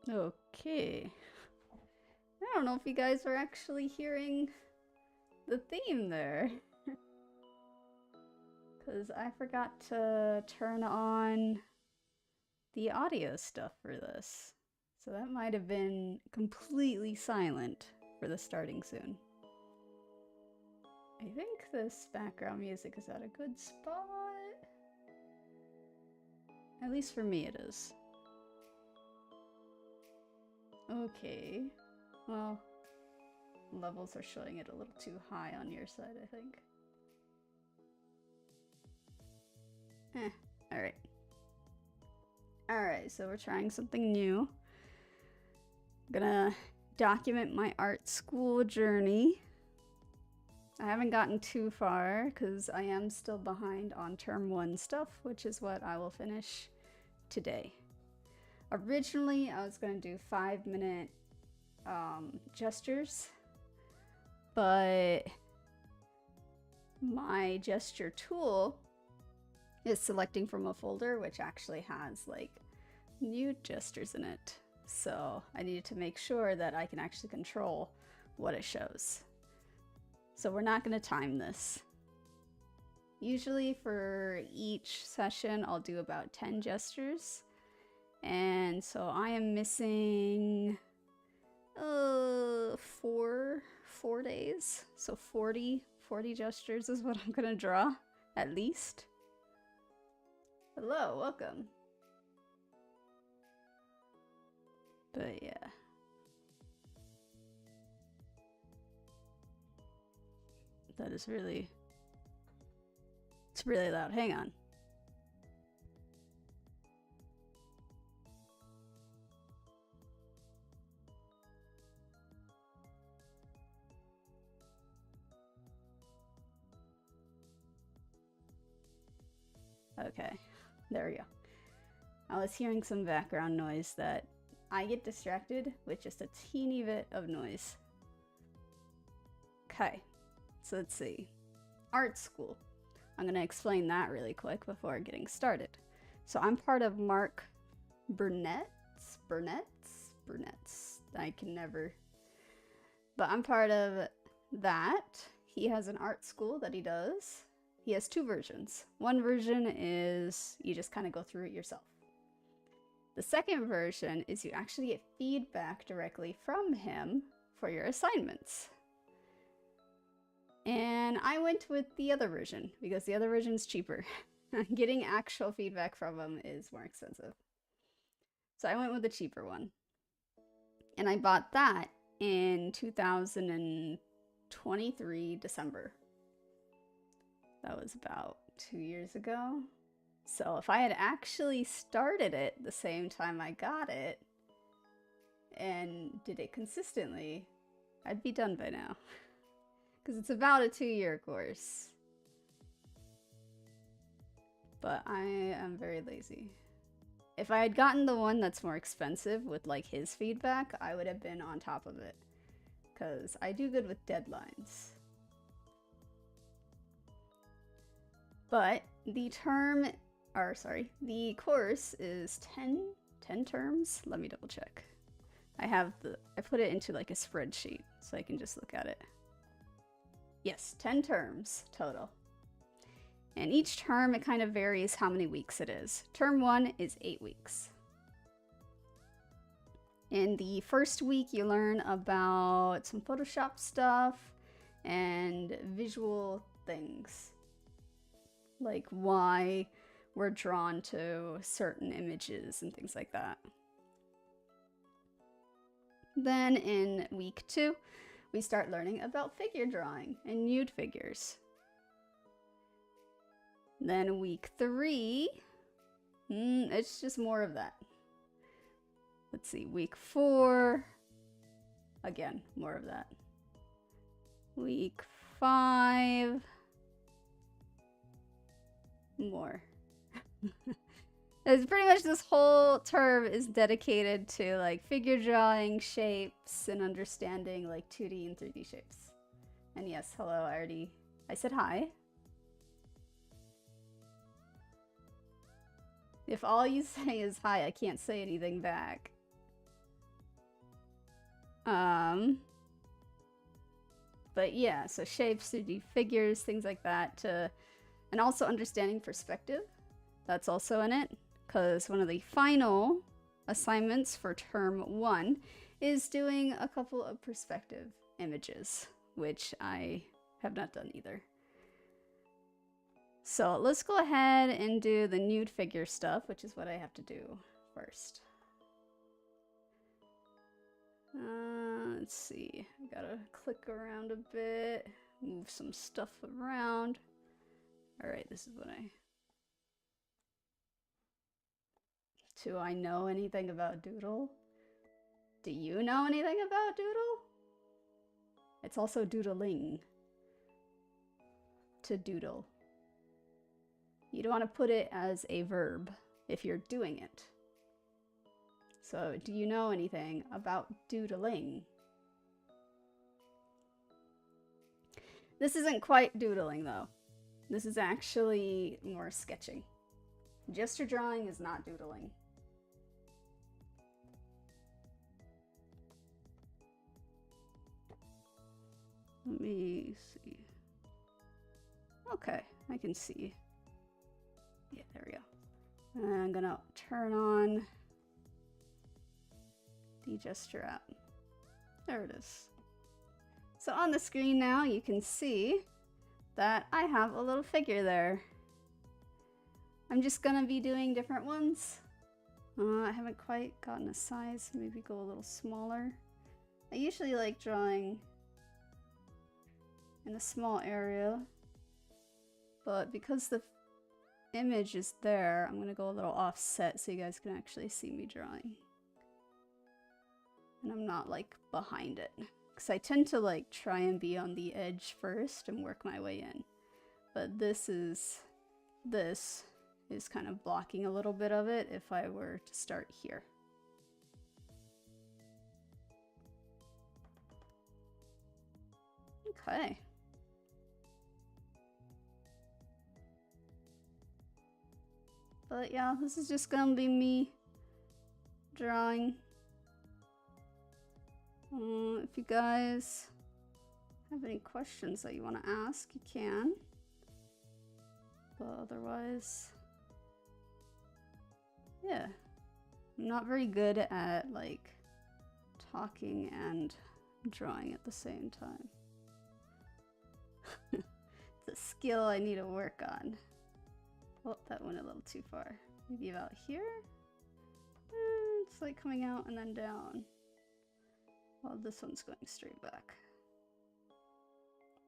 Okay. I don't know if you guys are actually hearing the theme there. Because I forgot to turn on the audio stuff for this. So that might have been completely silent for the starting soon. I think this background music is at a good spot. At least for me it is. Okay. Well, levels are showing it a little too high on your side, I think. Alright. Alright, so we're trying something new. I'm gonna document my art school journey. I haven't gotten too far because I am still behind on term 1 stuff, which is what I will finish today. Originally, I was going to do 5-minute gestures, but my gesture tool is selecting from a folder which actually has like new gestures in it. So I needed to make sure that I can actually control what it shows. So we're not going to time this. Usually for each session, I'll do about 10 gestures. And so I am missing 4 days. So 40 gestures is what I'm going to draw, at least. Hello, welcome. But yeah. That is really... It's really loud. Hang on. Okay, there we go. I was hearing some background noise that I get distracted with just a teeny bit of noise. Okay, so let's see. Art school. I'm going to explain that really quick before getting started. So I'm part of Mark Burnett's. I can never... But I'm part of that. He has an art school that he does. He has 2 versions. One version is you just kind of go through it yourself. The second version is you actually get feedback directly from him for your assignments. And I went with the other version because the other version is cheaper. Getting actual feedback from him is more expensive. So I went with the cheaper one. And I bought that in 2023 December. That was about 2 years ago. So if I had actually started it the same time I got it and did it consistently, I'd be done by now. Because it's about a 2-year course. But I am very lazy. If I had gotten the one that's more expensive with like his feedback, I would have been on top of it. Because I do good with deadlines. But the the course is 10 terms. Let me double check. I put it into like a spreadsheet so I can just look at it. Yes, 10 terms total. And each term, it kind of varies how many weeks it is. Term 1 is 8 weeks. In the first week, you learn about some Photoshop stuff and visual things. Like why we're drawn to certain images and things like that. Then in week 2, we start learning about figure drawing and nude figures. Then week 3, it's just more of that. Let's see, week 4, again, more of that. Week 5, more. It's pretty much this whole term is dedicated to like figure drawing, shapes, and understanding like 2D and 3D shapes. And yes, hello, I said hi. If all you say is hi, I can't say anything back. But yeah, so shapes, 3D figures, things like that, and also understanding perspective. That's also in it, because one of the final assignments for term 1 is doing a couple of perspective images, which I have not done either. So let's go ahead and do the nude figure stuff, which is what I have to do first. Let's see, I gotta click around a bit, move some stuff around. Alright, this is what Do I know anything about Doodle? Do you know anything about Doodle? It's also doodling. To doodle. You don't want to put it as a verb if you're doing it. So, do you know anything about doodling? This isn't quite doodling though. This is actually more sketching. Gesture drawing is not doodling. Let me see. Okay, I can see. Yeah, there we go. And I'm gonna turn on the gesture app. There it is. So on the screen now, you can see that I have a little figure there. I'm just gonna be doing different ones. I haven't quite gotten a size, maybe go a little smaller. I usually like drawing in a small area, but because the image is there, I'm gonna go a little offset so you guys can actually see me drawing. And I'm not like behind it, because I tend to like try and be on the edge first and work my way in. But this is kind of blocking a little bit of it if I were to start here. Okay. But yeah, this is just gonna be me drawing. If you guys have any questions that you want to ask, you can. But otherwise, yeah. I'm not very good at like talking and drawing at the same time. It's a skill I need to work on. Oh, that went a little too far. Maybe about here? It's like coming out and then down. Well, this one's going straight back.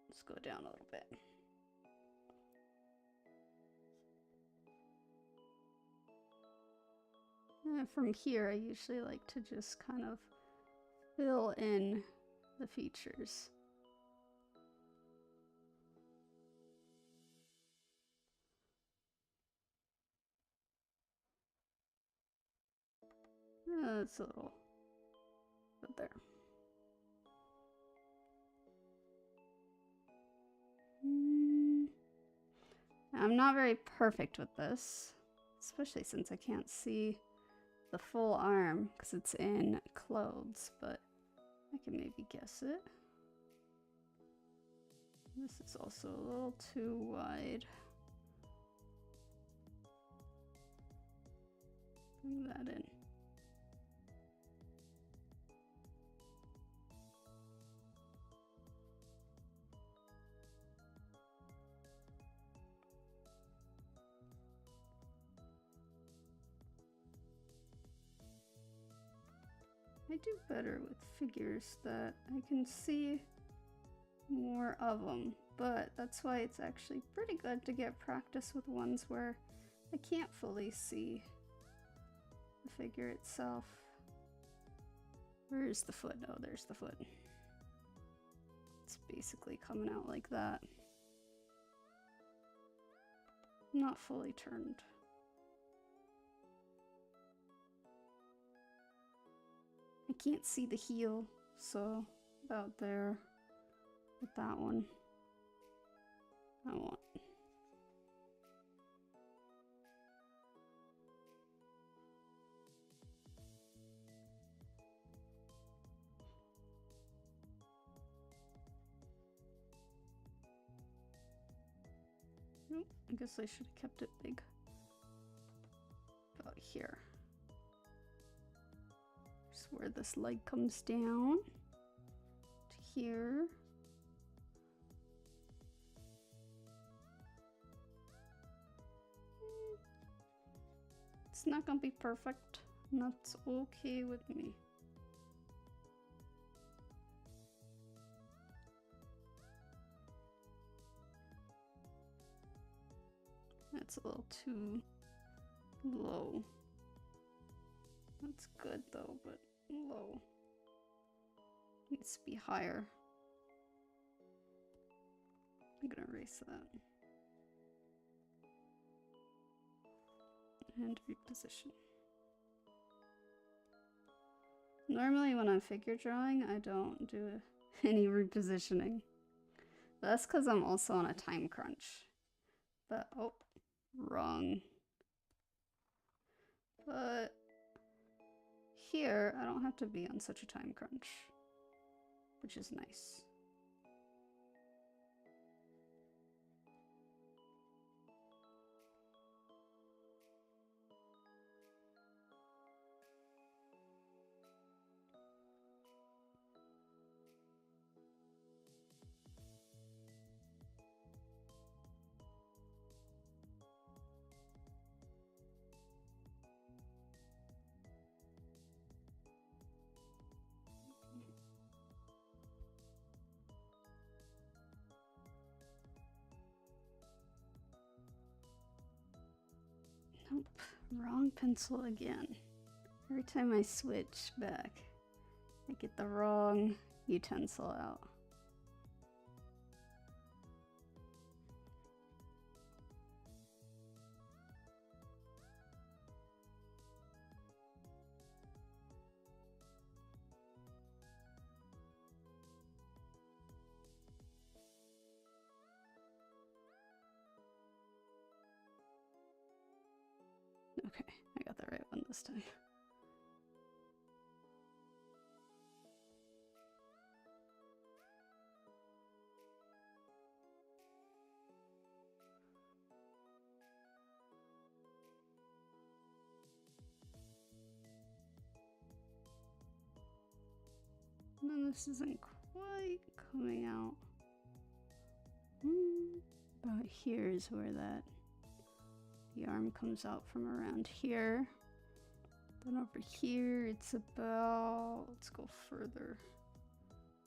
Let's go down a little bit. And from here, I usually like to just kind of fill in the features. It's a little bit there. I'm not very perfect with this, especially since I can't see the full arm because it's in clothes, but I can maybe guess it. This is also a little too wide. Bring that in. I do better with figures that I can see more of them, but that's why it's actually pretty good to get practice with ones where I can't fully see the figure itself. Where's the foot? Oh, there's the foot. It's basically coming out like that. Not fully turned. I can't see the heel, so about there with that one. I want. Nope, I guess I should have kept it big. About here. Just where this leg comes down to here. It's not gonna be perfect, and that's okay with me. That's a little too low. That's good though, but low. Needs to be higher. I'm gonna erase that. And reposition. Normally when I'm figure drawing, I don't do any repositioning. That's because I'm also on a time crunch. But, oh, wrong. But here, I don't have to be on such a time crunch, which is nice. Nope, wrong pencil again. Every time I switch back, I get the wrong utensil out. Okay, I got the right one this time. And then this isn't quite coming out. About here is where the arm comes out from around here. Then over here, it's about, let's go further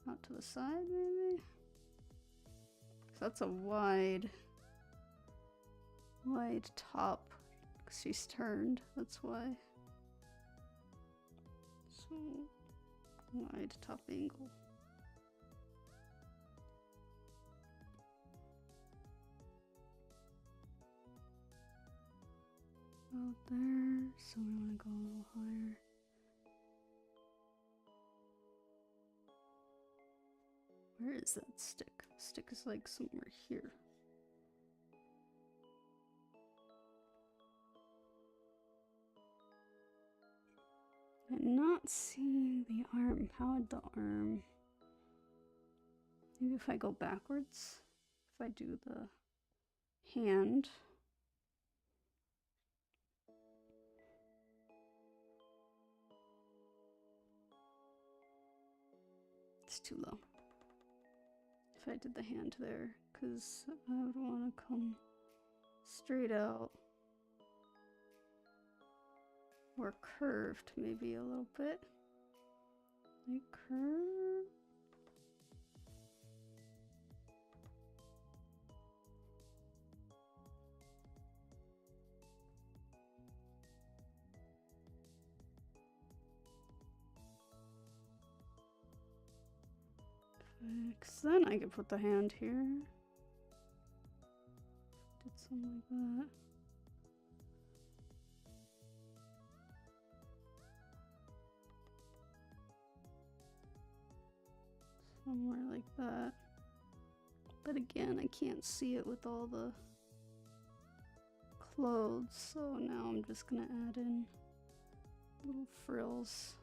out to the side maybe. So that's a wide top, because she's turned, that's why. So, wide top angle. Out there, so we want to go a little higher. Where is that stick? Stick is like somewhere here. I'm not seeing the arm. How would the arm? Maybe if I go backwards, if I do the hand. It's too low. If I did the hand there, because I would want to come straight out. Or curved, maybe a little bit. Like curve. Because then I could put the hand here. Did something like that. Somewhere like that. But again, I can't see it with all the clothes, so now I'm just gonna add in little frills.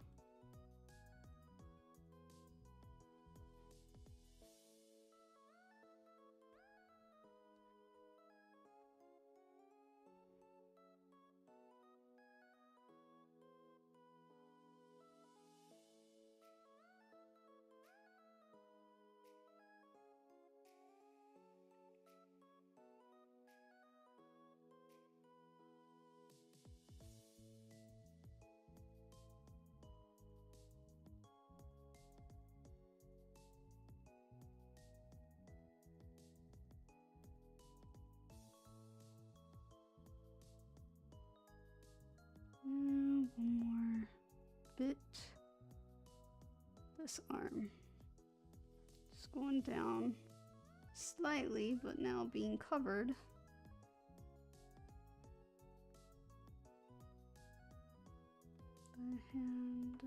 hit this arm. Just going down slightly, but now being covered. The hand.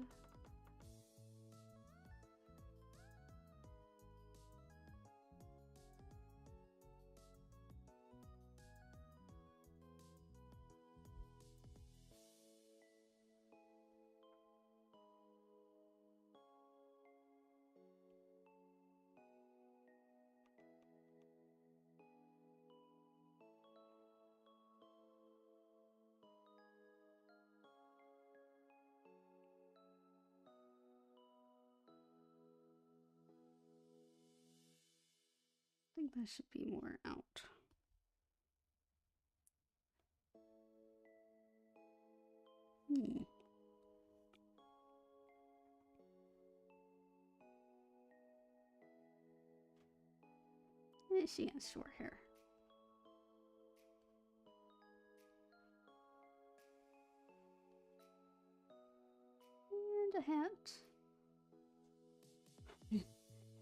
I think that should be more out. She has short hair. And a hat.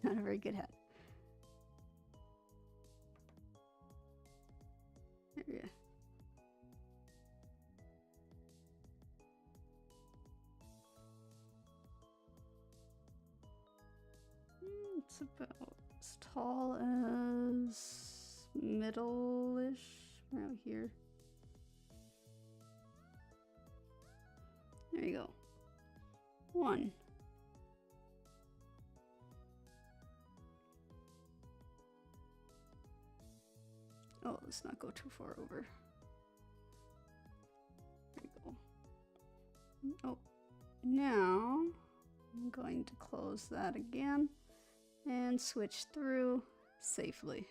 Not a very good hat. There we go. It's about as tall as middle-ish, around here. There you go. 1. Oh, let's not go too far over. There you go. Oh, now I'm going to close that again and switch through safely.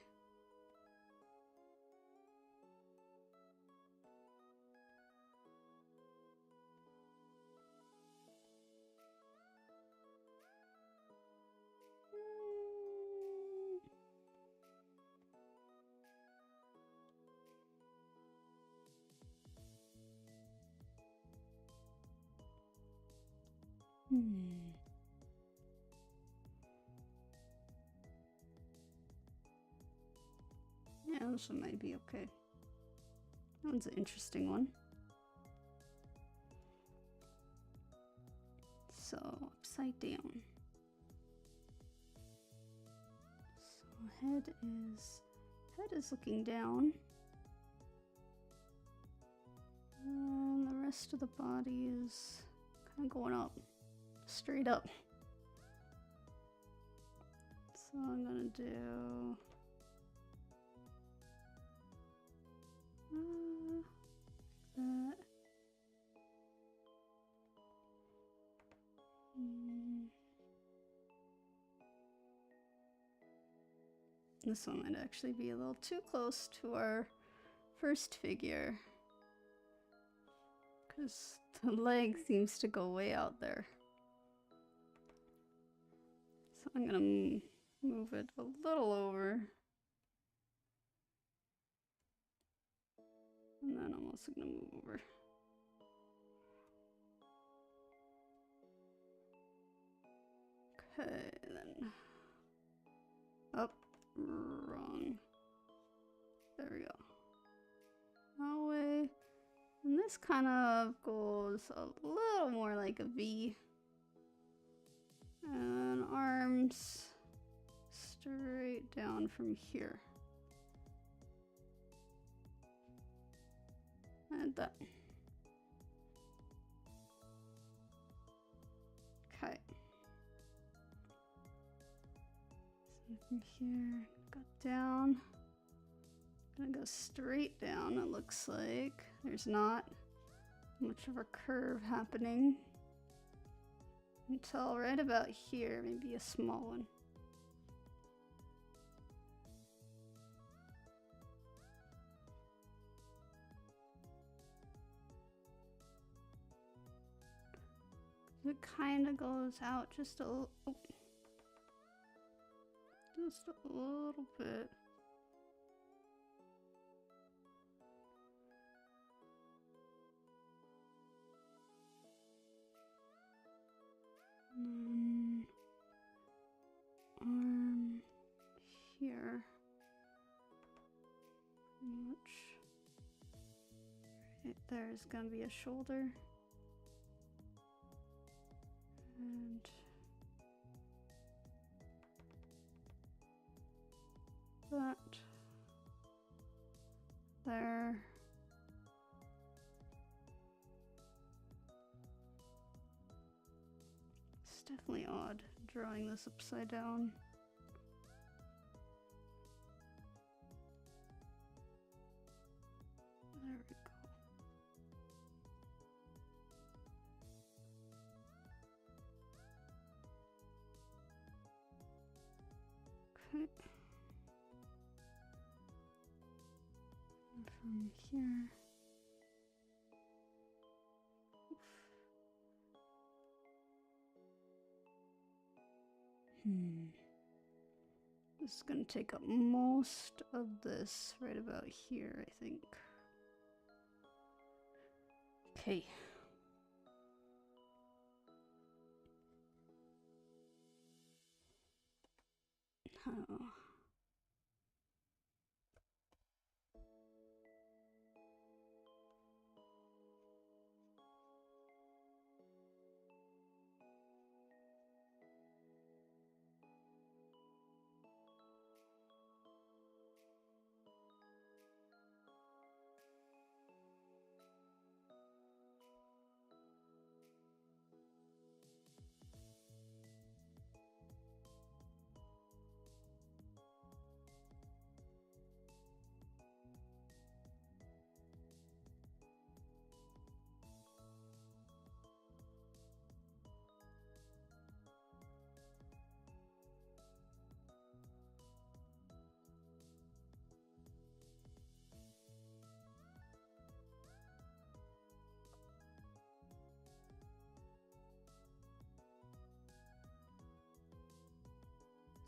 Yeah, this one might be okay. That one's an interesting one. So, upside down. So, head is looking down. And the rest of the body is kind of going up. Straight up. So I'm gonna do that. This one might actually be a little too close to our first figure, because the leg seems to go way out there. So I'm gonna move it a little over. And then I'm also gonna move over. Okay, then up, wrong. There we go. That way. And this kind of goes a little more like a V. And arms straight down from here. And that. Okay. So from here, go down. Gonna go straight down, it looks like. There's not much of a curve happening. Until right about here, maybe a small one. It kind of goes out just a little, just a little bit. And then arm here. Much. Right there's gonna be a shoulder. And that there. It's definitely odd drawing this upside down. There we go. Okay. And from here. This is going to take up most of this right about here, I think. Okay. Oh.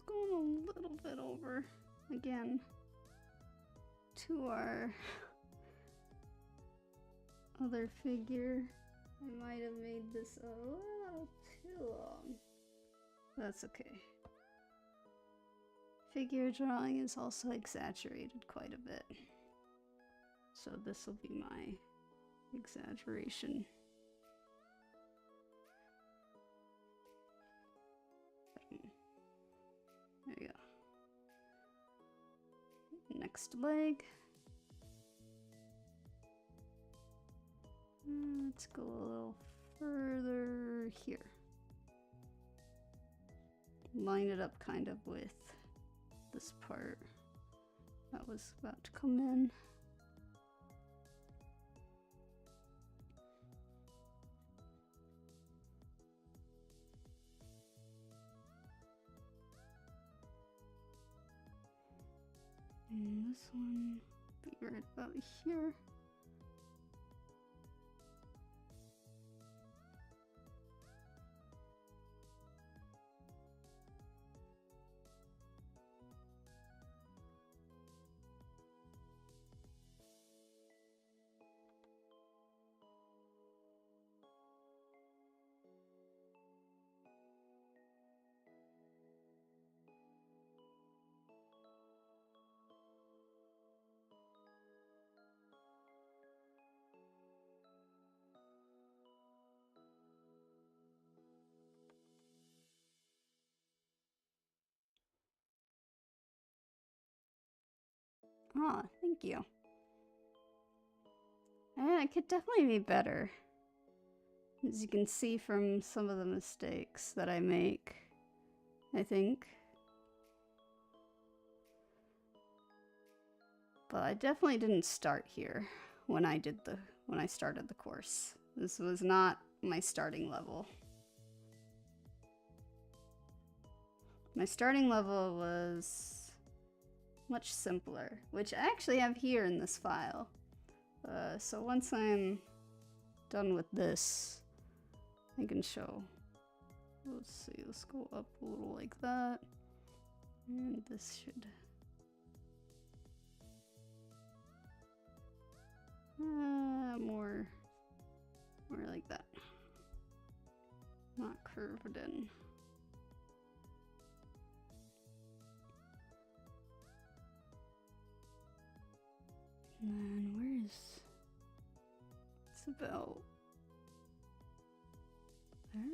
Going a little bit over again to our other figure. I might have made this a little too long. That's okay. Figure drawing is also exaggerated quite a bit. So this will be my exaggeration. There you go. Next leg. Let's go a little further here. Line it up kind of with this part that was about to come in. And this one be right about here. Oh, thank you. I could definitely be better. As you can see from some of the mistakes that I make, I think. But I definitely didn't start here when I started the course. This was not my starting level. My starting level was much simpler, which I actually have here in this file. So once I'm done with this, I can show. Let's see, let's go up a little like that. And this should... more like that. not curved in. And then where is... It's about there?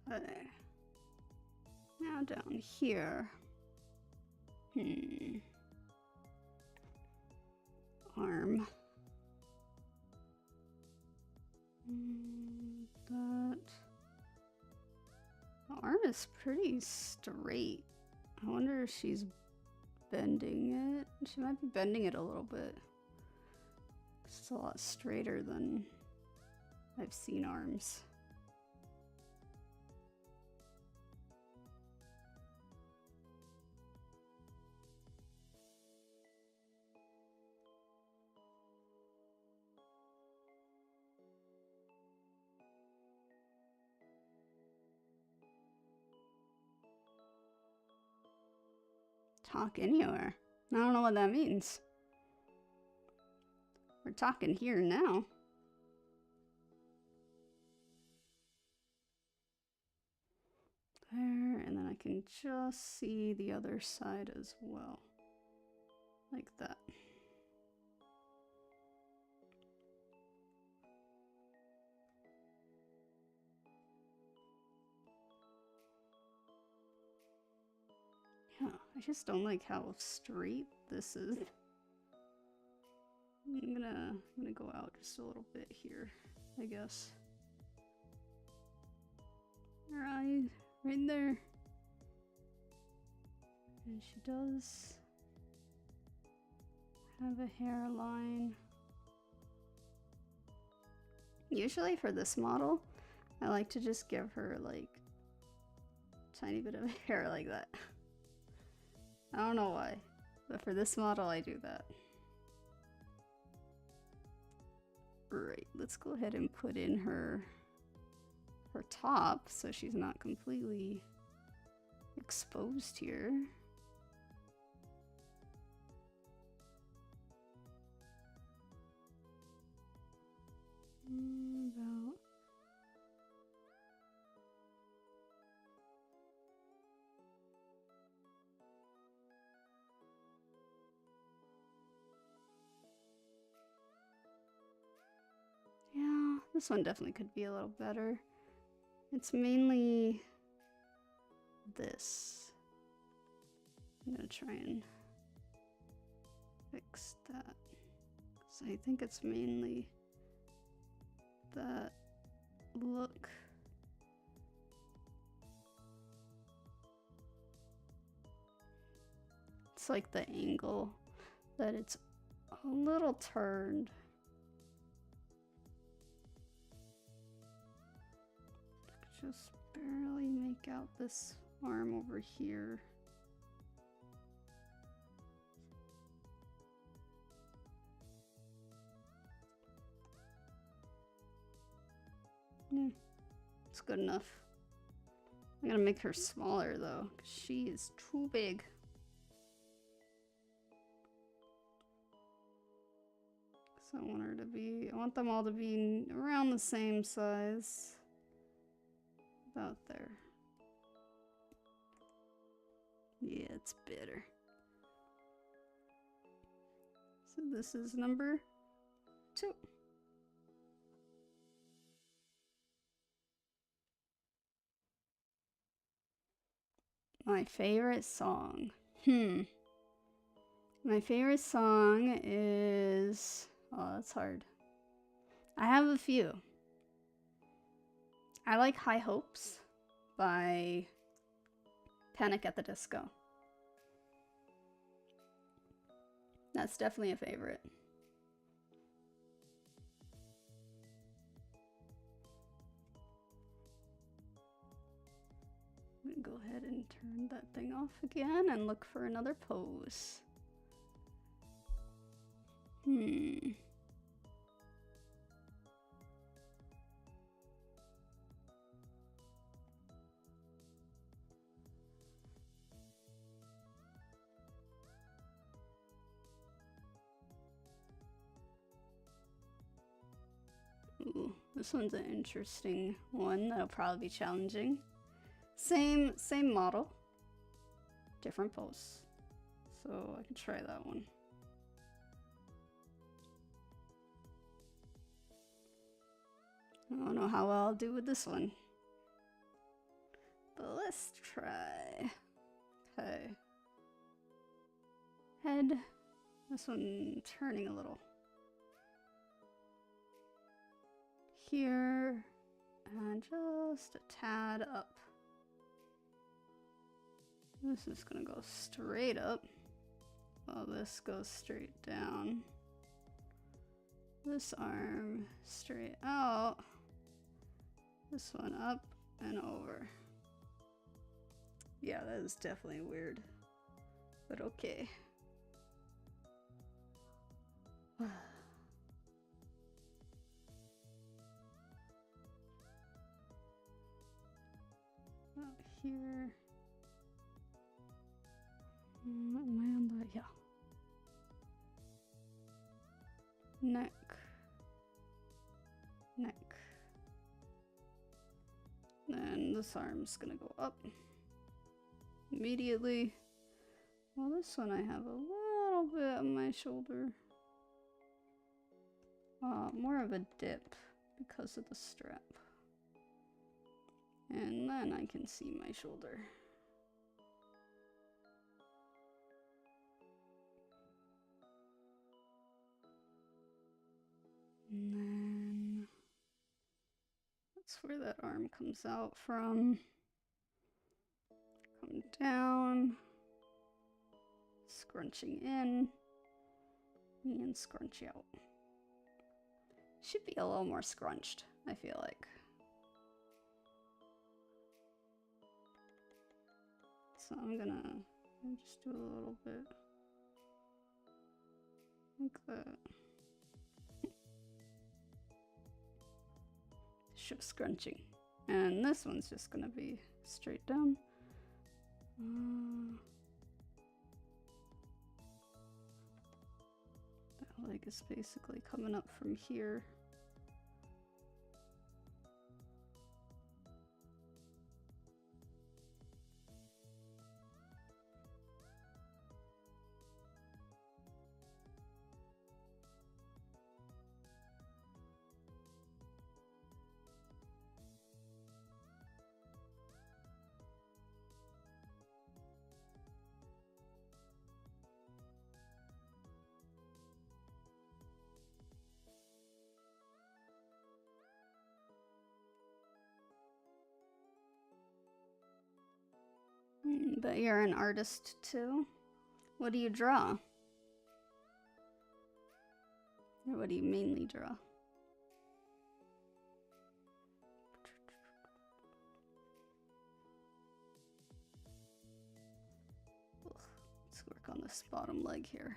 Okay. Now down here. Arm. That the arm is pretty straight. I wonder if she's bending it. She might be bending it a little bit. It's a lot straighter than I've seen arms. Talk anywhere. I don't know what that means. We're talking here now. There, and then I can just see the other side as well. Like that. Yeah, I just don't like how straight this is. I'm gonna go out just a little bit here, I guess. Right there. And she does have a hairline. Usually for this model, I like to just give her like a tiny bit of hair like that. I don't know why, but for this model I do that. Right, let's go ahead and put in her top so she's not completely exposed here. About yeah, this one definitely could be a little better. It's mainly this. I'm gonna try and fix that. So I think it's mainly that look. It's like the angle that it's a little turned. Just barely make out this arm over here. Yeah, it's good enough. I'm gonna make her smaller though, because she is too big. So I want them all to be around the same size. About there. Yeah, it's better. So this is number 2. My favorite song. My favorite song is... Oh, that's hard. I have a few. I like High Hopes by Panic at the Disco. That's definitely a favorite. go ahead and turn that thing off again and look for another pose. Ooh, this one's an interesting one that'll probably be challenging. Same model, different pose. So I can try that one. I don't know how well I'll do with this one, but let's try. Okay. Head. This one turning a little. Here, and just a tad up. This is gonna go straight up, while this goes straight down. This arm straight out. This one up and over. Yeah, that is definitely weird, but okay. Here. Am I on the, yeah. Neck. Then this arm's gonna go up immediately. Well, this one I have a little bit on my shoulder. More of a dip because of the strap. And then I can see my shoulder. And then that's where that arm comes out from. Come down, scrunching in, and scrunch out. Should be a little more scrunched, I feel like. So I'm gonna just do a little bit like that. Show scrunching. And this one's just gonna be straight down. That leg is basically coming up from here. But you're an artist too? What do you draw? Or what do you mainly draw? Let's work on this bottom leg here.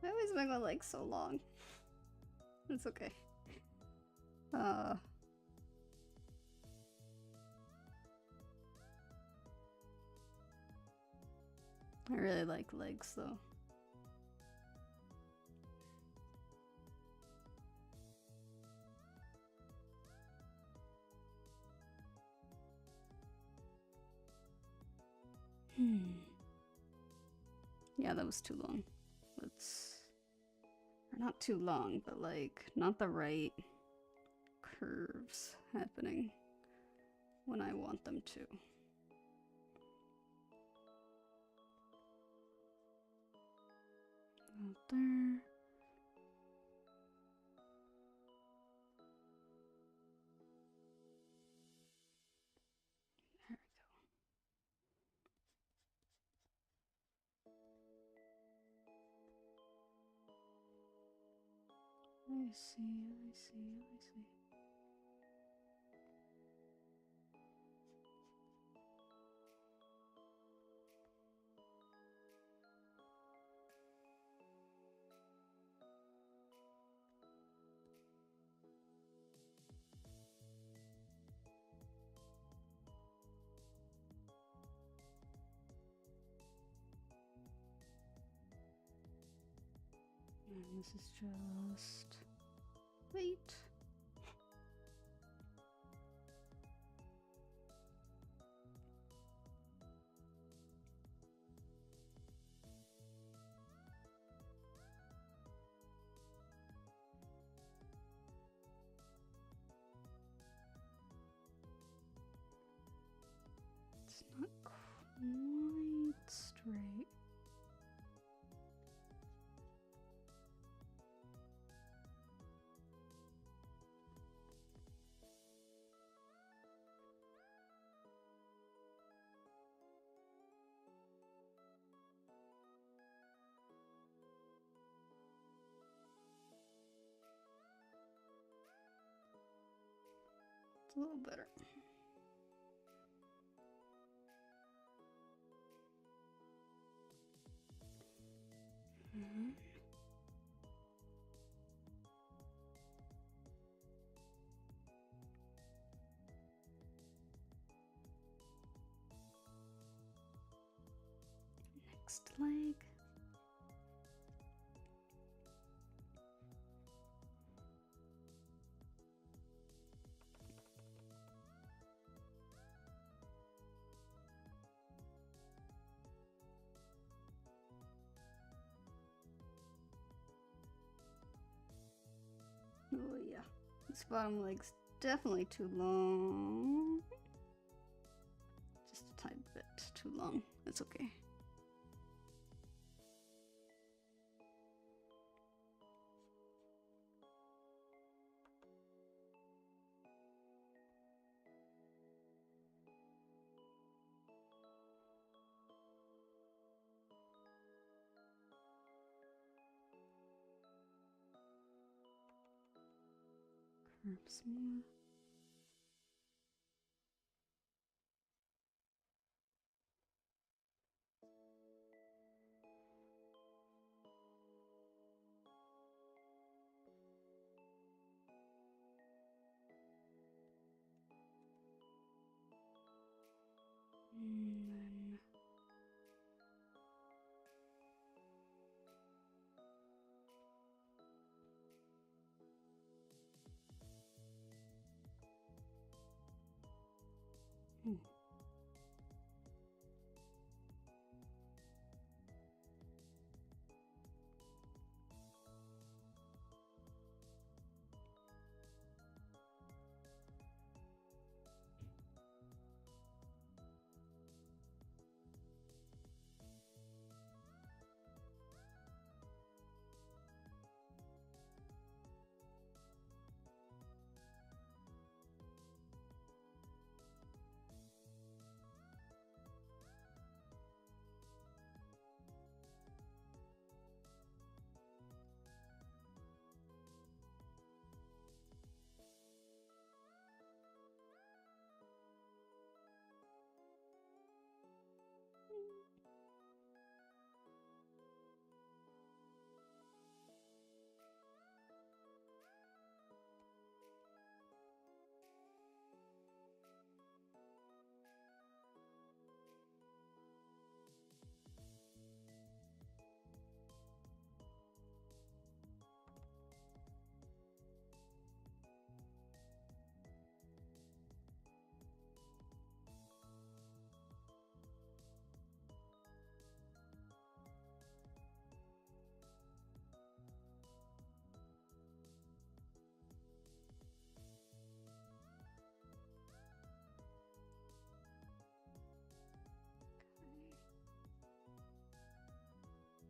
I always make my legs so long. It's okay. I really like legs though. Yeah, that was too long. Or not too long, but like not the right curves happening when I want them to. Out there. There we go. I see. And this is just wait. It's not quite straight. It's a little better. Next leg. Oh yeah, this bottom leg's definitely too long. Just a tiny bit too long. That's okay. Curve some more. And then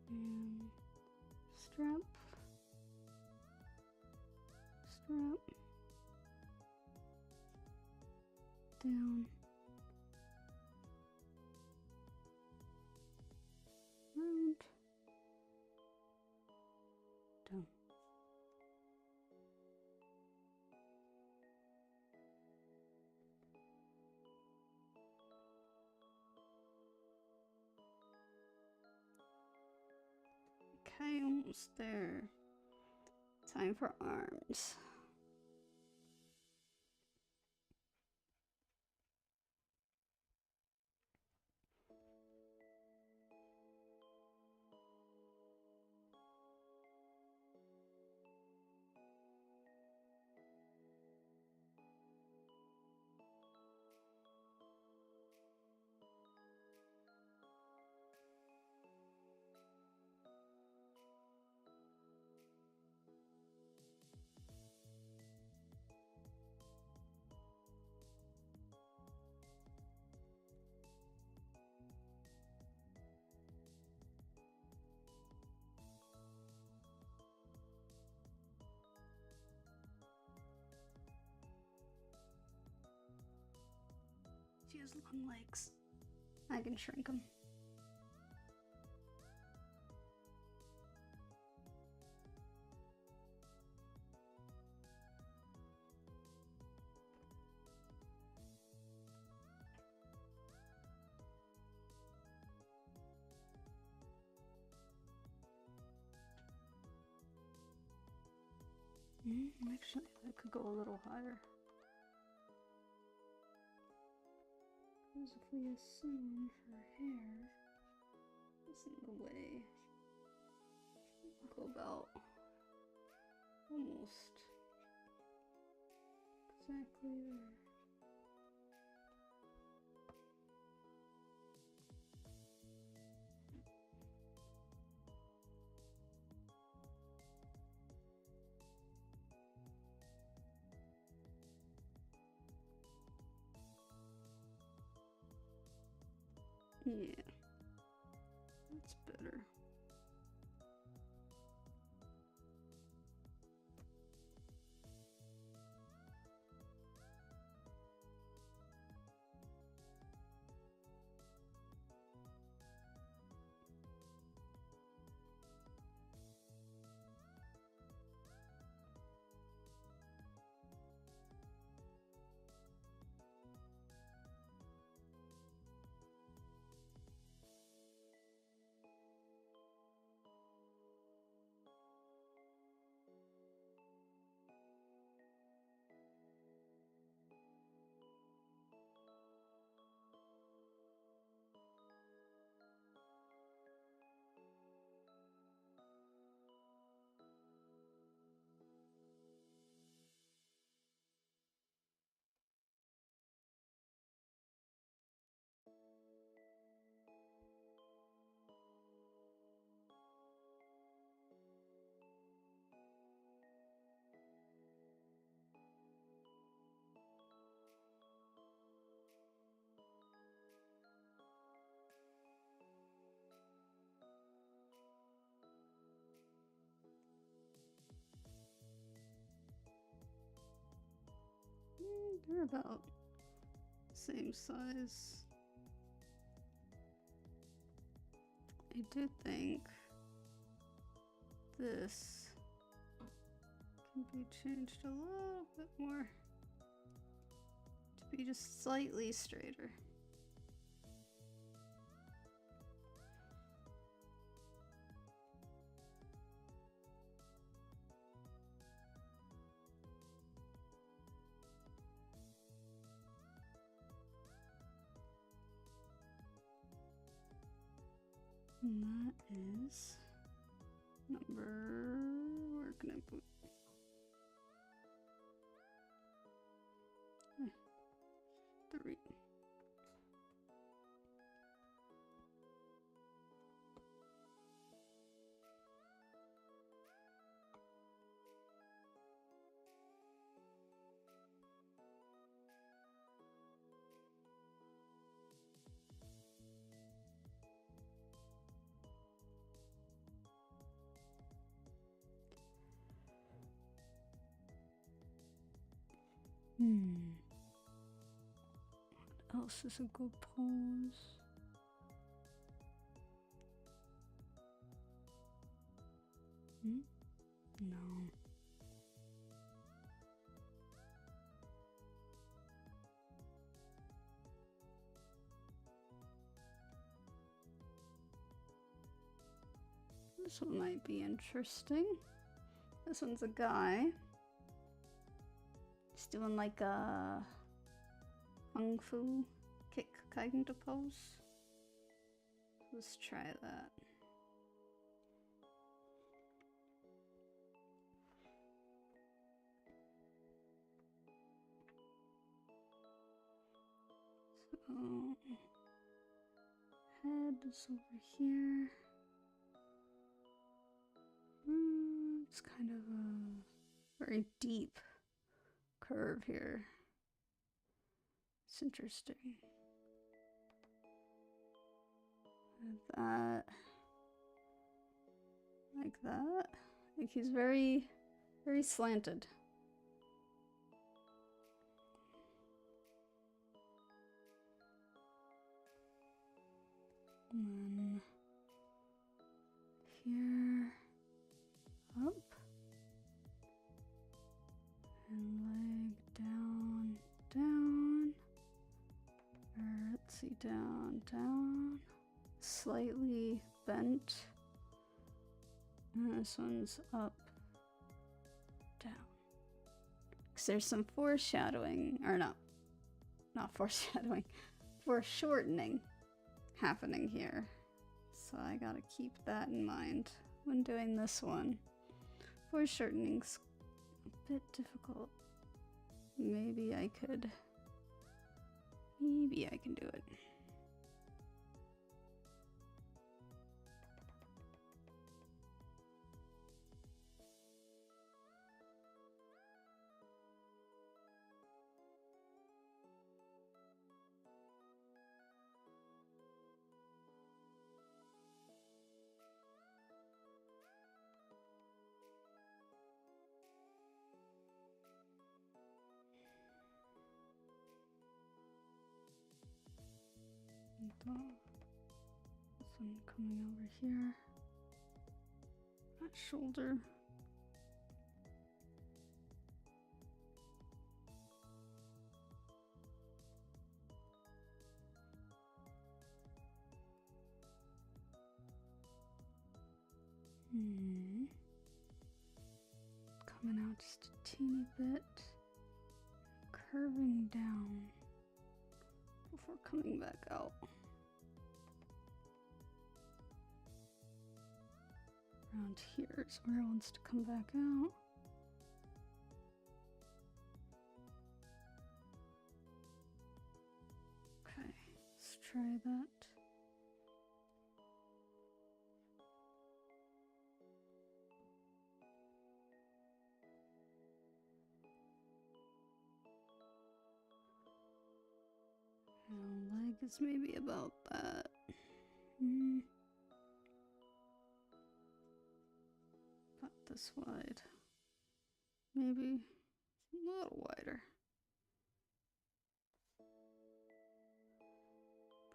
and strap, down, round, down. almost there. Time for arms. She has long legs. I can shrink them. Actually, I could go a little higher. Because if we assume her hair is in the way, we'll go about almost exactly there. Yeah, that's better. They're about the same size. I do think this can be changed a little bit more to be just slightly straighter. And that is number, where can I put? 3. What else is a good pose? No. This one might be interesting. This one's a guy. He's doing like a kung fu kick kind of pose. Let's try that. So, head is over here. It's kind of a very deep curve here. It's interesting. That, like that. Like he's very, very slanted. And then here, up, and leg down, down, or let's see, down, down, slightly bent, and this one's up, down. Because there's some foreshadowing, or not foreshadowing, foreshortening happening here. So I gotta keep that in mind when doing this one. Foreshortening's a bit difficult. Maybe I can do it. This one coming over here, that shoulder. Coming out just a teeny bit, curving down before coming back out. Around here is where it wants to come back out. Okay, let's try that. And leg is maybe about that. About this wide. Maybe a little wider.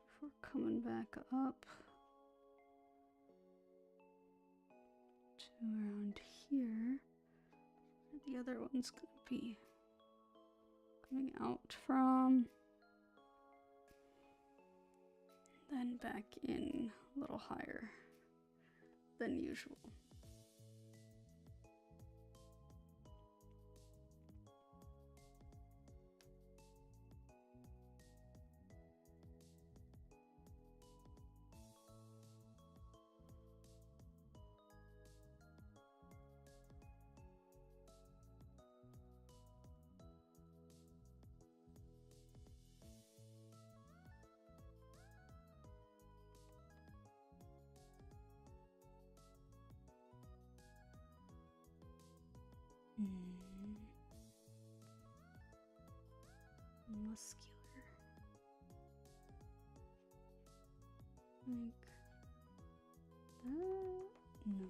Before coming back up to around here, where the other one's gonna be coming out from. Then back in a little higher than usual. Muscular. Like that? No.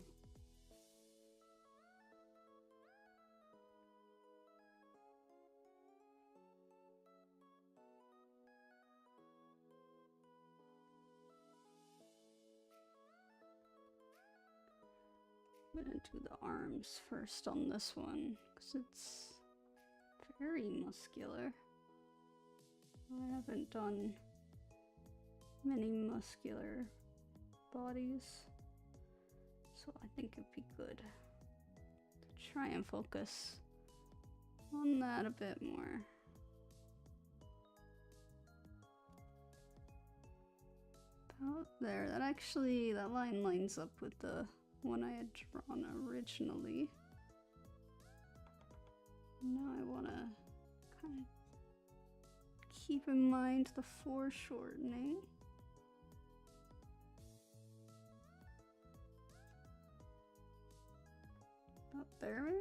I'm gonna do the arms first on this one because it's very muscular. I haven't done many muscular bodies, So I think it'd be good to try and focus on that a bit more. About there. That line lines up with the one I had drawn originally. Now I want to kind of keep in mind the foreshortening. About there, maybe?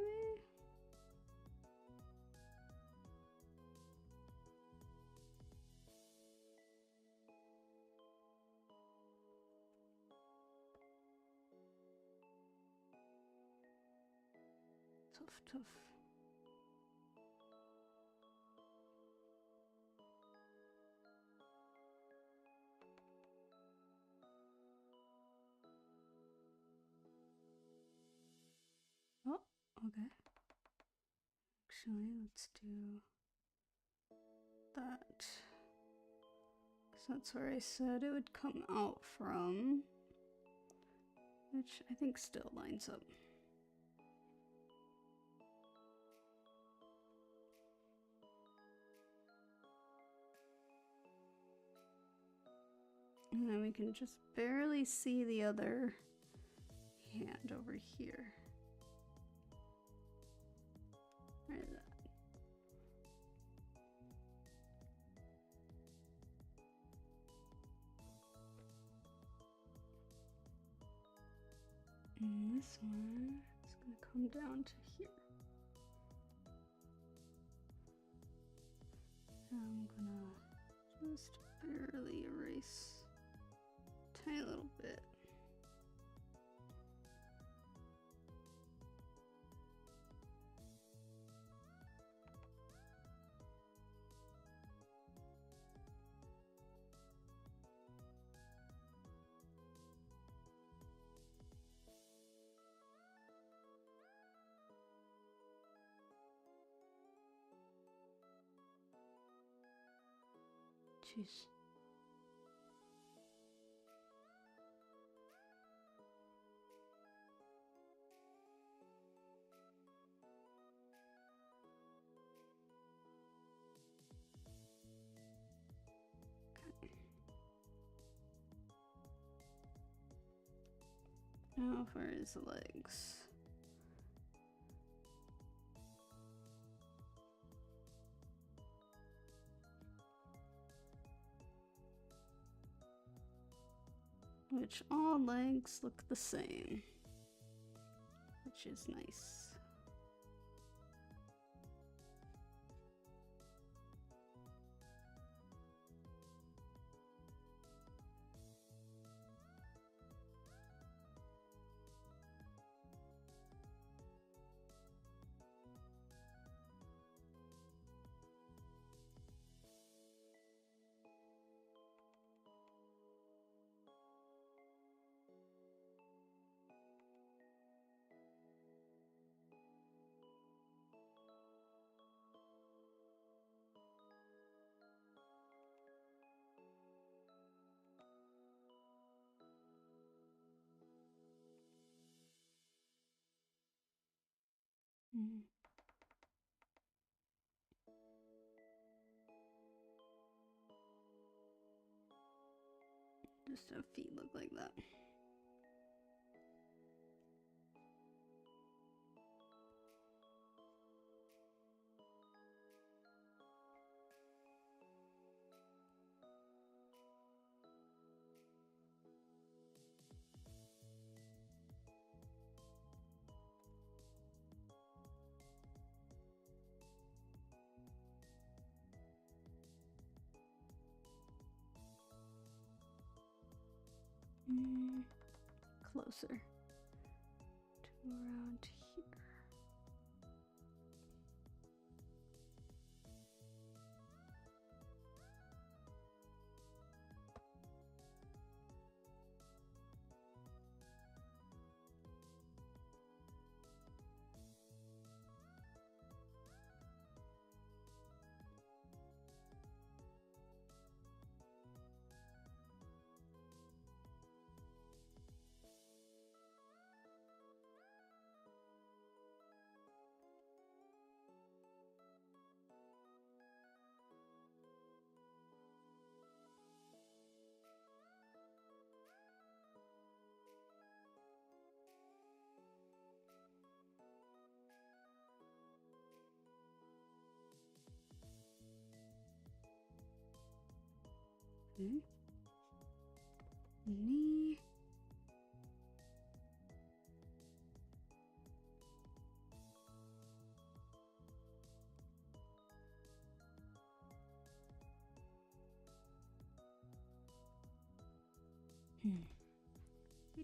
Tough. Oh, okay. Actually, let's do that. 'Cause that's where I said it would come out from, which I think still lines up. And then we can just barely see the other hand over here. Right, that. And this one is going to come down to here. I'm gonna just barely erase a tiny little bit. Jeez. Now for his legs. Which all legs look the same, which is nice. Just have feet look like that. Closer to around here. Okay. Knee.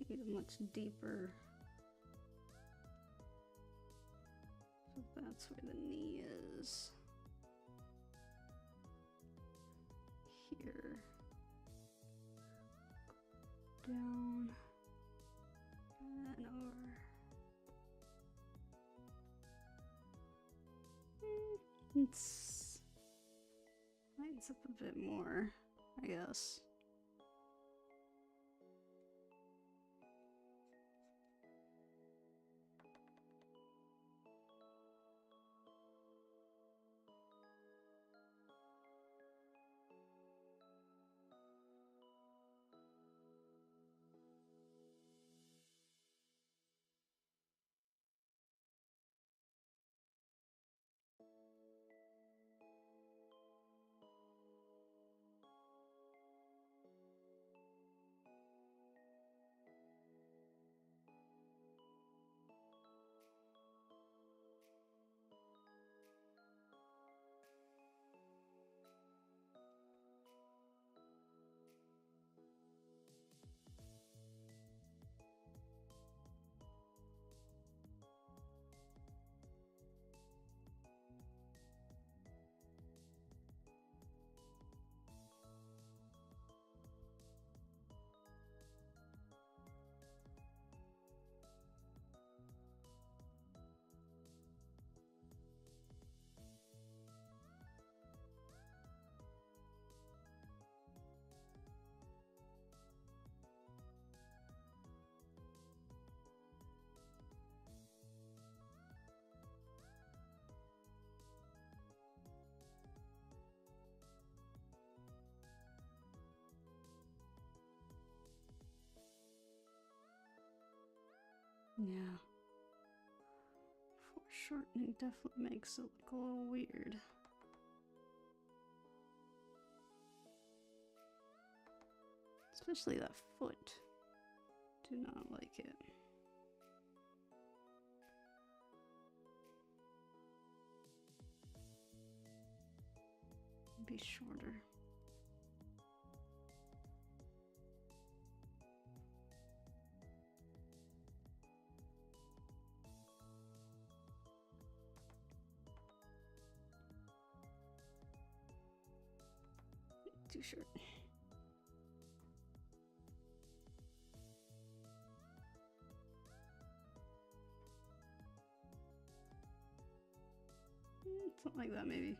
Need a much deeper. So that's where the knee is. Here. Down. And over. It's lines up a bit more, I guess. Yeah. Foreshortening definitely makes it look a little weird. Especially that foot. Do not like it. Be shorter. Too short. Something like that, maybe.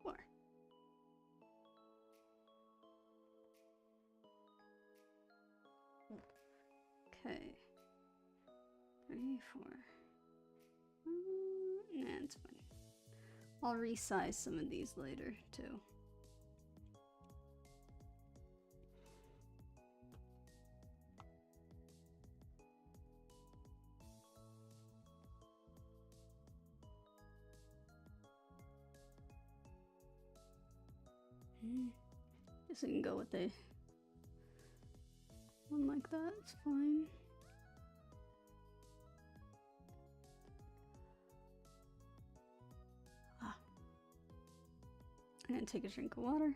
Four. Okay. 3, 4. Nah, it's fine. I'll resize some of these later, too. Guess I can go with a one like that, it's fine. And take a drink of water.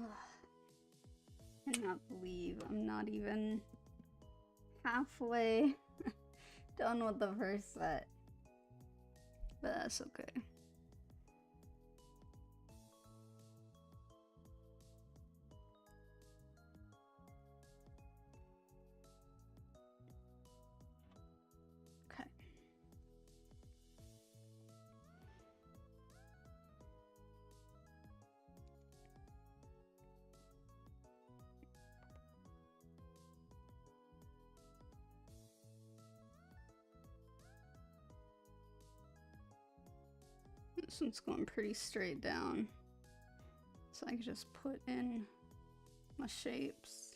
I cannot believe I'm not even halfway done with the first set. But that's okay. Okay. This one's going pretty straight down, so I can just put in my shapes.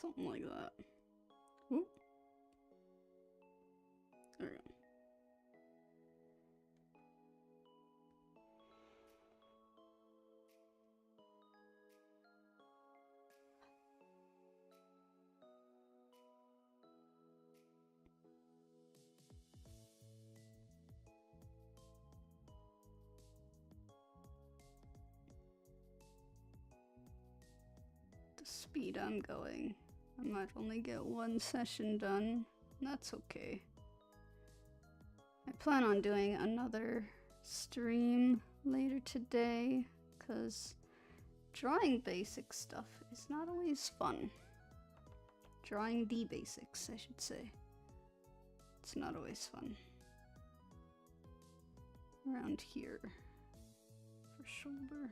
Something like that. Oop. There we go. The speed I'm going, I might only get one session done. That's okay. I plan on doing another stream later today, because drawing basic stuff is not always fun. Drawing the basics, I should say. It's not always fun. Around here for shoulder.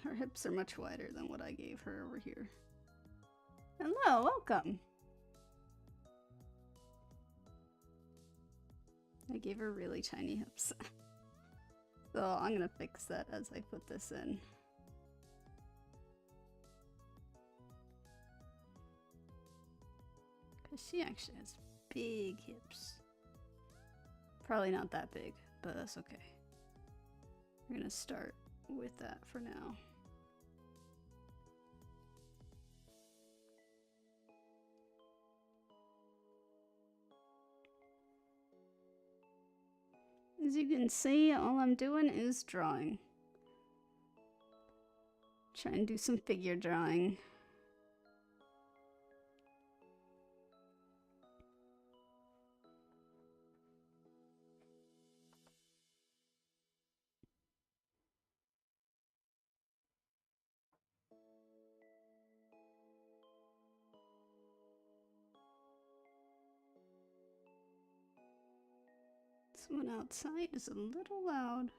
Her hips are much wider than what I gave her over here. Hello, welcome. I gave her really tiny hips. So I'm gonna fix that as I put this in. Because she actually has big hips. Probably not that big, but that's okay. We're gonna start with that for now. As you can see, all I'm doing is drawing. Try and do some figure drawing. Someone outside is a little loud.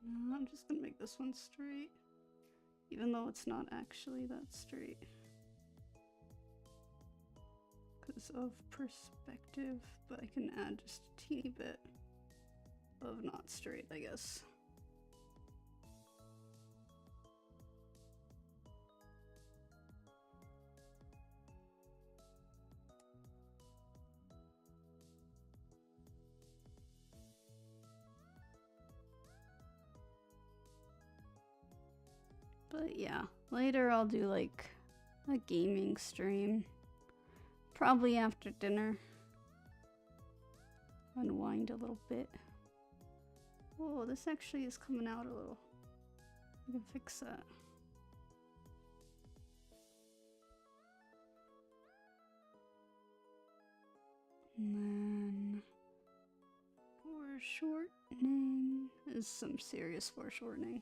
No, I'm just gonna make this one straight, even though it's not actually that straight. Because of perspective, but I can add just a teeny bit of not straight, I guess. But yeah, later I'll do like a gaming stream. Probably after dinner. Unwind a little bit. Oh, this actually is coming out a little. I can fix that. And then foreshortening is some serious foreshortening.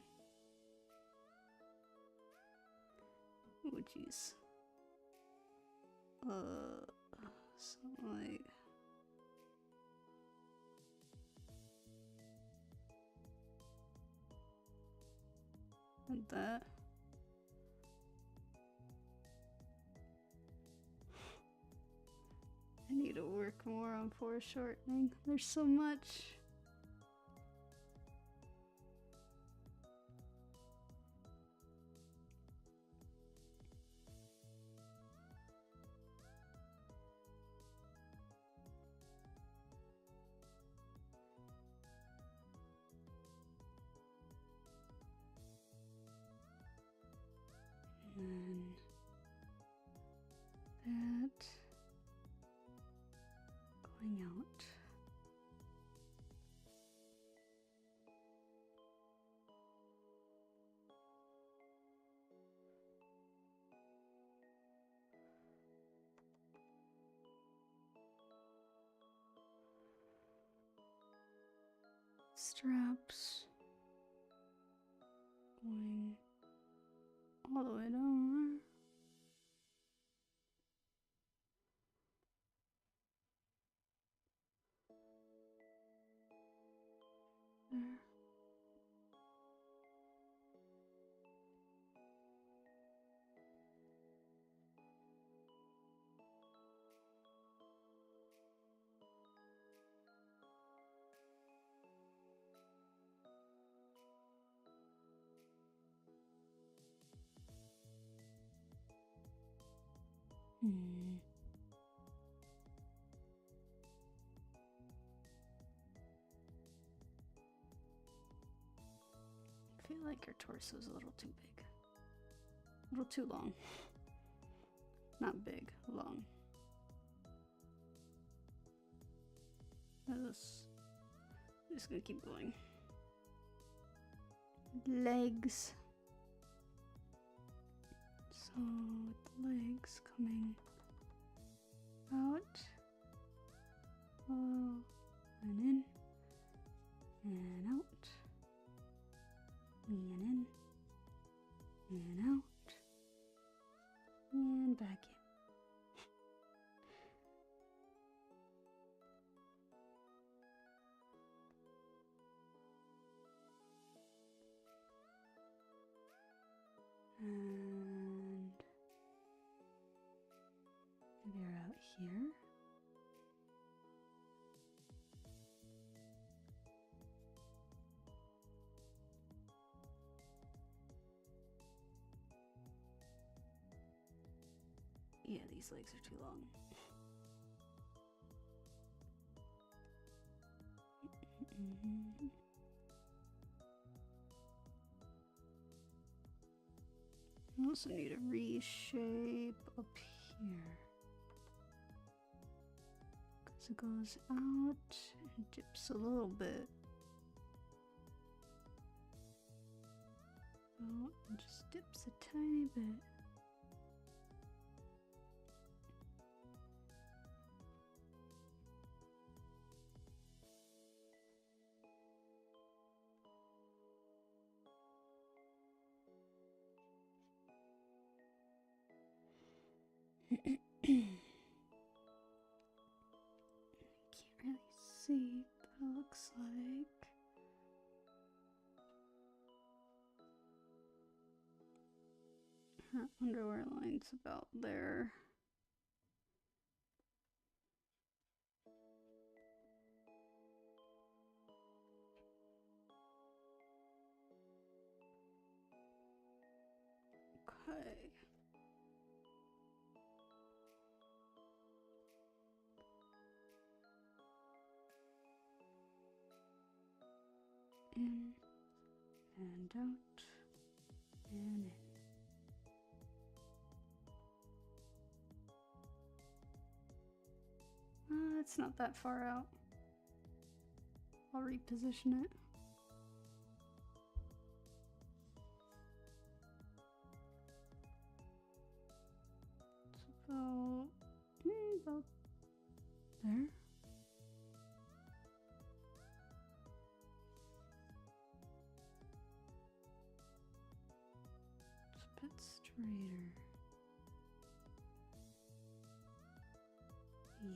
Oh jeez. Something like that. I need to work more on foreshortening. There's so much. And then that going out. Straps going all the way down. There. I feel like your torso is a little too big. A little too long. Not big, long. I'm just gonna keep going. Legs. So with the legs coming out. Oh, and in. And out. And in. And out. And back in. And they're out here. Yeah, these legs are too long. I also need a reshape up here. Because it goes out and dips a little bit. Out and just dips a tiny bit. Can't really see, but it looks like her underwear line's about there. Okay. In and out and in. It's not that far out. I'll reposition it. about there. It's a bit straighter. Yeah.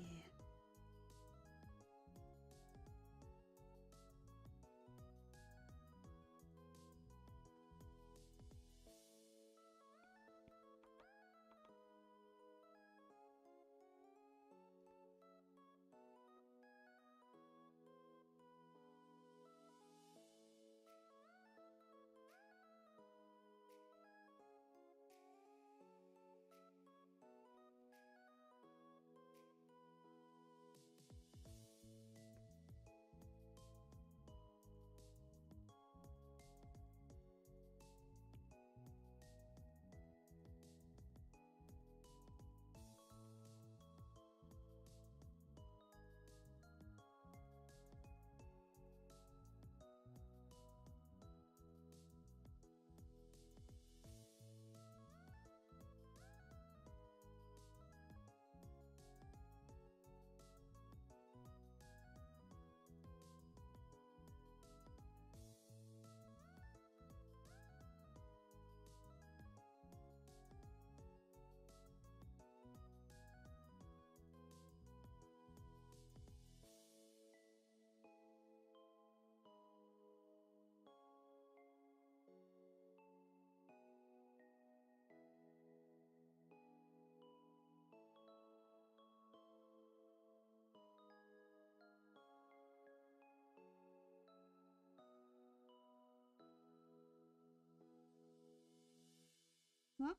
Huh?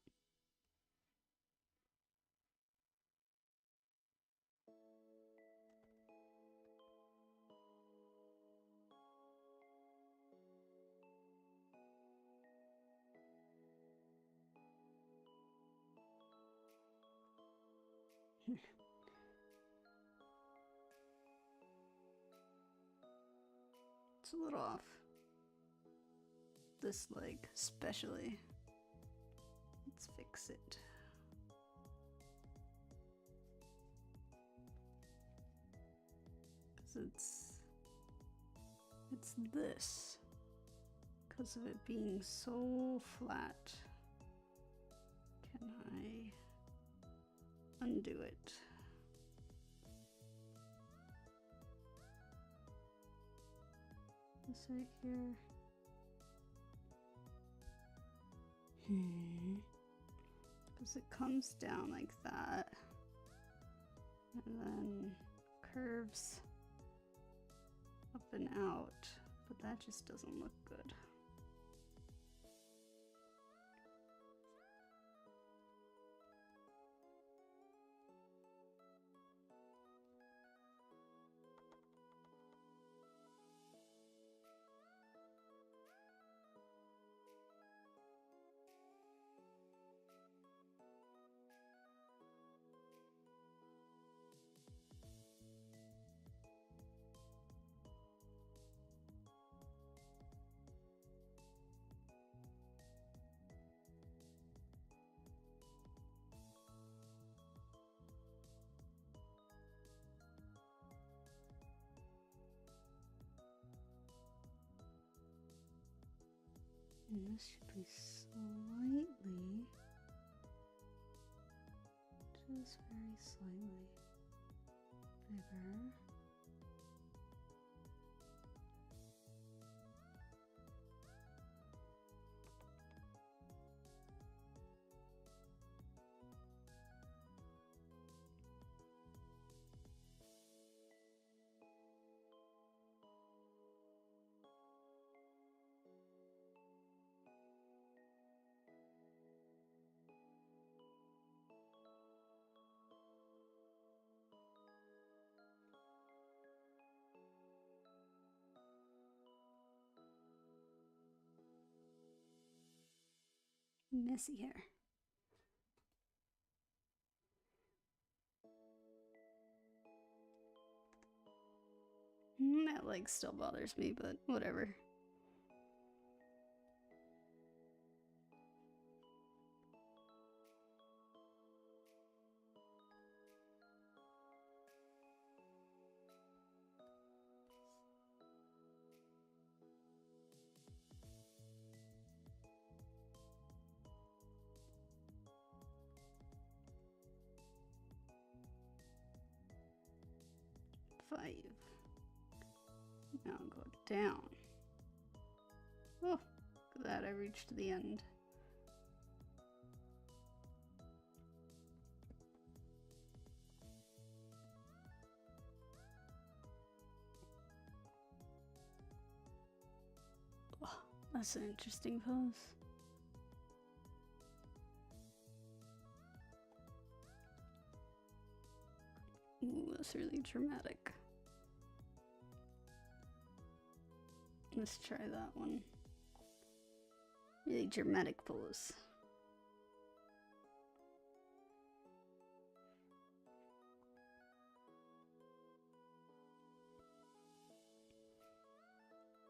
It's a little off. This leg, especially. Let's fix it. Because it's this. Because of it being so flat. Can I undo it? This right here. Because it comes down like that. And then curves up and out. But that just doesn't look good. And this should be slightly, just very slightly bigger. Messy hair. That leg still bothers me, but whatever. 5. Now go down. Oh, look at that, I reached the end. Oh, that's an interesting pose. Ooh, that's really dramatic. Let's try that one. Really dramatic pose.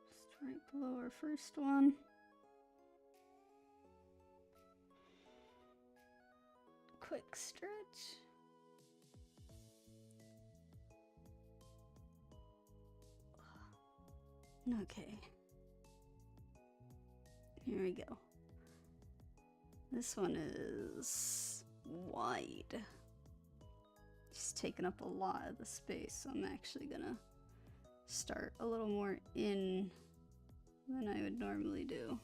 Just right below our first one. Quick stretch. Okay. Here we go. This one is wide. Just taking up a lot of the space, so I'm actually gonna start a little more in than I would normally do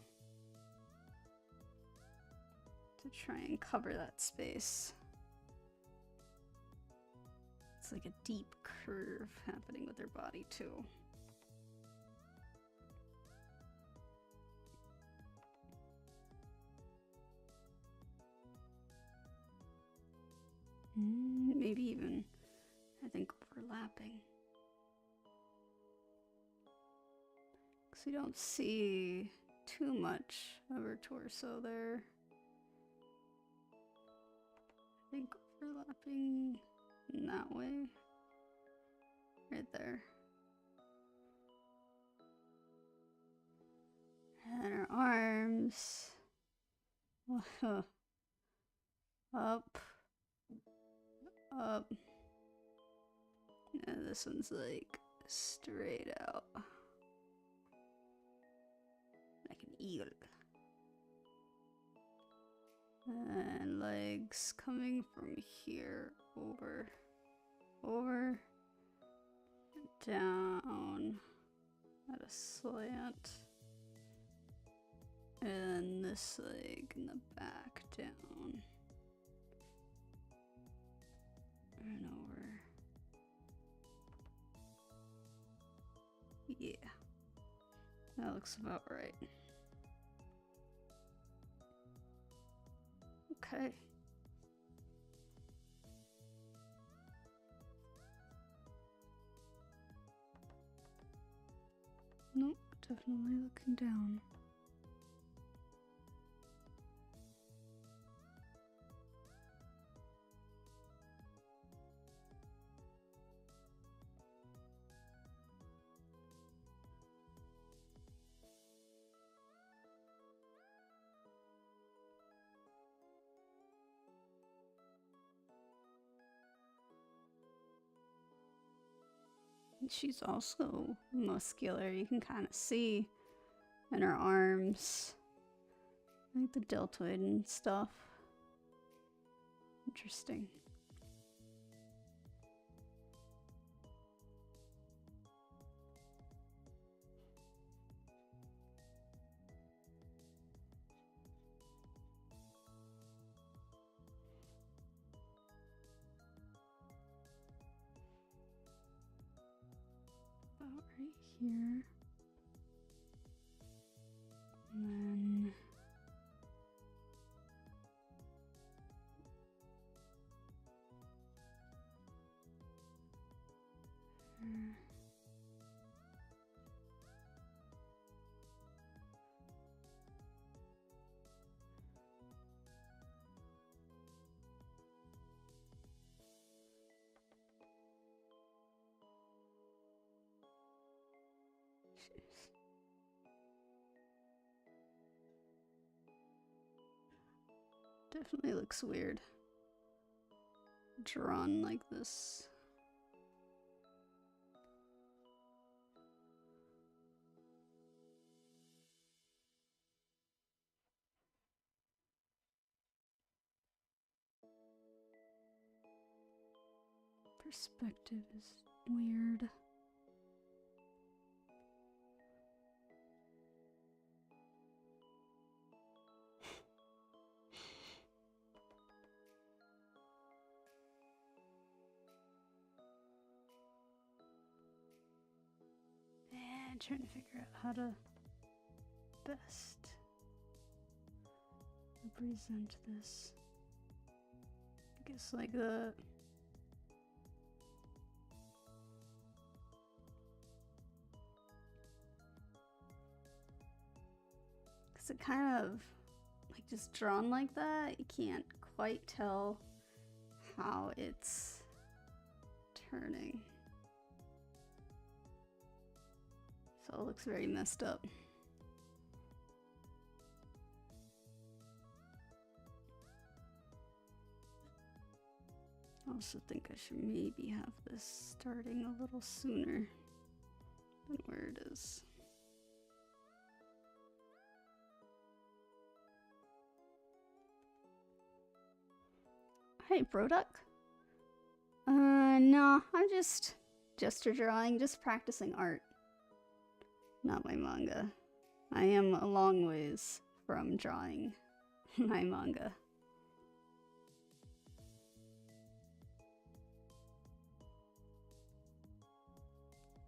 to try and cover that space. It's like a deep curve happening with her body too. Maybe even, I think, overlapping. Because we don't see too much of her torso there. I think overlapping in that way. Right there. And her arms. Up. Up. And this one's like straight out. Like an eel. And legs coming from here over, down at a slant. And this leg in the back down. And over. Yeah. That looks about right. Okay. Nope, definitely looking down. She's also muscular. You can kind of see in her arms, like the deltoid and stuff. Interesting. About right here. And then definitely looks weird. Drawn like this. Perspective is weird. And trying to figure out how to best represent this. I guess like the because it kind of like just drawn like that, you can't quite tell how it's turning. So it looks very messed up. I also think I should maybe have this starting a little sooner than where it is. Hey, Broduck? No, I'm just gesture drawing, just practicing art. Not my manga. I am a long ways from drawing my manga.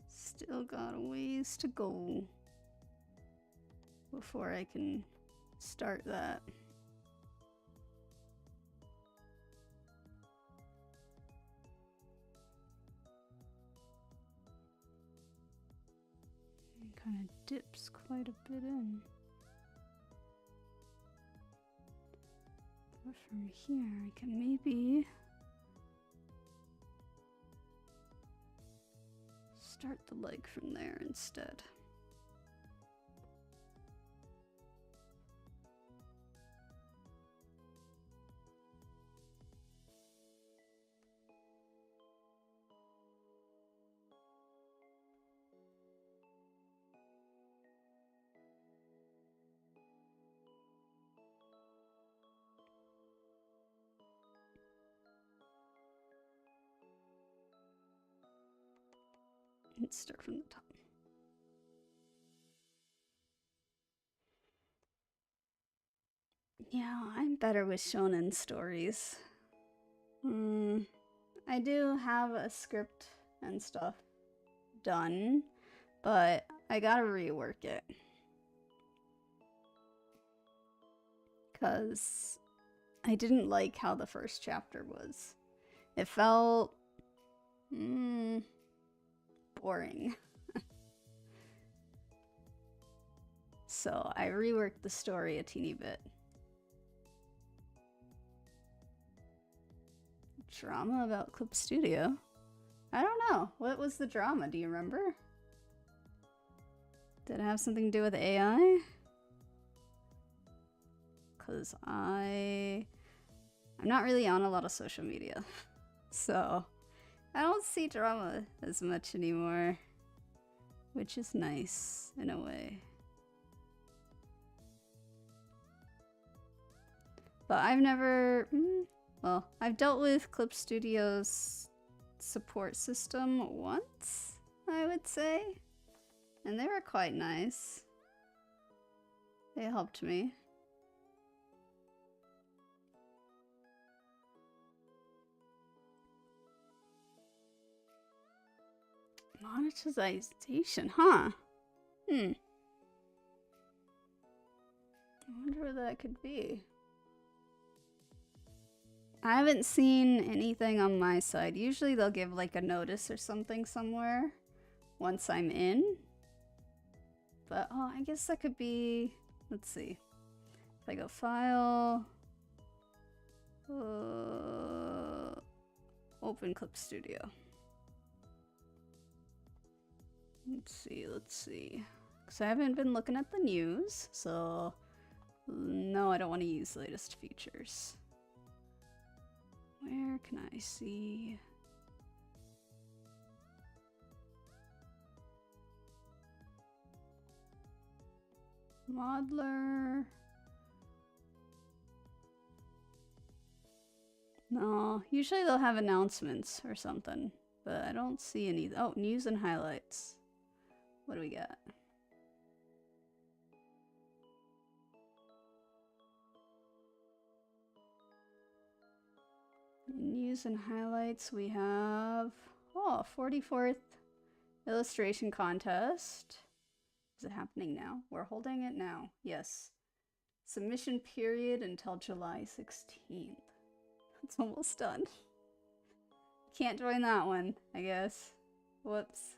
Still got a ways to go before I can start that. It kind of dips quite a bit in. But from here I can maybe start the leg from there instead. Let's start from the top. Yeah, I'm better with shonen stories. I do have a script and stuff done, but I gotta rework it. Because I didn't like how the first chapter was. It felt boring. So I reworked the story a teeny bit. Drama about Clip Studio? I don't know. What was the drama? Do you remember? Did it have something to do with AI? Because I'm not really on a lot of social media. So I don't see drama as much anymore, which is nice in a way. But I've never, well, I've dealt with Clip Studio's support system once, I would say. And they were quite nice. They helped me. Monetization, huh? I wonder what that could be. I haven't seen anything on my side. Usually they'll give like a notice or something somewhere once I'm in. But, oh, I guess that could be, let's see. If I go file, open Clip Studio. Let's see. Because I haven't been looking at the news, so no, I don't want to use latest features. Where can I see? Modeler. No, usually they'll have announcements or something but I don't see any. Oh, news and highlights. What do we got? News and highlights, we have, oh, 44th illustration contest. Is it happening now? We're holding it now. Yes. Submission period until July 16th. It's almost done. Can't join that one, I guess. Whoops.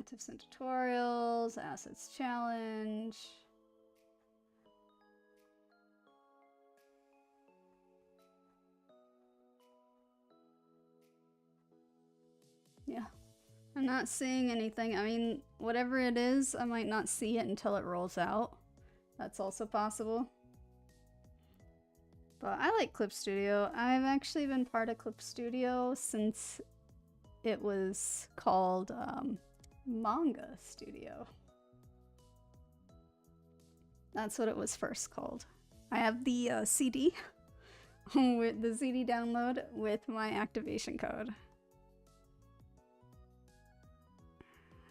Tips and tutorials, assets challenge. Yeah, I'm not seeing anything. I mean, whatever it is, I might not see it until it rolls out. That's also possible. But I like Clip Studio. I've actually been part of Clip Studio since it was called Manga Studio. That's what it was first called. I have the CD with the CD download with my activation code.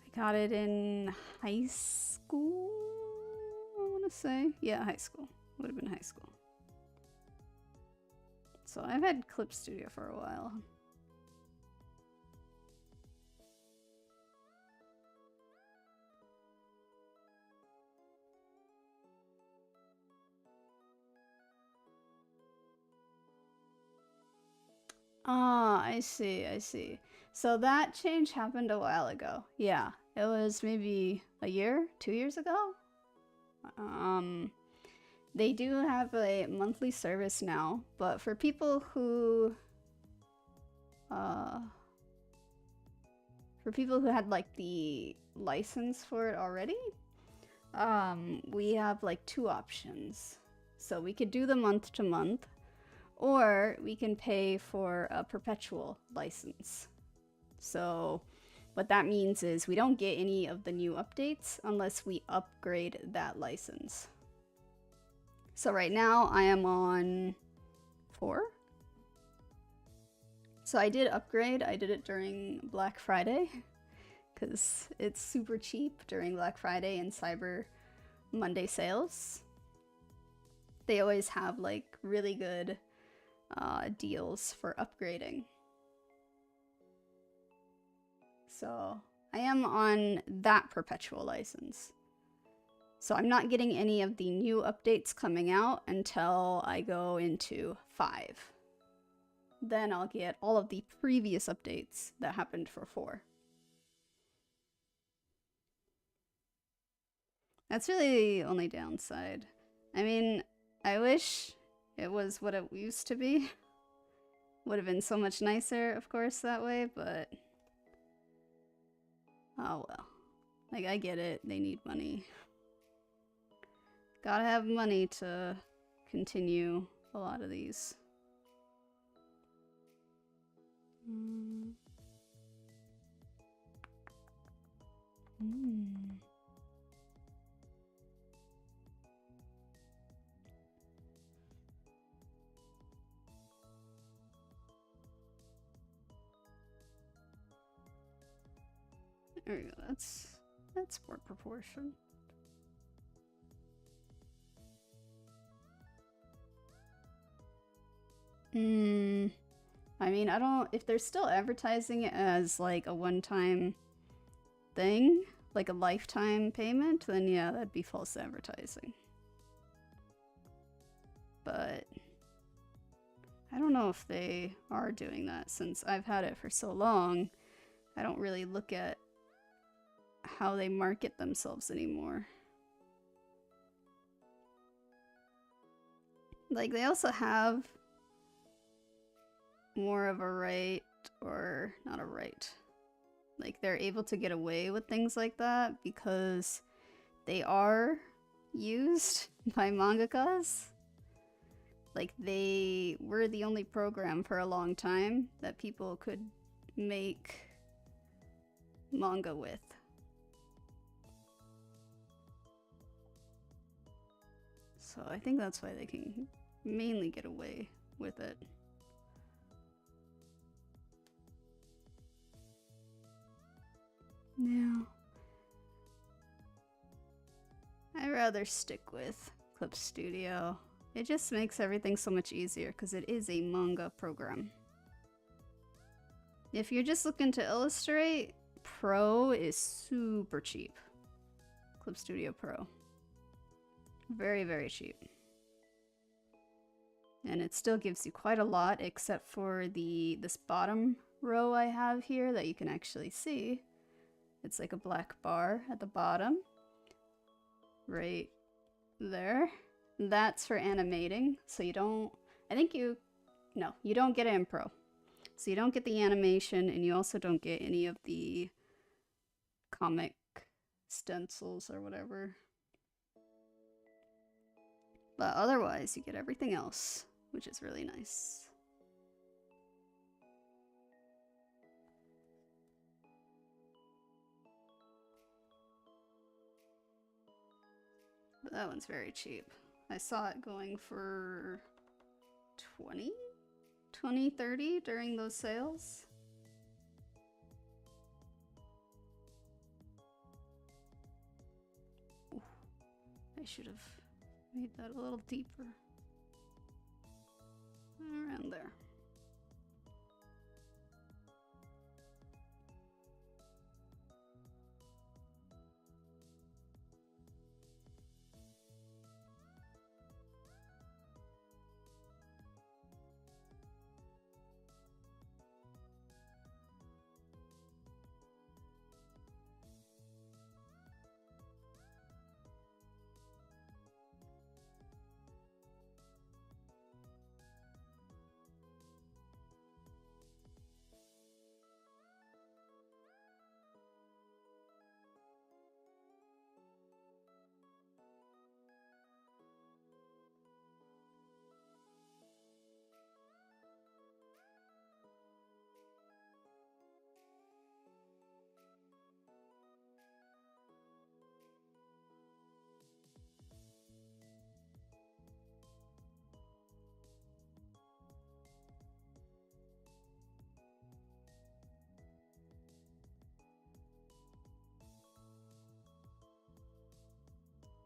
I got it in high school, I want to say. Yeah, high school. Would have been high school. So I've had Clip Studio for a while. Ah, I see, I see. So that change happened a while ago. Yeah, it was maybe a year, 2 years ago. They do have a monthly service now, but for people who had like the license for it already, we have like 2 options. So we could do the month to month, or we can pay for a perpetual license. So what that means is we don't get any of the new updates unless we upgrade that license. So right now I am on 4. So I did upgrade. I did it during Black Friday because it's super cheap during Black Friday and Cyber Monday sales. They always have like really good deals for upgrading. So I am on that perpetual license. So I'm not getting any of the new updates coming out until I go into 5. Then I'll get all of the previous updates that happened for 4. That's really the only downside. I mean, I wish it was what it used to be. Would have been so much nicer, of course, that way, but oh well. Like, I get it. They need money. Gotta have money to continue a lot of these. There we go. That's more proportion. I mean, I don't, if they're still advertising it as like a one-time thing, like a lifetime payment, then yeah, that'd be false advertising. But I don't know if they are doing that since I've had it for so long. I don't really look at how they market themselves anymore. Like, they also have more of a right, or not a right. Like, they're able to get away with things like that because they are used by mangakas. Like, they were the only program for a long time that people could make manga with. So I think that's why they can mainly get away with it. Yeah. I'd rather stick with Clip Studio. It just makes everything so much easier because it is a manga program. If you're just looking to illustrate, Pro is super cheap. Clip Studio Pro. Very, very cheap. And it still gives you quite a lot, except for this bottom row I have here that you can actually see. It's like a black bar at the bottom. Right there. That's for animating. So you don't, no, you don't get it in Pro. So you don't get the animation, and you also don't get any of the comic stencils or whatever. But otherwise, you get everything else, which is really nice. But that one's very cheap. I saw it going for 20, 30 during those sales. Ooh, I should have made that a little deeper. Around there.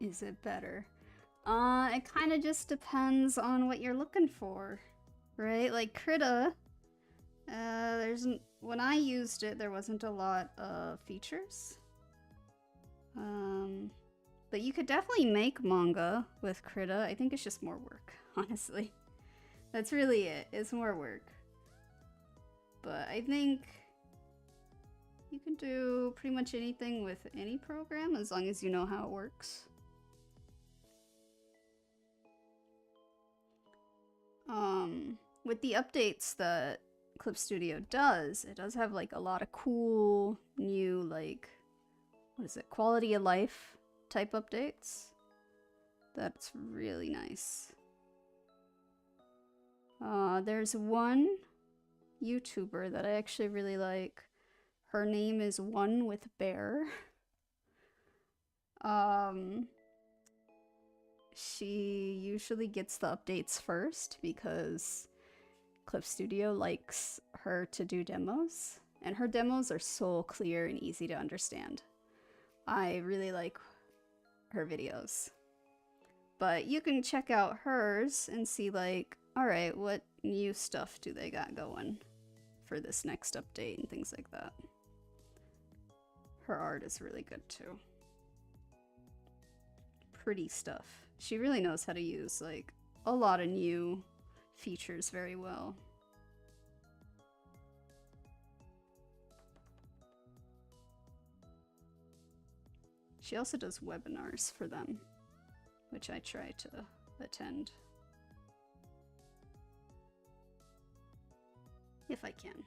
Is it better? It kind of just depends on what you're looking for, right? Like Krita, when I used it, there wasn't a lot of features. But you could definitely make manga with Krita. I think it's just more work, honestly. That's really it. It's more work. But I think you can do pretty much anything with any program as long as you know how it works. With the updates that Clip Studio does, it does have like a lot of cool new, like, what is it, quality of life type updates. That's really nice. There's one YouTuber that I actually really like. Her name is 𝘿𝙊 𝙉𝙊𝙏. She usually gets the updates first because Clip Studio likes her to do demos, and her demos are so clear and easy to understand. I really like her videos. But you can check out hers and see, like, alright, what new stuff do they got going for this next update and things like that. Her art is really good too. Pretty stuff. She really knows how to use, like, a lot of new features very well. She also does webinars for them, which I try to attend. If I can.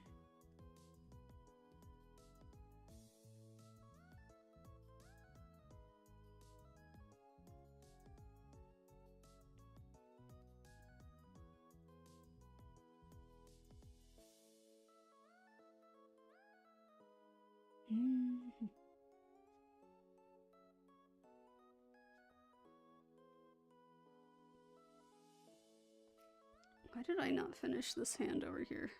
Why did I not finish this hand over here?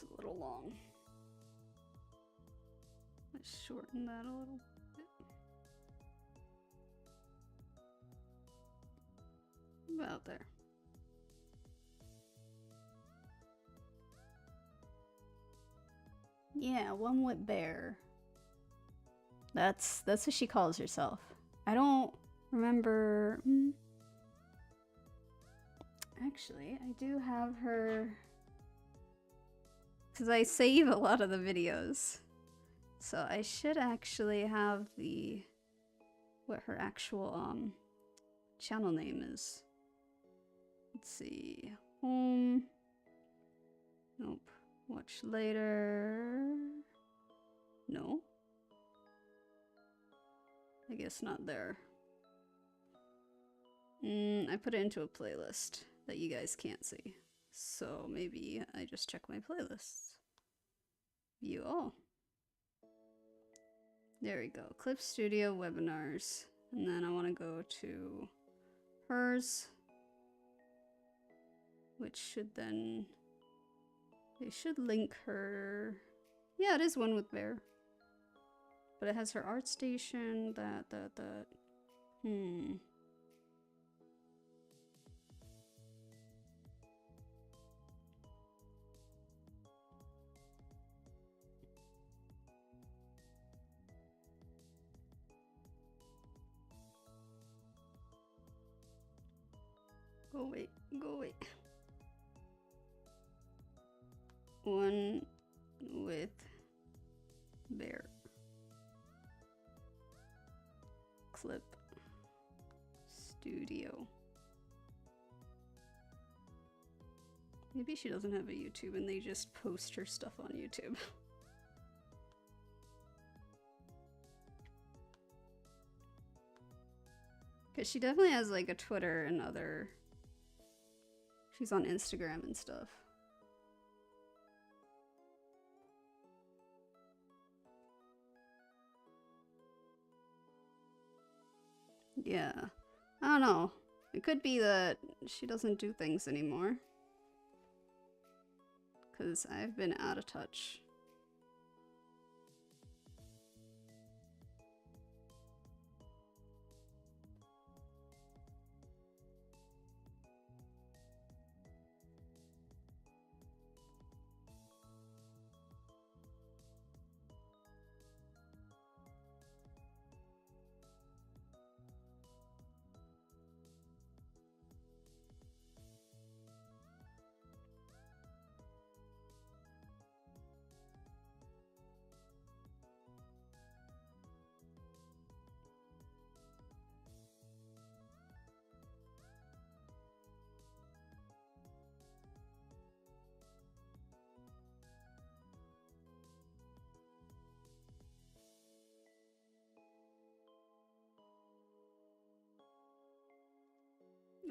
That's a little long. Let's shorten that a little bit. About there. Yeah, 𝘿𝙊 𝙉𝙊. That's what she calls herself. I don't remember. Actually, I do have her, because I save a lot of the videos, so I should actually have what her actual channel name is. Let's see. Home. Nope. Watch later. No. I guess not there. I put it into a playlist that you guys can't see. So maybe I just check my playlists. View all. There we go. Clip Studio webinars. And then I want to go to hers, which should then, they should link her. Yeah, it is 𝘿𝙊 𝙉𝙊. But it has her art station, that. Go away, go away. 𝘿𝙊 𝙉𝙊. Clip Studio. Maybe she doesn't have a YouTube and they just post her stuff on YouTube. Because she definitely has like a Twitter and other. She's on Instagram and stuff. Yeah. I don't know. It could be that she doesn't do things anymore. Because I've been out of touch.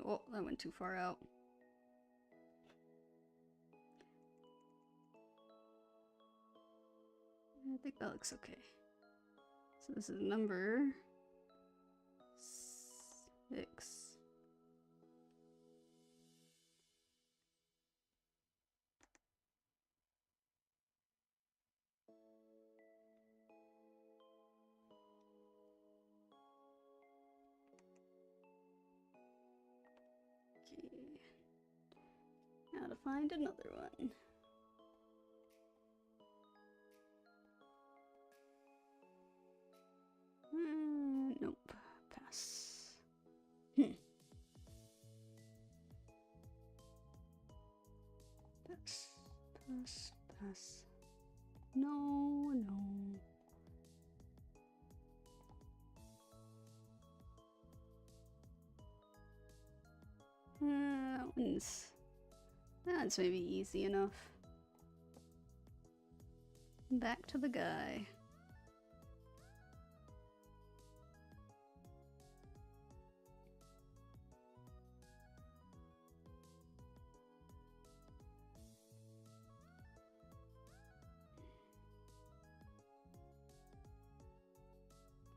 Oh, that went too far out. I think that looks okay. So this is number 6. Okay. Now to find another one. Nope. Pass. Pass. Pass. Pass. No, no. That's maybe easy enough. Back to the guy.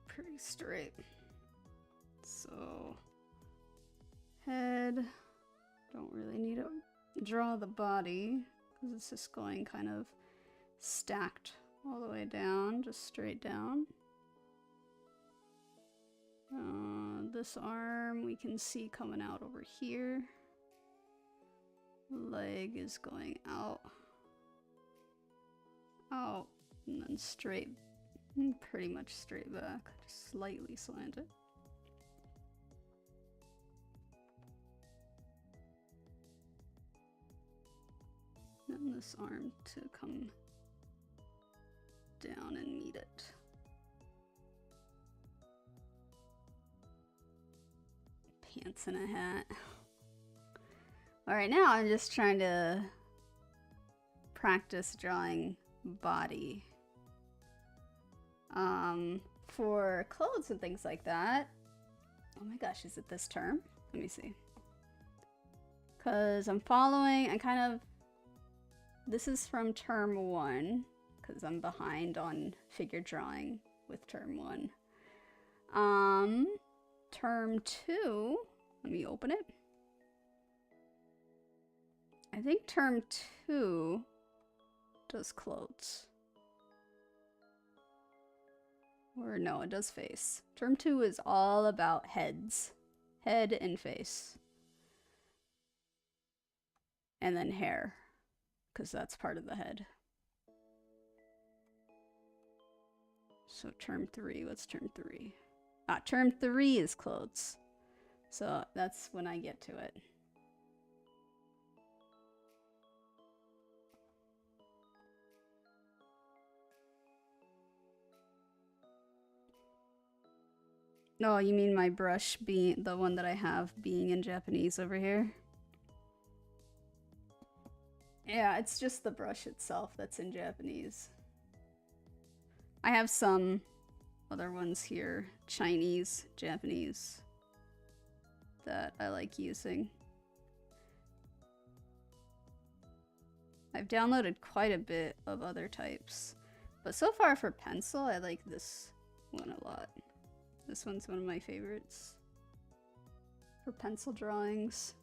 Pretty straight. So head, don't really need to draw the body because it's just going kind of stacked all the way down, just straight down. This arm we can see coming out over here. Leg is going out, out, and then straight, pretty much straight back, just slightly slanted. And this arm to come down and meet it. Pants and a hat. Alright, now I'm just trying to practice drawing body. For clothes and things like that. Oh my gosh, is it this term? Let me see. Because I'm following, this is from term 1, because I'm behind on figure drawing with term 1. Term 2, let me open it. I think term 2 does clothes. Or no, it does face. Term 2 is all about heads. Head and face. And then hair, because that's part of the head. So term 3, what's term 3? Ah, term 3 is clothes. So that's when I get to it. Oh, you mean my brush being the one that I have being in Japanese over here? Yeah, it's just the brush itself that's in Japanese. I have some other ones here, Chinese, Japanese, that I like using. I've downloaded quite a bit of other types, but so far for pencil, I like this one a lot. This one's one of my favorites for pencil drawings.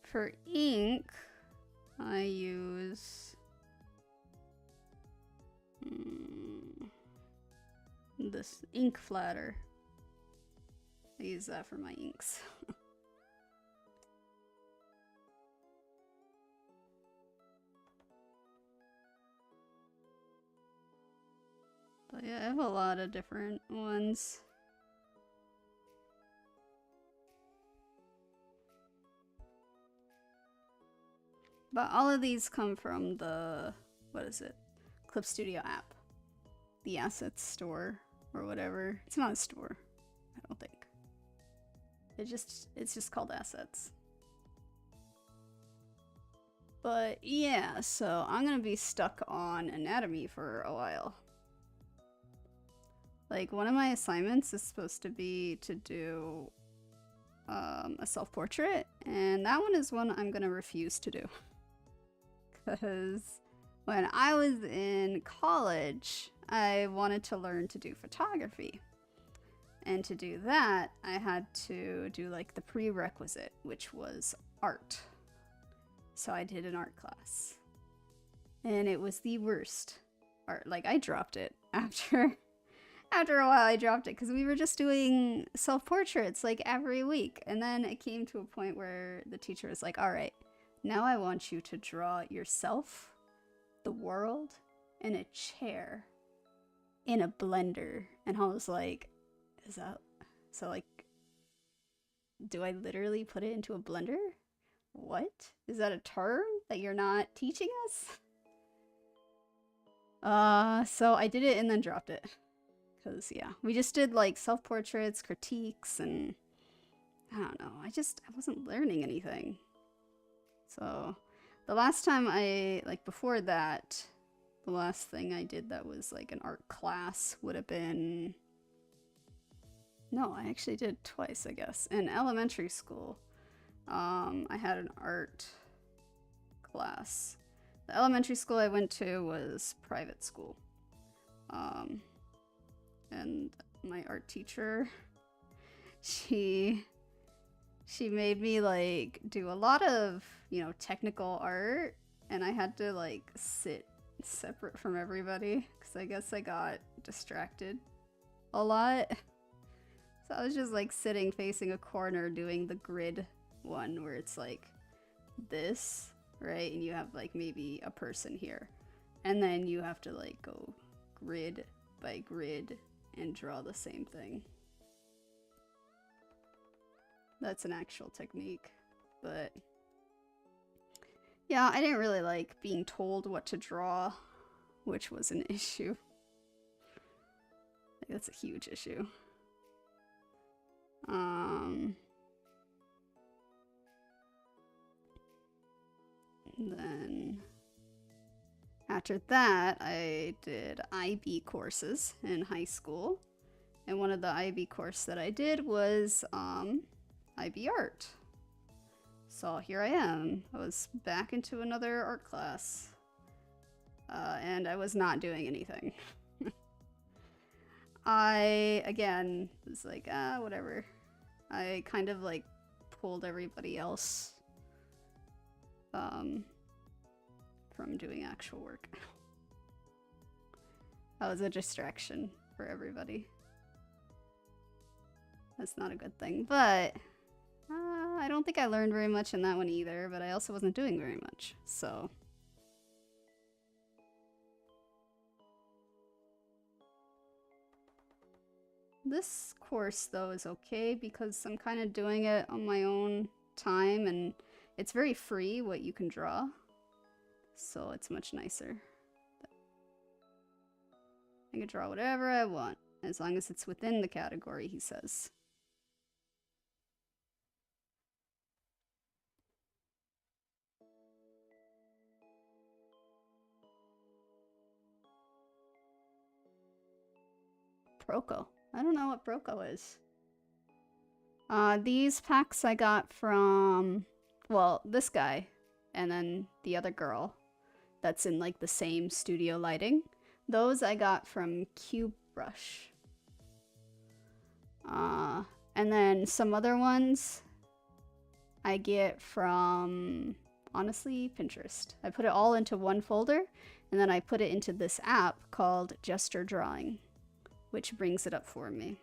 For ink, I use this ink flatter. I use that for my inks. But yeah, I have a lot of different ones. But all of these come from the, what is it? Clip Studio app. The assets store or whatever. It's not a store, I don't think. It's just called assets. But yeah, so I'm gonna be stuck on anatomy for a while. Like, one of my assignments is supposed to be to do a self-portrait, and that one is one I'm gonna refuse to do. Because when I was in college, I wanted to learn to do photography. And to do that, I had to do like the prerequisite, which was art. So I did an art class. And it was the worst art. Like, I dropped it after a while. I dropped it because we were just doing self-portraits like every week. And then it came to a point where the teacher was like, all right, now I want you to draw yourself, the world, and a chair in a blender. And I was like, is that, so like, do I literally put it into a blender? What? Is that a term that you're not teaching us? So I did it and then dropped it. Because, yeah, we just did like self-portraits, critiques, and I don't know. I wasn't learning anything. So the last time before that, the last thing I did that was like an art class would have been, no, I actually did twice, I guess. In elementary school, I had an art class. The elementary school I went to was private school. And my art teacher, she she made me like do a lot of, you know, technical art, and I had to like sit separate from everybody because I guess I got distracted a lot. So I was just like sitting facing a corner doing the grid one where it's like this, right? And you have like maybe a person here. And then you have to like go grid by grid and draw the same thing. That's an actual technique. But yeah, I didn't really like being told what to draw, which was an issue. Like, that's a huge issue. Then after that, I did IB courses in high school. And one of the IB course that I did was IB art. So here I am. I was back into another art class. And I was not doing anything. I, again, was like, whatever. I kind of like pulled everybody else from doing actual work. That was a distraction for everybody. That's not a good thing, but I don't think I learned very much in that one either, but I also wasn't doing very much, so. This course, though, is okay because I'm kind of doing it on my own time, and it's very free what you can draw, so it's much nicer. I can draw whatever I want, as long as it's within the category, he says. Proco. I don't know what Proco is. These packs I got from, well, this guy, and then the other girl that's in like the same studio lighting. Those I got from Cube Brush. And then some other ones I get from, honestly, Pinterest. I put it all into one folder, and then I put it into this app called Gesture Drawing, which brings it up for me.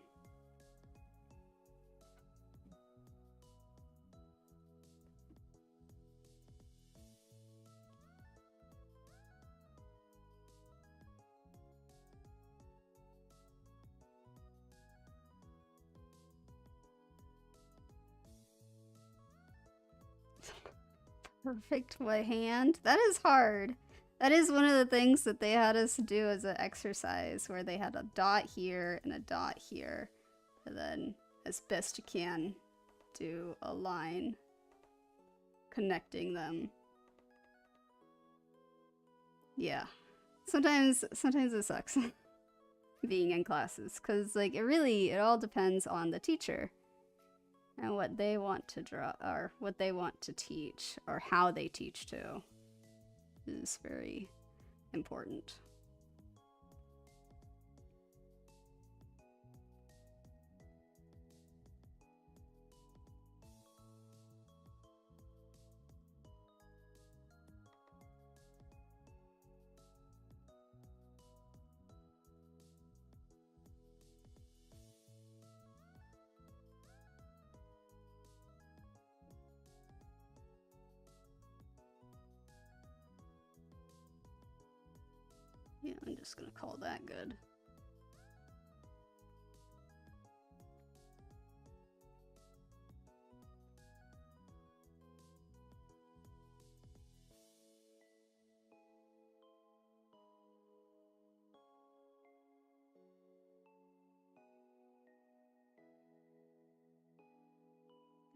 Perfect by hand? That is hard. That is one of the things that they had us do as an exercise, where they had a dot here and a dot here. And then, as best you can, do a line connecting them. Yeah. Sometimes it sucks being in classes, because like it all depends on the teacher and what they want to draw, or what they want to teach, or how they teach too, is very important. Yeah, I'm just gonna call that good.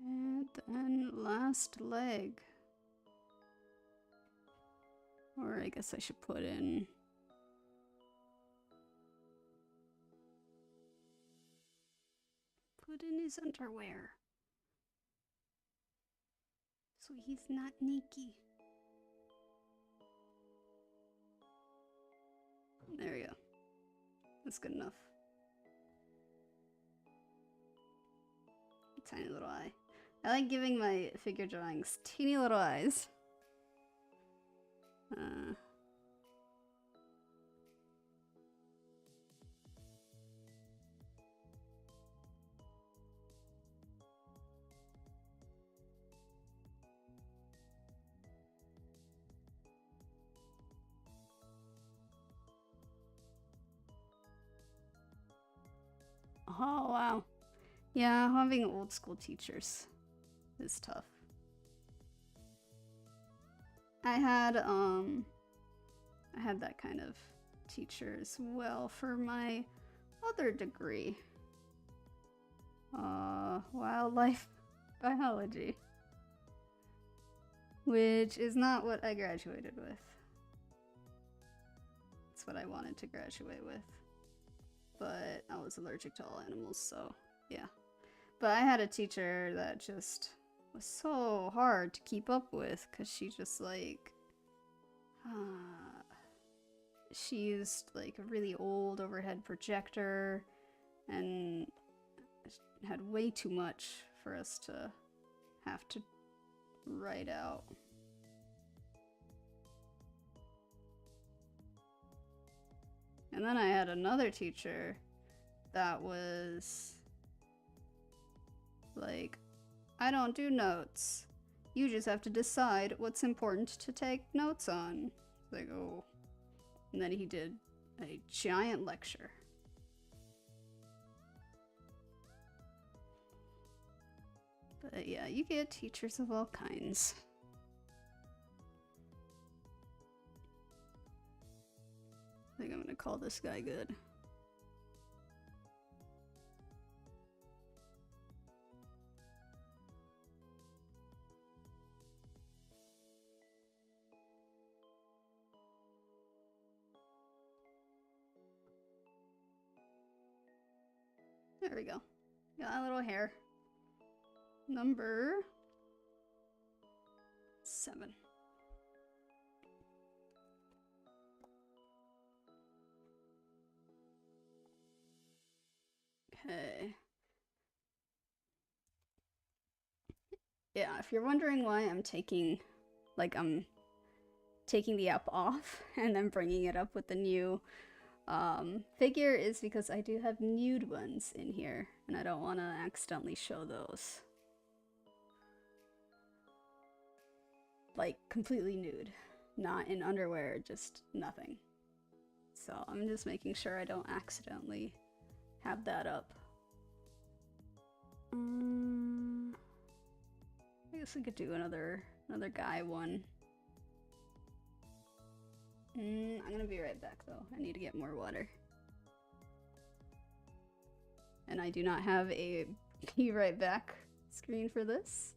And then last leg. Or I guess I should put in his underwear, so he's not naked. There we go. That's good enough. Tiny little eye. I like giving my figure drawings teeny little eyes. Oh, wow. Yeah, having old school teachers is tough. I had that kind of teacher as well for my other degree. Wildlife biology. Which is not what I graduated with. It's what I wanted to graduate with. But I was allergic to all animals, so yeah. But I had a teacher that just was so hard to keep up with because she just like she used like a really old overhead projector and had way too much for us to have to write out. And then I had another teacher that was like, I don't do notes. You just have to decide what's important to take notes on. Like, oh. And then he did a giant lecture. But yeah, you get teachers of all kinds. I think I'm gonna call this guy good. There we go. Got a little hair. Number 7. Okay. Yeah, if you're wondering why I'm taking the app off and then bringing it up with the new figure is because I do have nude ones in here and I don't want to accidentally show those. Like completely nude, not in underwear, just nothing. So I'm just making sure I don't accidentally have that up. I guess we could do another guy one. I'm gonna be right back though. I need to get more water. And I do not have a be right back screen for this.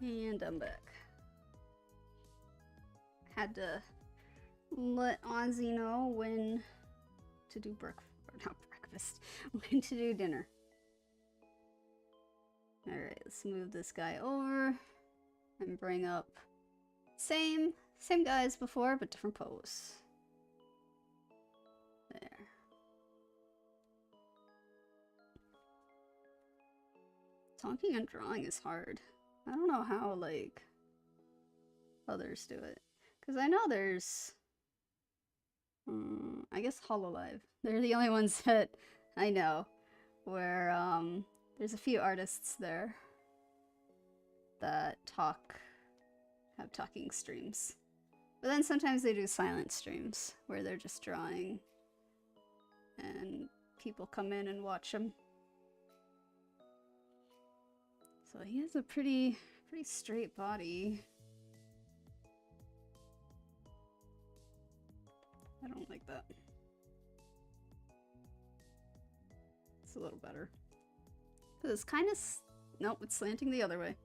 And I'm back. Had to let Ozzy know when to do not breakfast, when to do dinner. Alright, let's move this guy over and bring up same guy as before, but different pose. There. Talking and drawing is hard. I don't know how, like, others do it. Because I know there's... I guess ☿𝙊 𝙉𝙊𝙏. They're the only ones that I know where, there's a few artists there that have talking streams. But then sometimes they do silent streams where they're just drawing and people come in and watch them. So he has a pretty straight body. I don't like that. It's a little better. It's kind of... Nope, it's slanting the other way.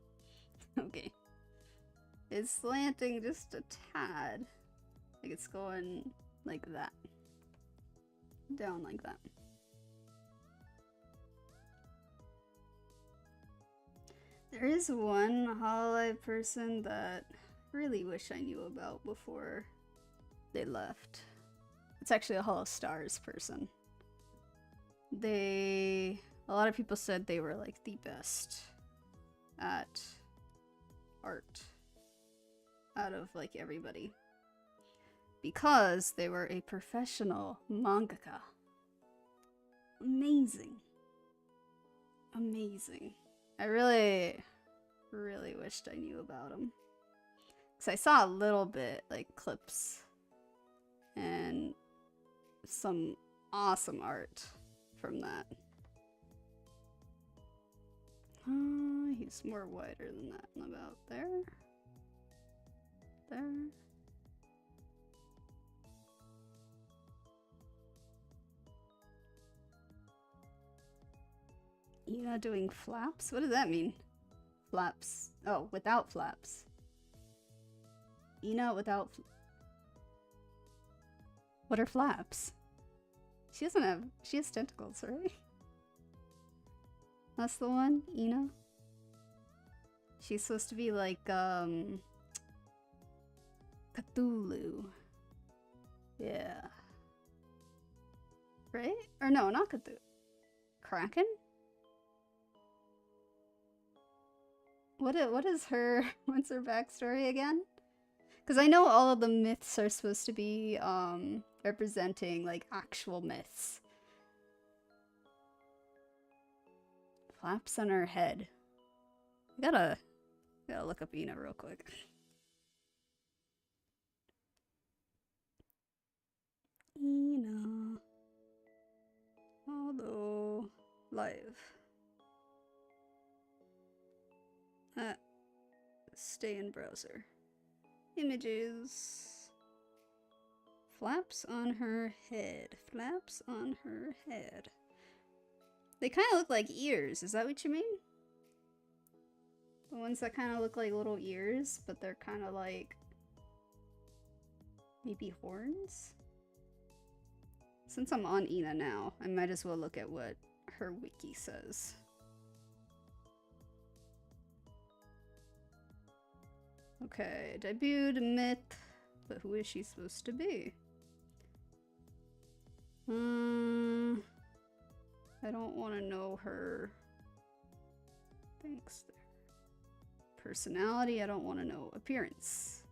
Okay. It's slanting just a tad. Like it's going like that. Down like that. There is one ☿𝙊 person that I really wish I knew about before they left. It's actually a ☿stars person. A lot of people said they were like the best at art out of like everybody because they were a professional mangaka. Amazing. Amazing. I really wished I knew about them. Because I saw a little bit, like clips and some awesome art from that. He's more wider than that, about there. There. You're not doing flaps? What does that mean? Flaps. Oh, without flaps. Ina without... What are flaps? She doesn't have... She has tentacles, right? That's the one? Ina? She's supposed to be like, Cthulhu. Yeah. Right? Or no, not Cthulhu. Kraken? What is her... What's her backstory again? Because I know all of the myths are supposed to be, representing, like, actual myths. Flaps on her head. I gotta look up Ina real quick. Ina. Although live. Stay in browser. Images. Flaps on her head. Flaps on her head. They kind of look like ears. Is that what you mean? The ones that kind of look like little ears, but they're kind of like... maybe horns? Since I'm on Ina now, I might as well look at what her wiki says. Okay, debuted myth, but who is she supposed to be? I don't want to know her. Thanks there. Personality, I don't want to know. Appearance.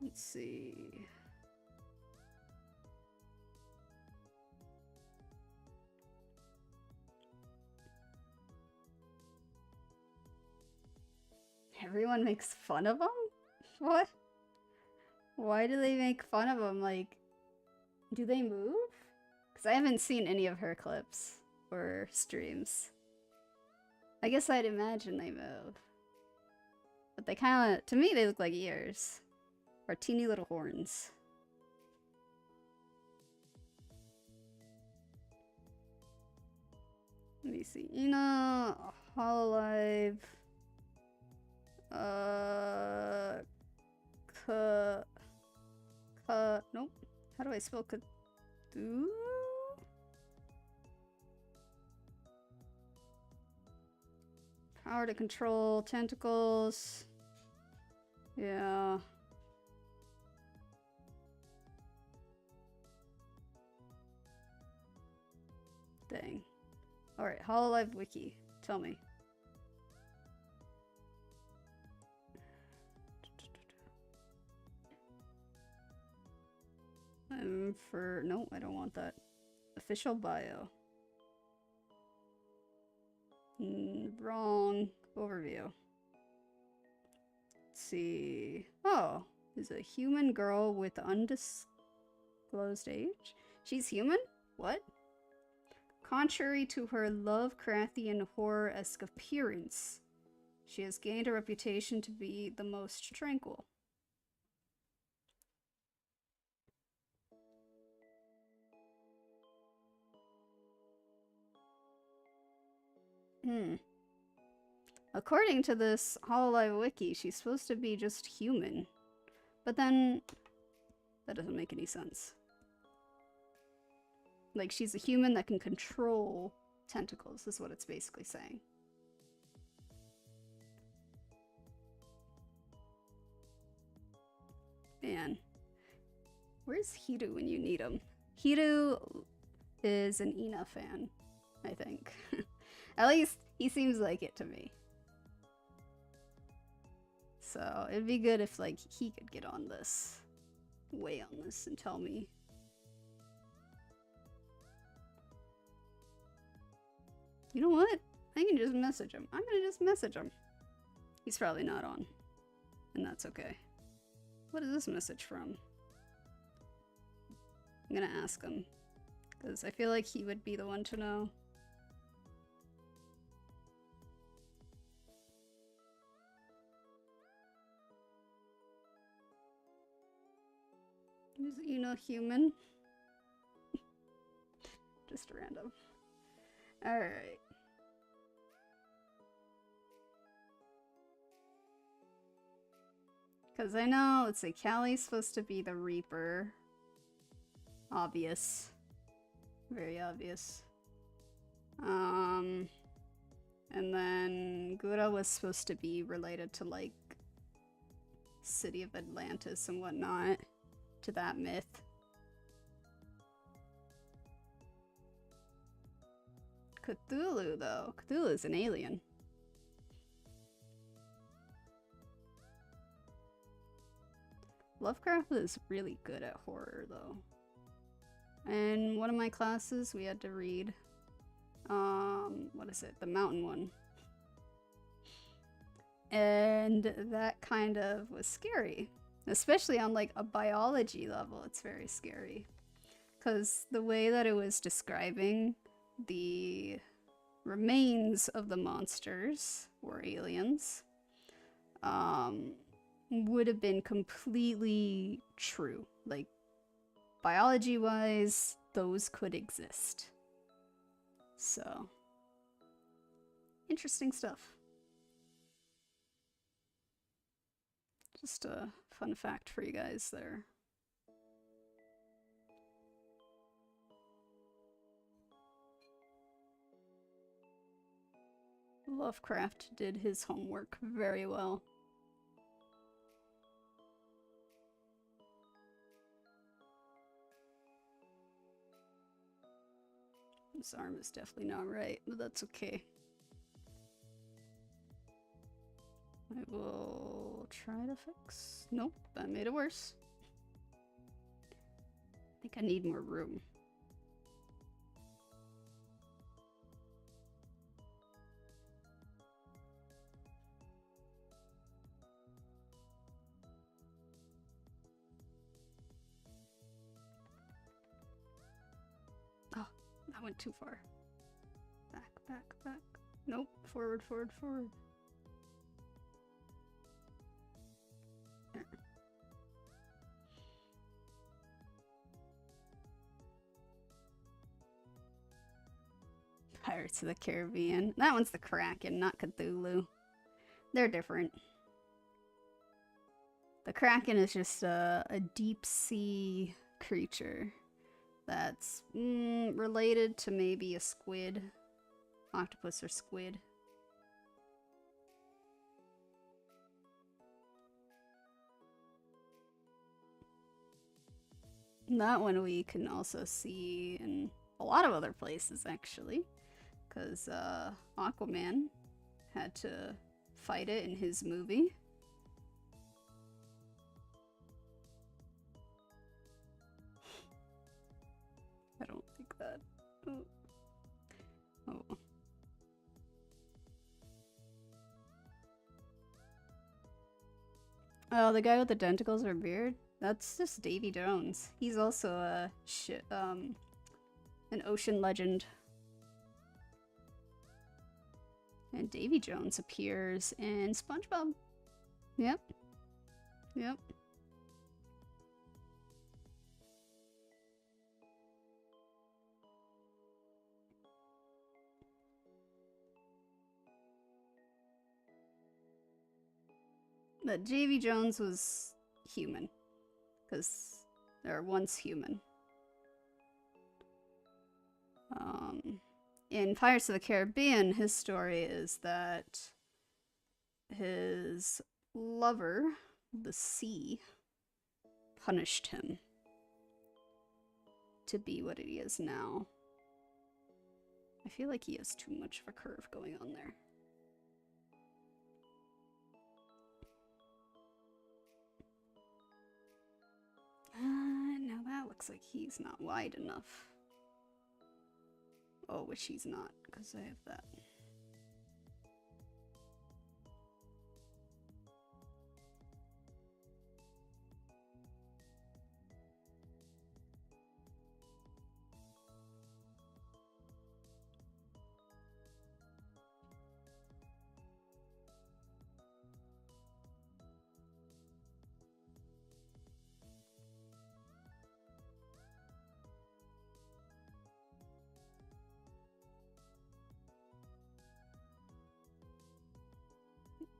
Let's see. Everyone makes fun of them? What? Why do they make fun of them? Like, do they move? Because I haven't seen any of her clips or streams. I guess I'd imagine they move. But they kind of, to me, they look like ears. Or teeny little horns. Let me see. Ina, ☿𝙊 𝙉𝙊𝙏. Nope. How do I spell Cthulhu? Power to control tentacles. Yeah. Dang. Alright, 𝘿𝙊 Wiki. Tell me. No, I don't want that. Official bio. Wrong overview. Let's see. Oh, is a human girl with undisclosed age? She's human? What? Contrary to her Lovecraftian horror-esque appearance, she has gained a reputation to be the most tranquil. According to this 𝘿𝙊 Wiki, she's supposed to be just human. But then, that doesn't make any sense. Like, she's a human that can control tentacles, is what it's basically saying. Man. Where's 𝘿𝙊 when you need him? 𝘿𝙊 is an Ina fan, I think. At least, he seems like it to me. So, it'd be good if, like, he could get on this. Weigh on this and tell me. You know what? I can just message him. I'm gonna just message him. He's probably not on. And that's okay. What is this message from? I'm gonna ask him. Because I feel like he would be the one to know. Is Ina human? Just random. Alright. Because I know, let's say Callie's supposed to be the Reaper. Obvious. Very obvious. And then Gura was supposed to be related to, like, City of Atlantis and whatnot. To that myth. Cthulhu, though. Cthulhu is an alien. Lovecraft is really good at horror, though. In one of my classes, we had to read, what is it? The Mountain one. And that kind of was scary. Especially on, like, a biology level, it's very scary. Because the way that it was describing the remains of the monsters, or aliens, would have been completely true. Like, biology-wise, those could exist. So, interesting stuff. Just a fun fact for you guys there. Lovecraft did his homework very well. This arm is definitely not right, but that's okay. I will try to fix. Nope, that made it worse. I think I need more room. Oh, that went too far. Back, back, back. Nope, forward, forward, forward. Pirates of the Caribbean. That one's the Kraken, not Cthulhu. They're different. The Kraken is just a deep sea creature that's related to maybe a squid, octopus or squid. That one we can also see in a lot of other places, actually, because Aquaman had to fight it in his movie. I don't think that. Oh. Oh, the guy with the tentacles or beard? That's just Davy Jones. He's also a an ocean legend. And Davy Jones appears in SpongeBob. Yep. Yep. But Davy Jones was human. Because they're once human. In Pirates of the Caribbean, his story is that his lover, the sea, punished him to be what he is now. I feel like he has too much of a curve going on there. Now that looks like he's not wide enough. Oh, which he's not, because I have that.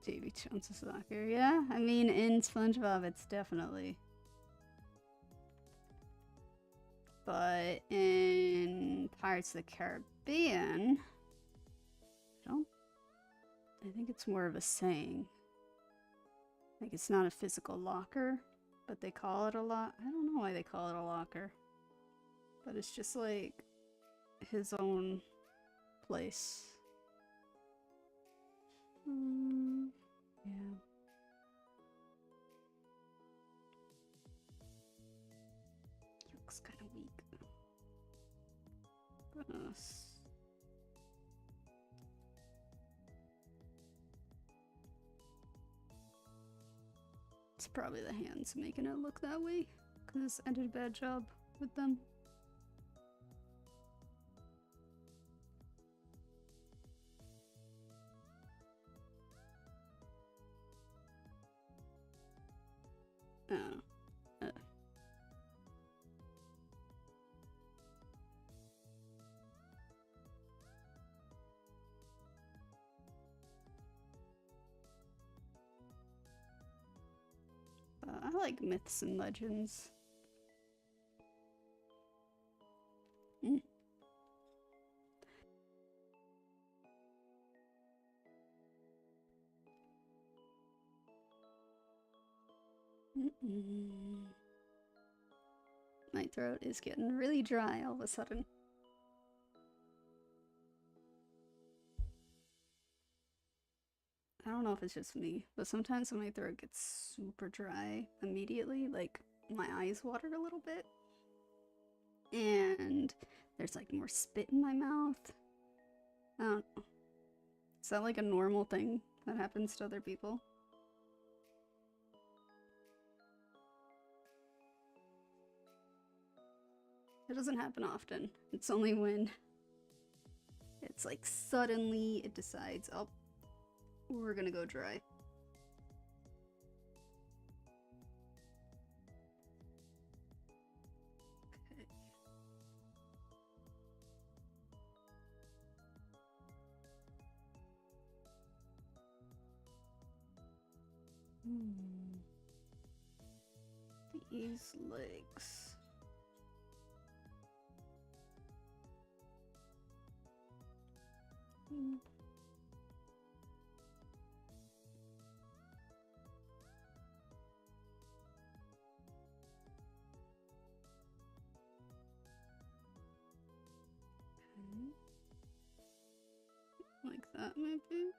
Davy Jones' soccer, yeah. I mean, in SpongeBob, it's definitely. But in Pirates of the Caribbean, I think it's more of a saying. Like, it's not a physical locker, but they call it a locker. I don't know why they call it a locker. But it's just like his own place. Yeah. He looks kind of weak. It's probably the hands making it look that way, because I did a bad job with them. I like myths and legends. My throat is getting really dry all of a sudden. I don't know if it's just me, but sometimes when my throat gets super dry immediately, like my eyes water a little bit, and there's like more spit in my mouth. I don't know. Is that like a normal thing that happens to other people? It doesn't happen often. It's only when it's like suddenly it decides, oh, we're gonna go dry. Okay. These legs. Like that, maybe?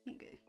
Okay.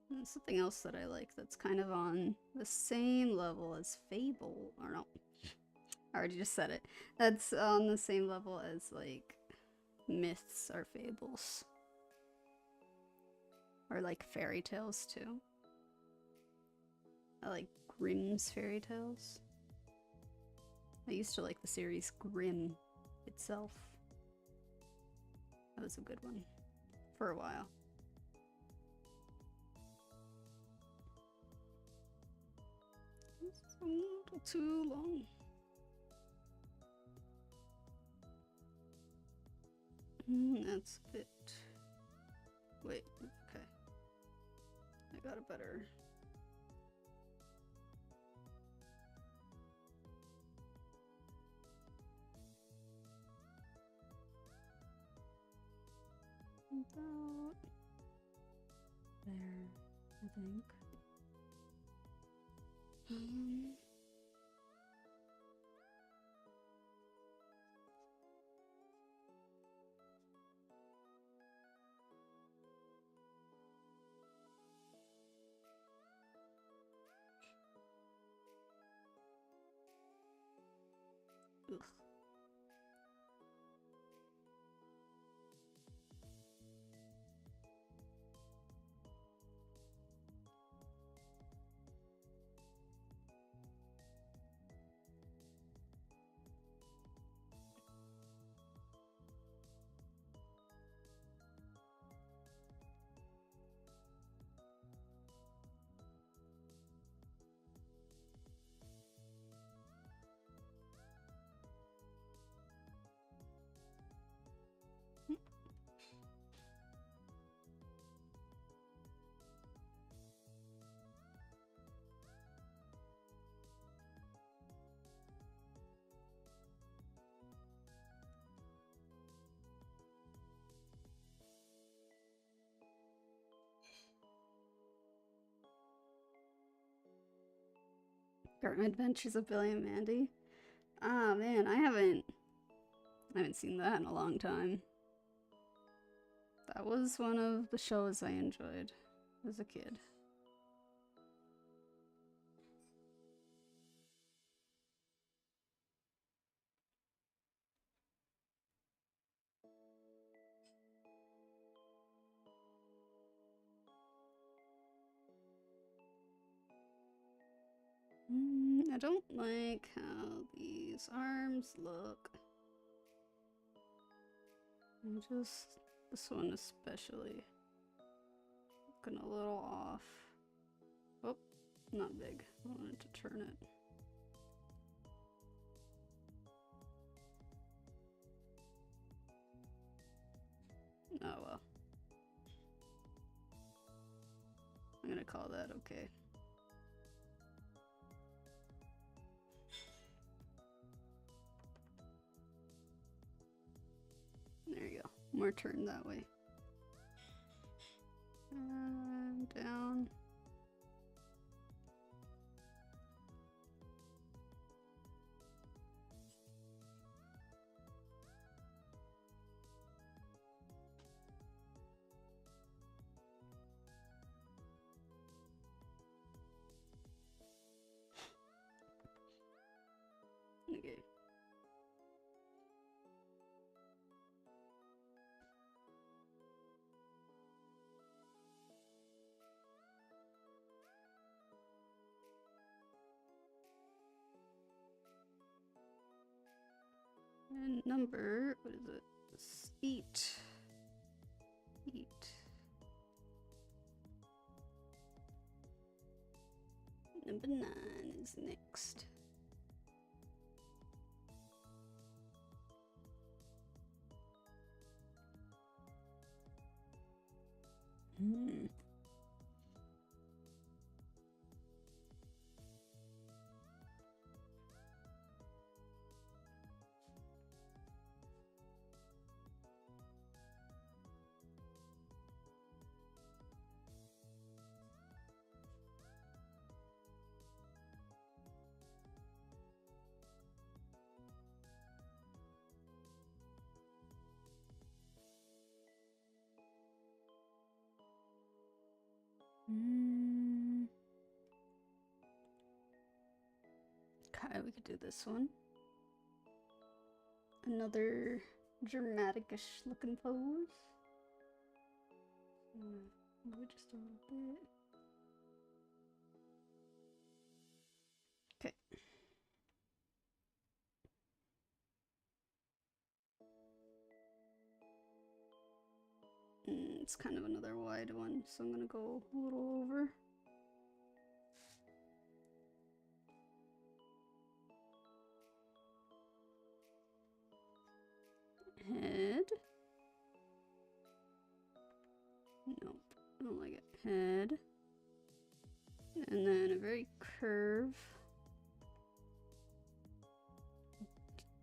And something else that I like that's kind of on the same level as Fable, or no, I already just said it. That's on the same level as like myths or fables. Or like fairy tales too. I like Grimm's fairy tales. I used to like the series Grimm itself. That was a good one for a while. It's a little too long. That's a bit... Wait, okay. I got a better... About there, I think. Ugh. Garden Adventures of Billy and Mandy. Ah man, I haven't seen that in a long time. That was one of the shows I enjoyed as a kid. I don't like how these arms look. Just this one especially. looking a little off. Oh, not big. I wanted to turn it. Oh well. I'm gonna call that okay. There you go. More turned that way. And down. Okay. And number, what is it? Eat. Number 9 is next. Okay, we could do this one. Another dramatic-ish looking pose. Move it just a little bit. Okay. It's kind of another wide one, so I'm gonna go a little over. Head. Nope, I don't like it. Head. And then a very curve.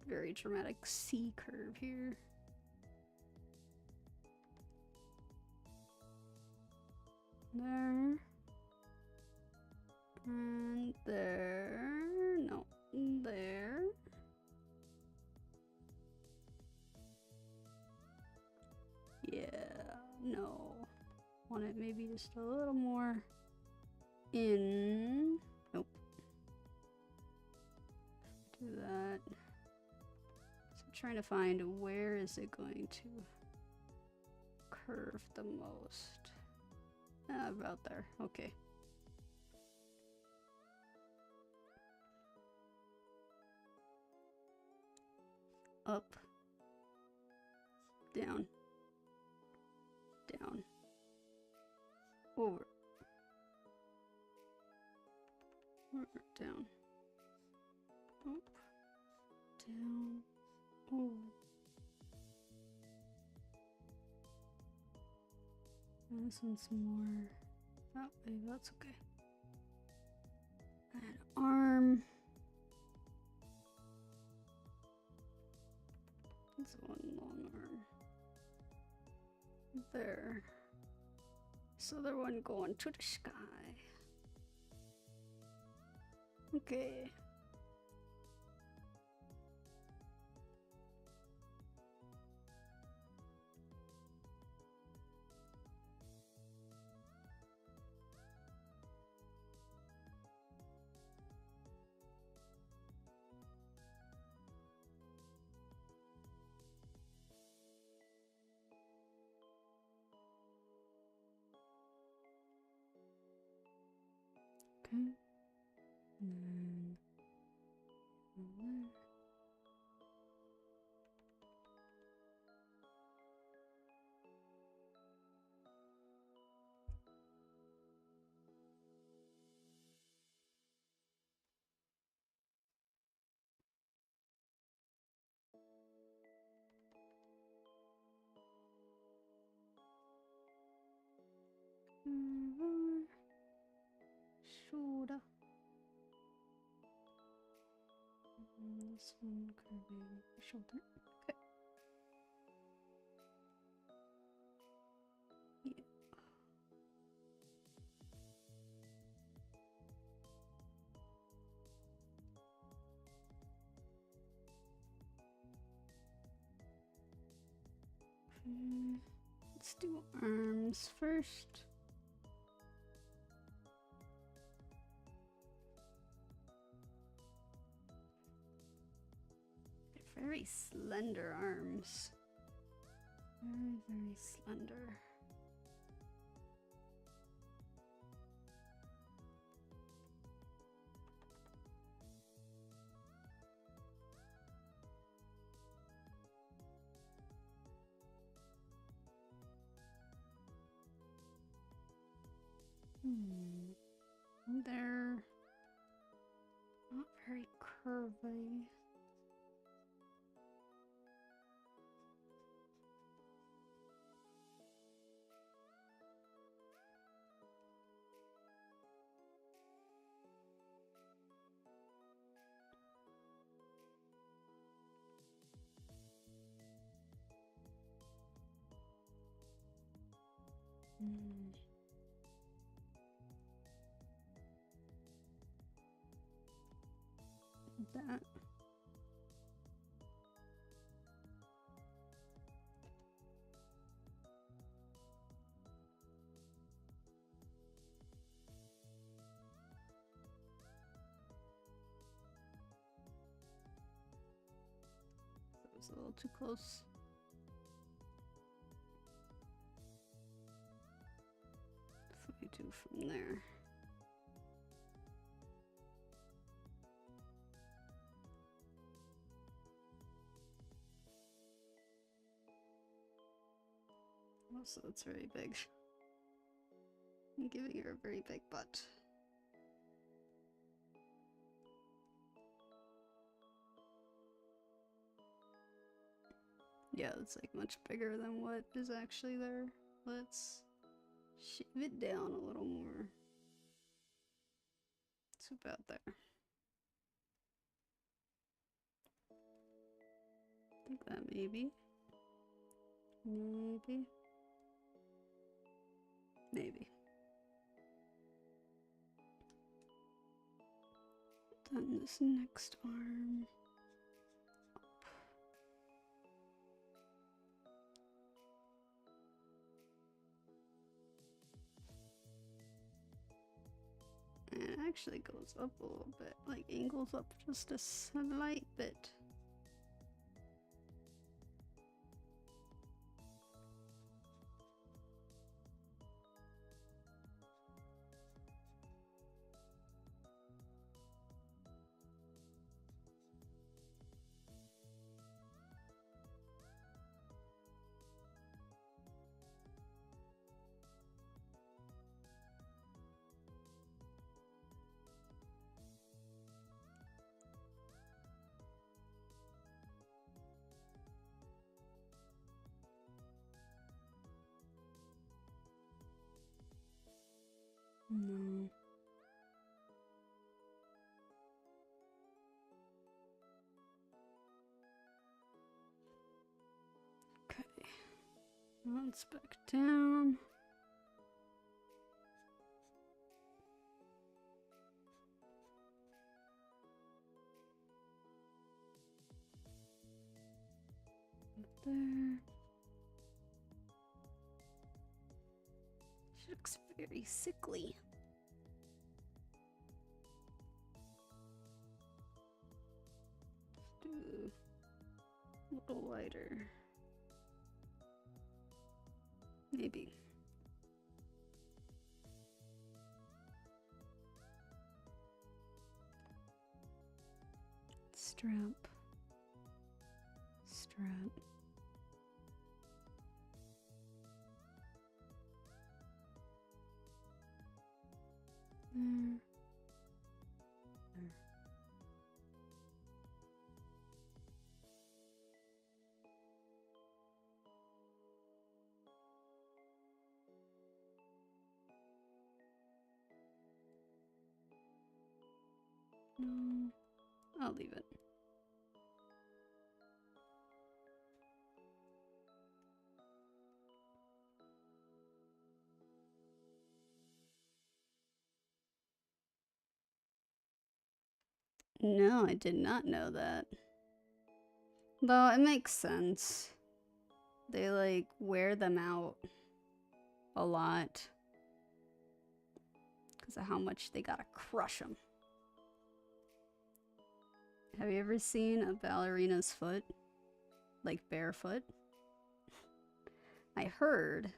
Very dramatic C curve here. There. And there. No, there. Yeah, no. Want it maybe just a little more in. Nope. Do that. So I'm trying to find where is it going to curve the most. About there. Okay. Up. Down. Down. Over. Over. Down. Up. Down. Over. And this one's more that way, that's okay. And arm. This one long arm. There. So the one going to the sky. Okay. Okay. And then there. This one curving shoulder. Okay. Yeah. Let's do arms first. They're very slender arms. Very, very slender. They're not very curvy. That. That was a little too close. What do we do from there? Also, it's very big. I'm giving her a very big butt. Yeah, it's like much bigger than what is actually there. Let's shave it down a little more. It's about there. I think that maybe. Then this next arm. And it actually goes up a little bit, like angles up just a slight bit. No. Okay. Let's back down. Up there. She looks very sickly. Let's do a little wider. Maybe. Strap. Strap. There. There. No, I'll leave it. No, I did not know that. Though it makes sense. They like wear them out a lot because of how much they gotta crush them. Have you ever seen a ballerina's foot? Like barefoot? I heard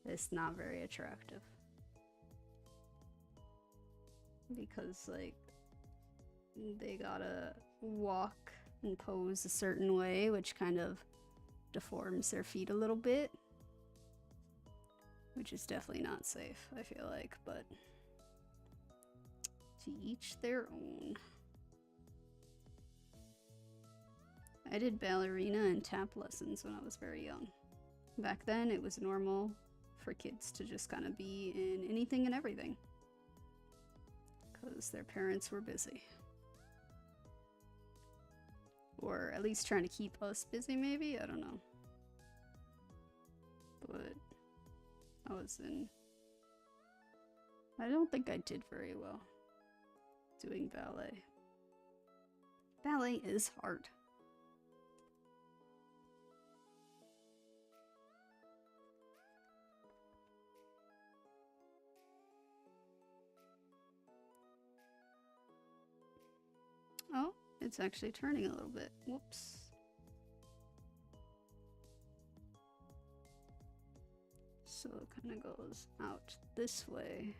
it's not very attractive. Because like they gotta walk and pose a certain way, which kind of deforms their feet a little bit. Which is definitely not safe, I feel like, but to each their own. I did ballerina and tap lessons when I was very young. Back then, it was normal for kids to just kind of be in anything and everything. Because their parents were busy. Or at least trying to keep us busy, maybe? I don't know. But I don't think I did very well doing ballet. Ballet is hard. Oh, it's actually turning a little bit. Whoops. So it kind of goes out this way.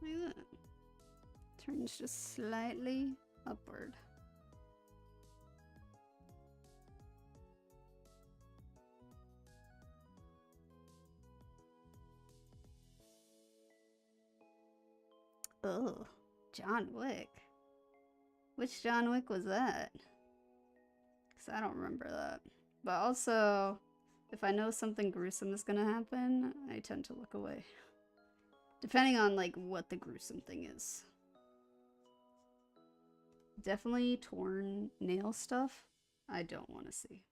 Like that. Turns just slightly upward. Oh, John Wick. Which John Wick was that? Because I don't remember that. But also, if I know something gruesome is gonna happen, I tend to look away. Depending on, like, what the gruesome thing is. Definitely torn nail stuff, I don't want to see.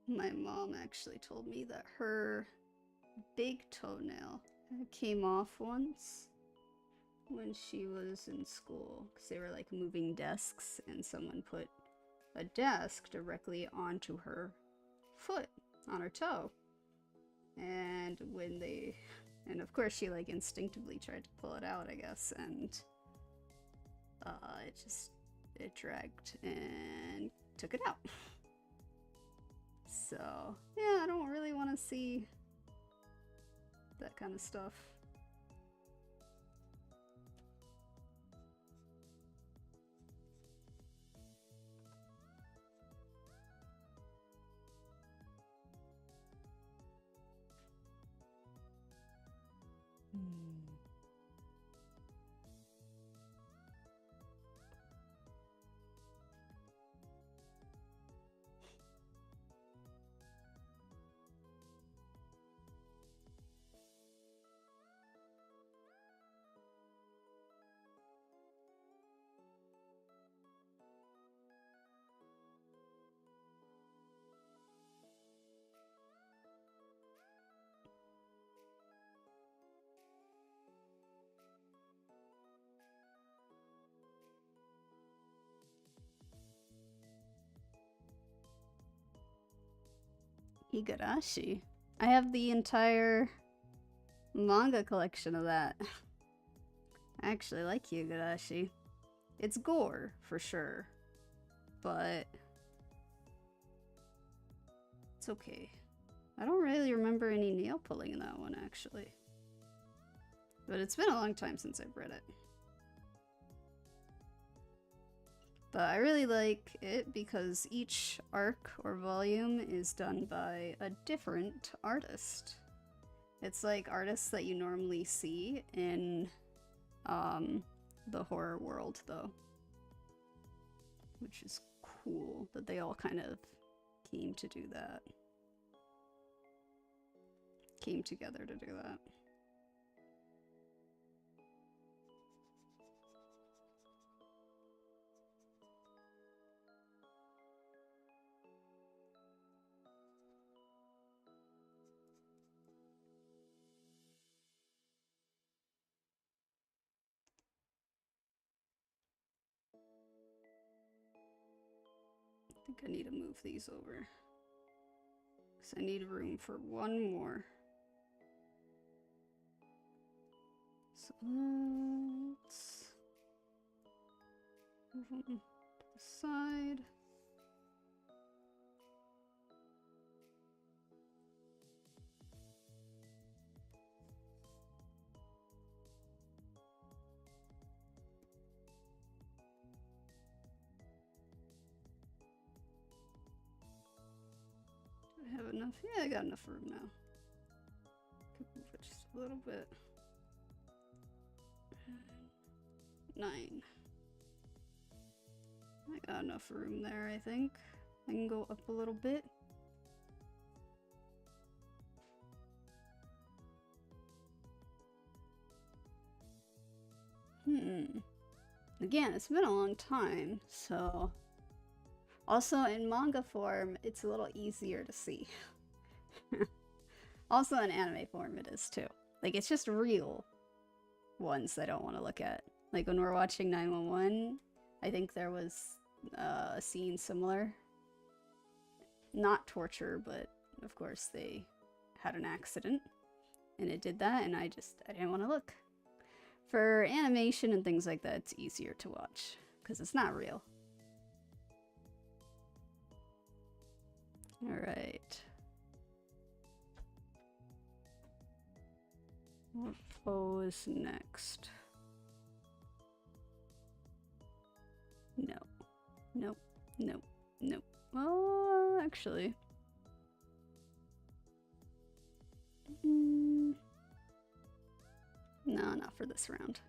My mom actually told me that her big toenail came off once when she was in school because they were like moving desks and someone put a desk directly onto her foot, on her toe. And and of course she like instinctively tried to pull it out, I guess, and it dragged and took it out. So, yeah, I don't really want to see that kind of stuff. Igarashi. I have the entire manga collection of that. I actually like Igarashi. It's gore, for sure. But it's okay. I don't really remember any nail pulling in that one, actually. But it's been a long time since I've read it. But I really like it because each arc or volume is done by a different artist. It's like artists that you normally see in the horror world, though. which is cool that they all kind of came to do that. Came together to do that. I think I need to move these over. Because I need room for one more. So let's move them to the side. Do I have enough? Yeah, I got enough room now. Could move it just a little bit. 9. I got enough room there, I think. I can go up a little bit. Again, it's been a long time, so... Also, in manga form, it's a little easier to see. Also, in anime form, it is too. Like, it's just real ones I don't want to look at. Like, when we're watching 911, I think there was a scene similar. Not torture, but of course they had an accident. And it did that, and I didn't want to look. For animation and things like that, it's easier to watch. Because it's not real. Alright. What pose next? No. Nope. Nope. Nope. Oh, actually. No, not for this round.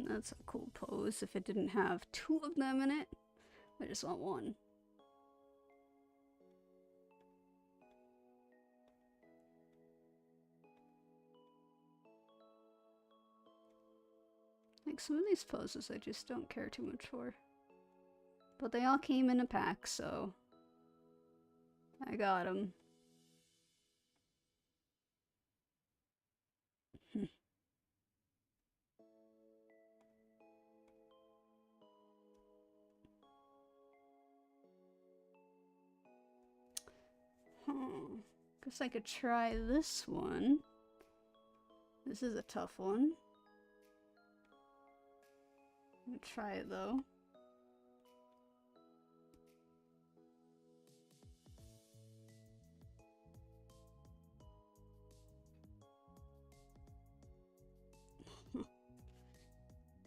That's a cool pose if it didn't have 2 of them in it. I just want 1. Like, some of these poses I just don't care too much for. But they all came in a pack, so I got them. Guess I could try this one. This is a tough one. I'm gonna try it though.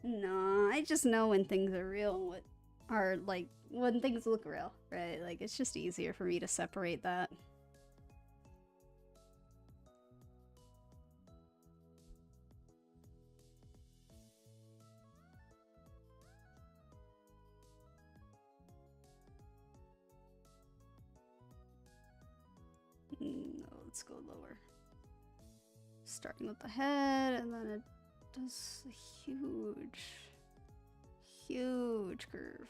No, I just know when things are real and what are, like, when things look real, right? Like, it's just easier for me to separate that. No, let's go lower. Starting with the head, and then it does a huge curve.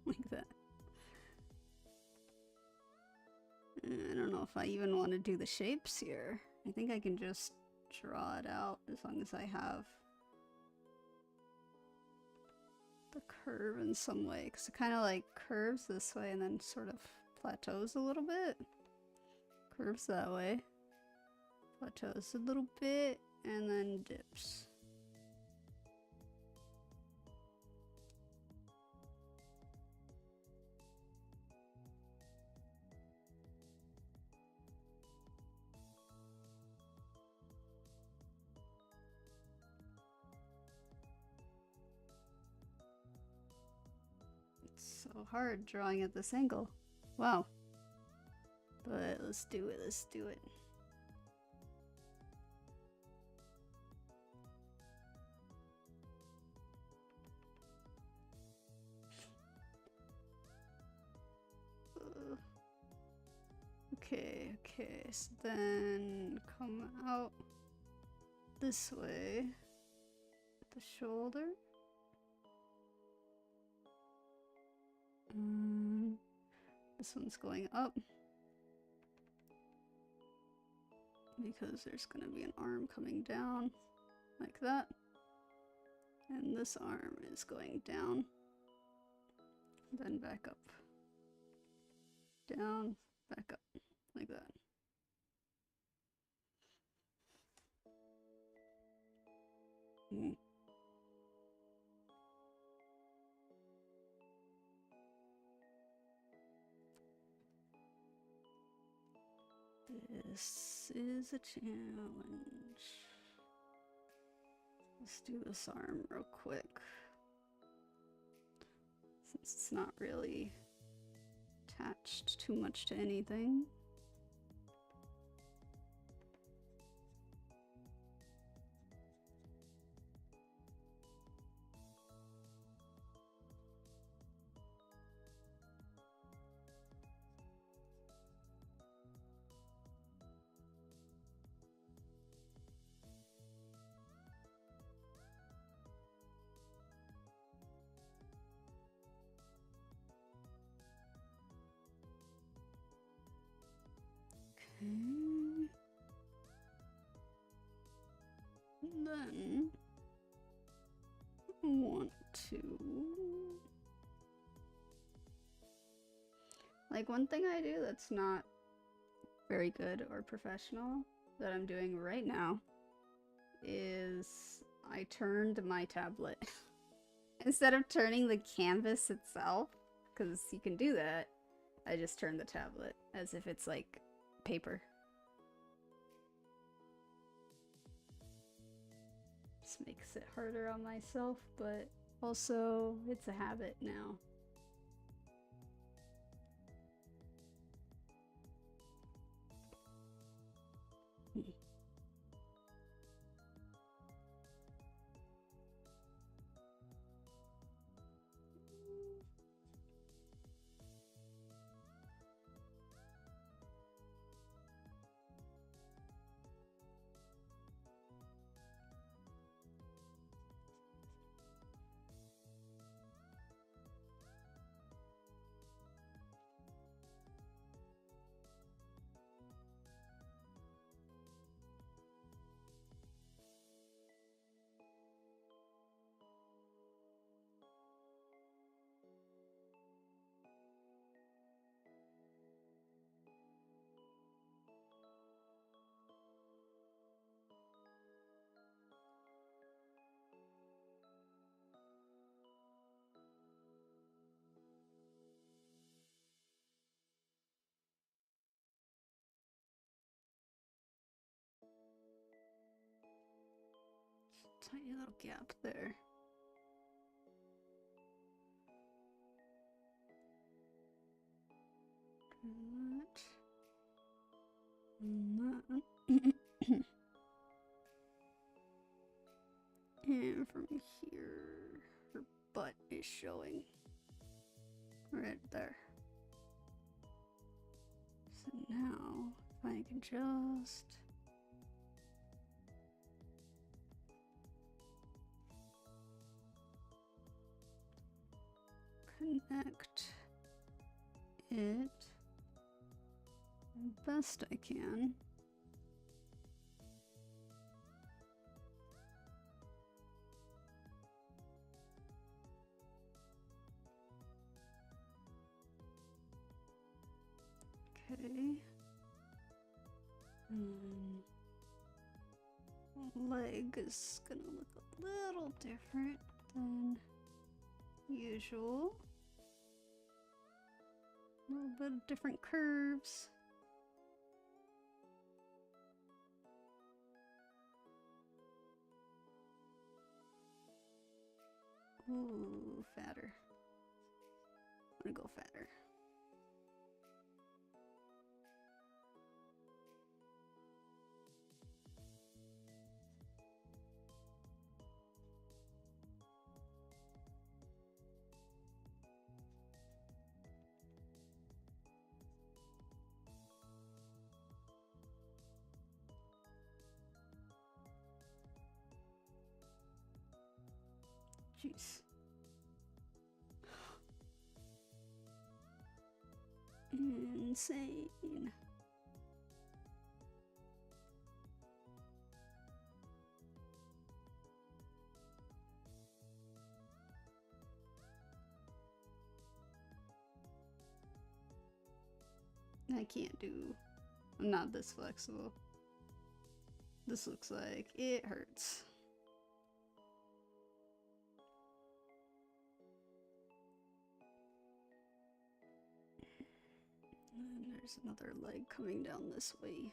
Like that. I don't know if I even want to do the shapes here. I think I can just draw it out as long as I have the curve in some way. Because it kind of like curves this way and then sort of plateaus a little bit. Curves that way. Plateaus a little bit and then dips. So hard drawing at this angle. Wow. But let's do it, let's do it. Okay, so then come out this way, the shoulder. This one's going up because there's gonna be an arm coming down like that, and this arm is going down, then back up, down, back up, like that. This is a challenge. Let's do this arm real quick, since it's not really attached too much to anything. And then I want to, like, one thing I do that's not very good or professional that I'm doing right now is I turned my tablet. Instead of turning the canvas itself, because you can do that, I just turned the tablet as if it's like paper. Just makes it harder on myself, but also it's a habit now. Tiny little gap there. And from here, her butt is showing. Right there. So now, if I can just... connect it the best I can. Okay. Leg is gonna look a little different than usual. A little bit of different curves. Ooh, fatter. go fatter. Jeez. Insane. I can't do. I'm not this flexible. This looks like it hurts. And there's another leg coming down this way.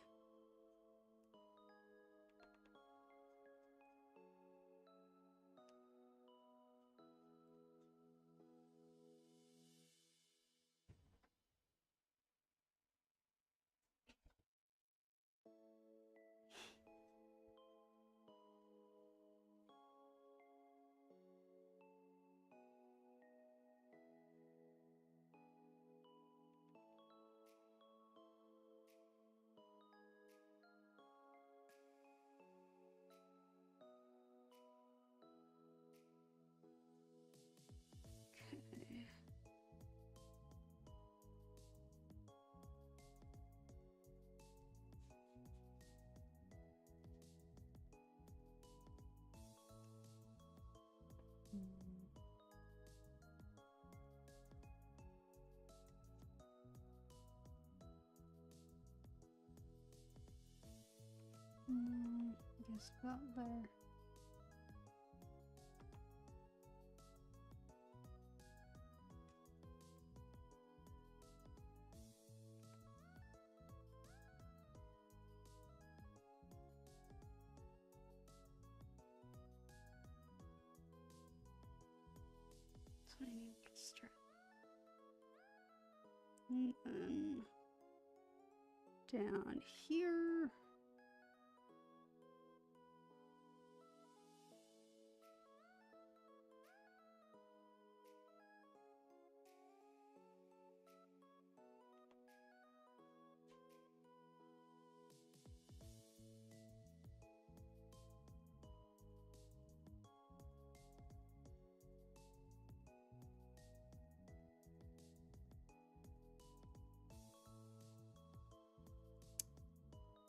Just about there. Tiny strip. And then down here.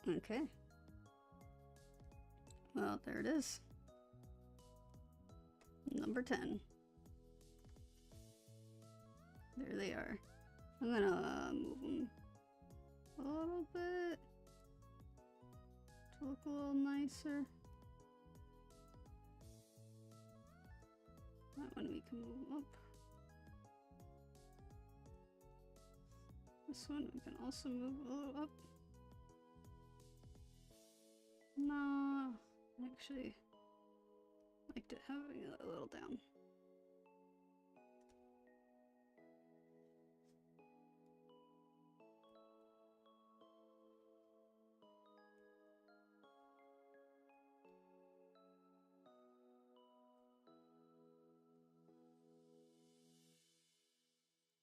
Okay. Well, there it is. Number 10. There they are. I'm gonna move them a little bit to look a little nicer. That one we can move up. This one we can also move a little up. No, actually, liked it having it a little down.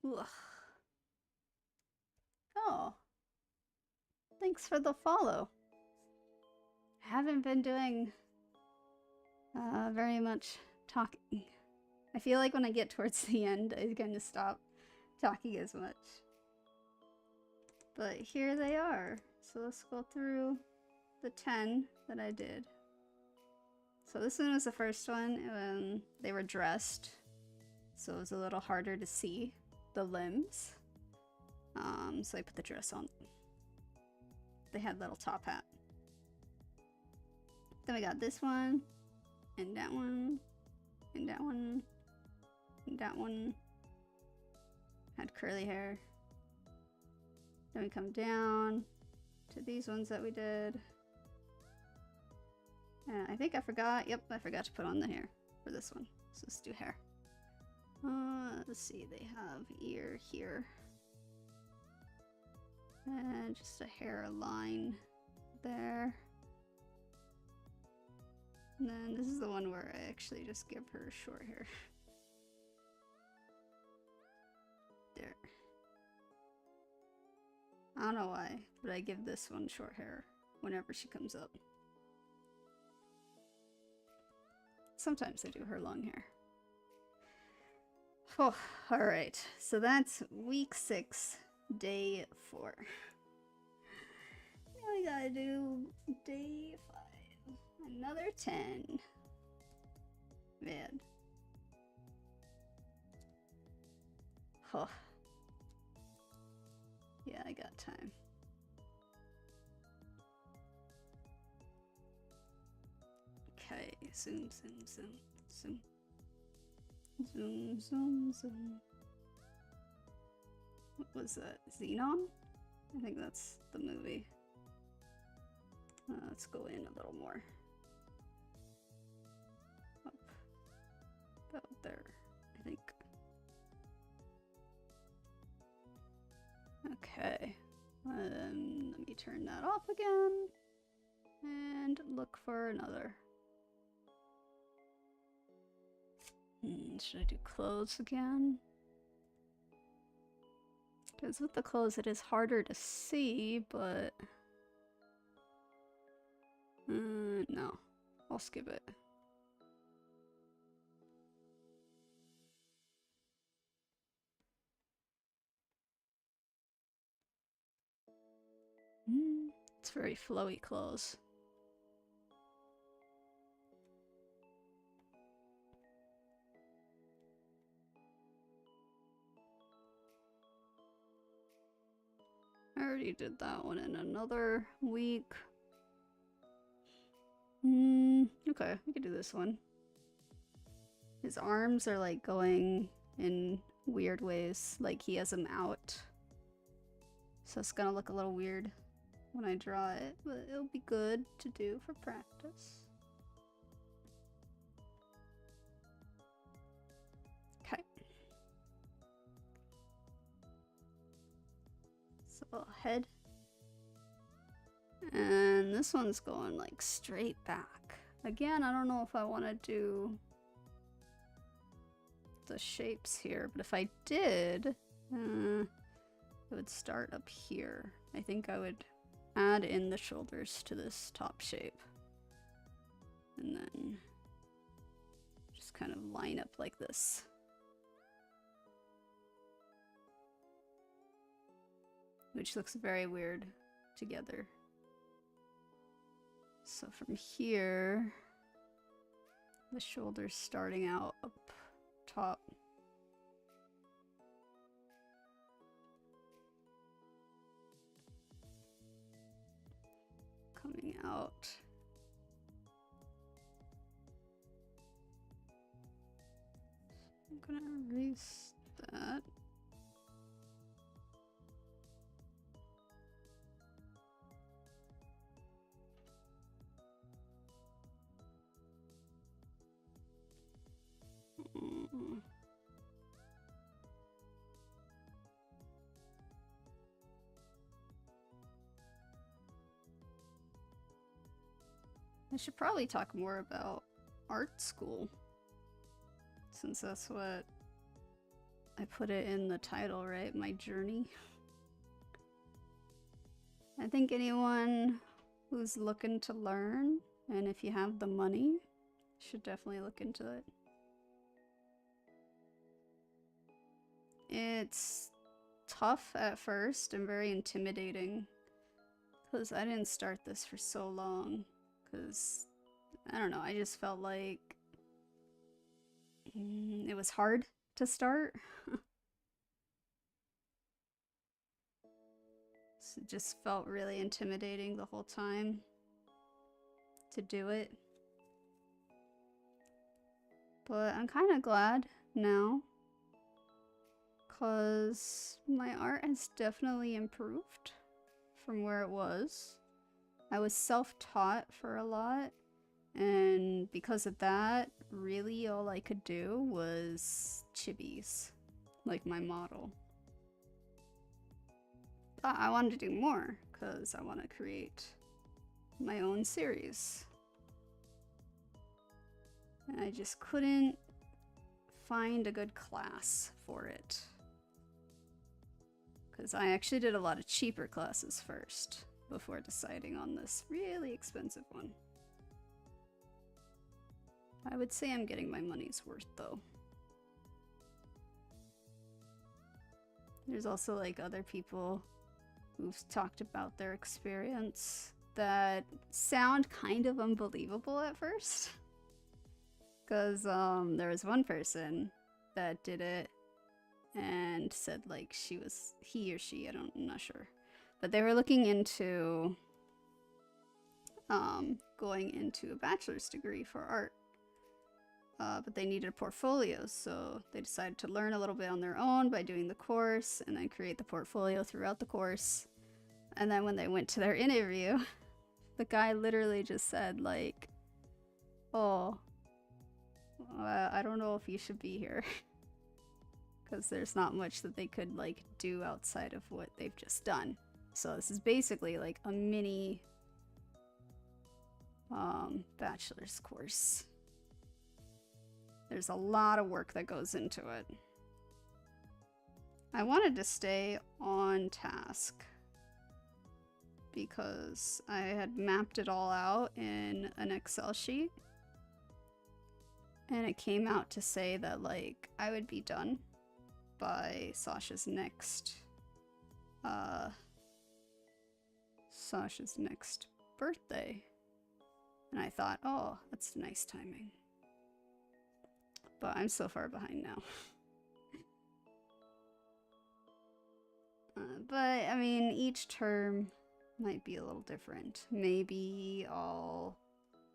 Ugh. Oh, thanks for the follow. I haven't been doing very much talking. I feel like when I get towards the end, I kind of stop talking as much. But here they are. So let's go through the 10 that I did. So this one was the first one. They were dressed, so it was a little harder to see the limbs. So I put the dress on. They had little top hat. Then we got this one, and that one, and that one, and that one. Had curly hair. Then we come down to these ones that we did. And I think I forgot, yep, I forgot to put on the hair for this one. So let's do hair. Let's see, they have ear here. And just a hairline there. And then this is the one where I actually just give her short hair. There. I don't know why, but I give this one short hair whenever she comes up. Sometimes I do her long hair. Oh, alright, so that's week 6, day 4. Now we gotta do day 5. Another 10. Man. Oh. Yeah, I got time. Okay, zoom, zoom, zoom, zoom. Zoom, zoom, zoom. What was that? Xenon? I think that's the movie. Let's go in a little more. Up. About there, I think. Okay. Let me turn that off again. And look for another. Should I do clothes again? Because with the clothes it is harder to see, but... no. I'll skip it. It's very flowy clothes. I already did that one in another week. Okay, we could do this one. His arms are like going in weird ways, like he has them out. So it's gonna look a little weird when I draw it, but it'll be good to do for practice. Okay. So head. And this one's going like straight back. Again, I don't know if I want to do the shapes here, but if I did, it would start up here. I think I would add in the shoulders to this top shape. And then just kind of line up like this. Which looks very weird together. So from here, the shoulders starting out up top. Coming out. I'm gonna erase that. I should probably talk more about art school, since that's what I put it in the title, right? My journey. I think anyone who's looking to learn, and if you have the money, should definitely look into it. It's tough at first and very intimidating, because I didn't start this for so long. Because, I don't know, I just felt like it was hard to start. So it just felt really intimidating the whole time to do it. But I'm kind of glad now, because my art has definitely improved from where it was. I was self-taught for a lot, And because of that, really all I could do was chibis, like my model. But I wanted to do more, because I want to create my own series. And I just couldn't find a good class for it. Because I actually did a lot of cheaper classes first, before deciding on this really expensive one. I would say I'm getting my money's worth, though. There's also, like, other people who've talked about their experience that sound kind of unbelievable at first. Because, there was one person that did it and said, like, he or she, I'm not sure. But they were looking into, going into a bachelor's degree for art. But they needed a portfolio, so they decided to learn a little bit on their own by doing the course, and then create the portfolio throughout the course. And then when they went to their interview, the guy literally just said, like, oh, I don't know if you should be here. Because there's not much that they could, like, do outside of what they've just done. So this is basically, like, a mini bachelor's course. There's a lot of work that goes into it. I wanted to stay on task because I had mapped it all out in an Excel sheet. And it came out to say that, like, I would be done by Sasha's next birthday. And I thought, oh, that's nice timing. But I'm so far behind now. But, I mean, each term might be a little different. Maybe I'll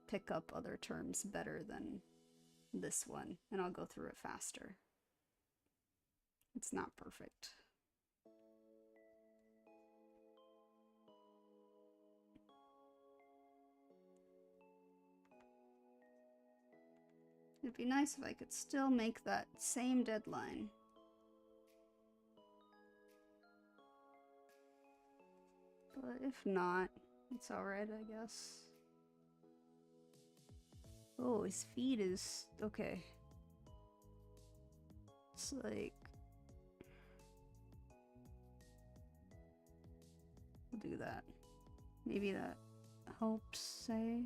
pick up other terms better than this one, and I'll go through it faster. It's not perfect. It'd be nice if I could still make that same deadline. But if not, it's alright, I guess. Oh, his feed is... okay. It's like... we'll do that. Maybe that helps, say?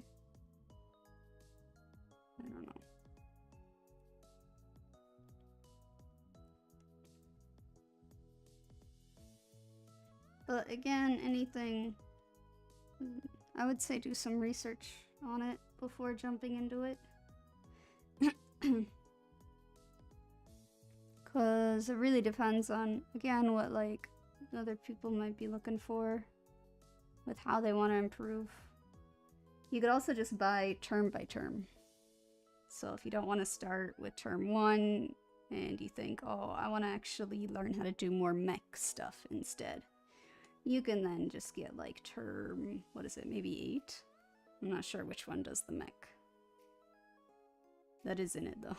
I don't know. But again, anything, I would say do some research on it before jumping into it. Because it really depends on, again, what, like, other people might be looking for with how they want to improve. You could also just buy term by term. So if you don't want to start with term 1 and you think, oh, I want to actually learn how to do more mech stuff instead, you can then just get, like, term, what is it, maybe 8? I'm not sure which one does the mech. That is in it, though.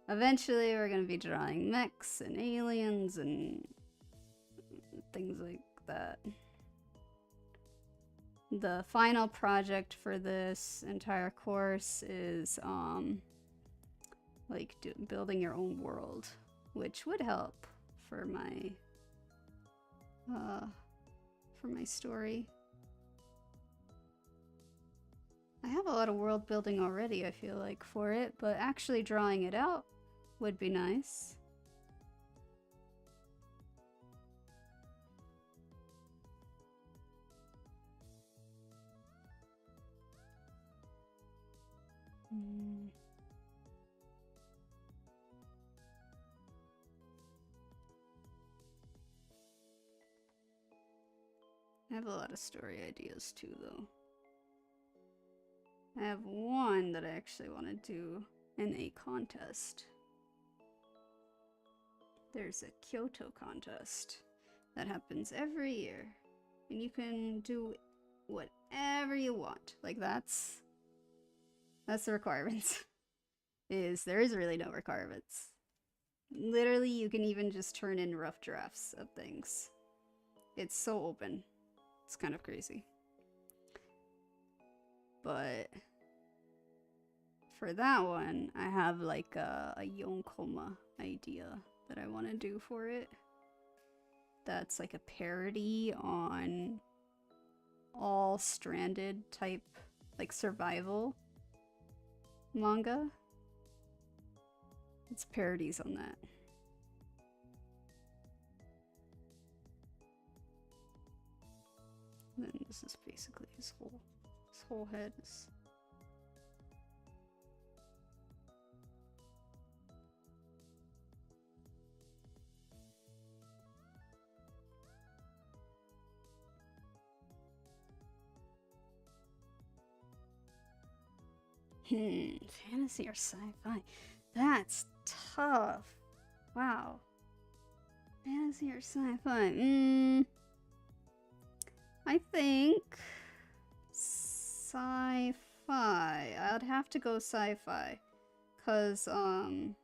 Eventually, we're going to be drawing mechs and aliens and things like that. The final project for this entire course is, like, building your own world, which would help for my story. I have a lot of world building already, I feel like, for it, but actually drawing it out would be nice. I have a lot of story ideas too, though. I have one that I actually want to do in a contest. There's a Kyoto contest that happens every year, and you can do whatever you want. Like, that's That's the requirements. There is really no requirements. Literally, you can even just turn in rough drafts of things. It's so open. It's kind of crazy. But for that one, I have like a 𝘿𝙊 idea that I want to do for it. That's like a parody on all stranded type, like survival manga. It's parodies on that. And then this is basically his whole head is. Fantasy or sci-fi? That's tough. Wow. Fantasy or sci-fi? I think sci-fi. I'd have to go sci-fi, cause one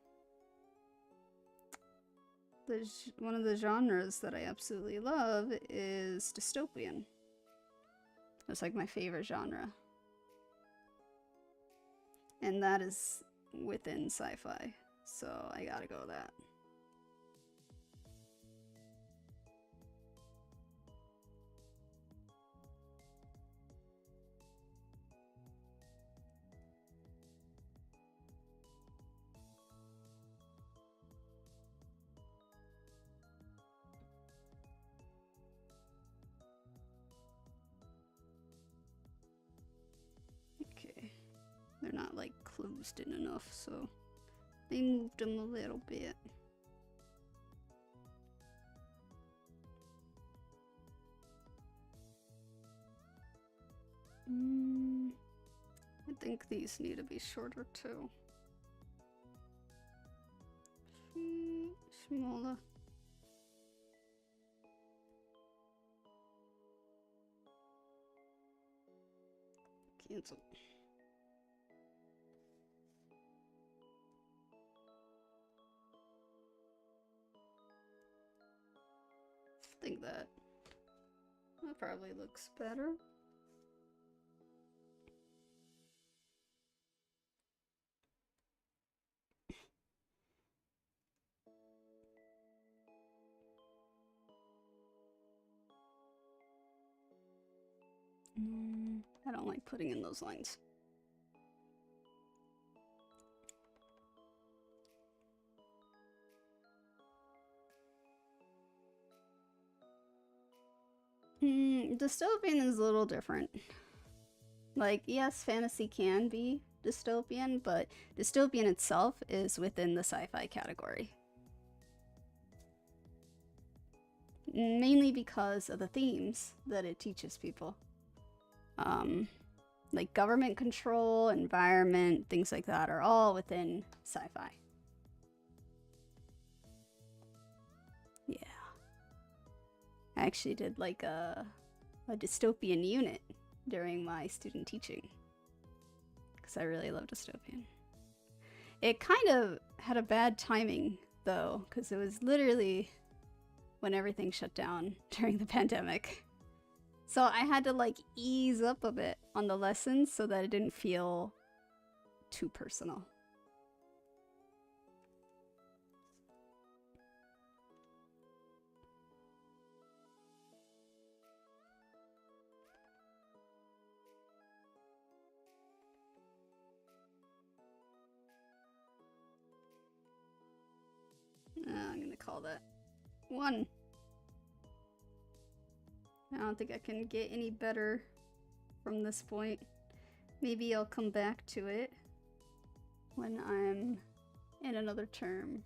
of the genres that I absolutely love is dystopian. It's like my favorite genre. And that is within sci-fi, so I gotta go with that. Okay. They're not like closed in enough, so they moved them a little bit. I think these need to be shorter too. Smaller. Cancel. I think that probably looks better. I don't like putting in those lines. Dystopian is a little different. Like, yes, fantasy can be dystopian, but dystopian itself is within the sci-fi category. Mainly because of the themes that it teaches people. Like government control, environment, things like that are all within sci-fi. Yeah. I actually did like a dystopian unit during my student teaching, because I really love dystopian. It kind of had a bad timing though, because it was literally when everything shut down during the pandemic. So I had to like ease up a bit on the lessons so that it didn't feel too personal. I'm gonna call that 1. I don't think I can get any better from this point. Maybe I'll come back to it when I'm in another term.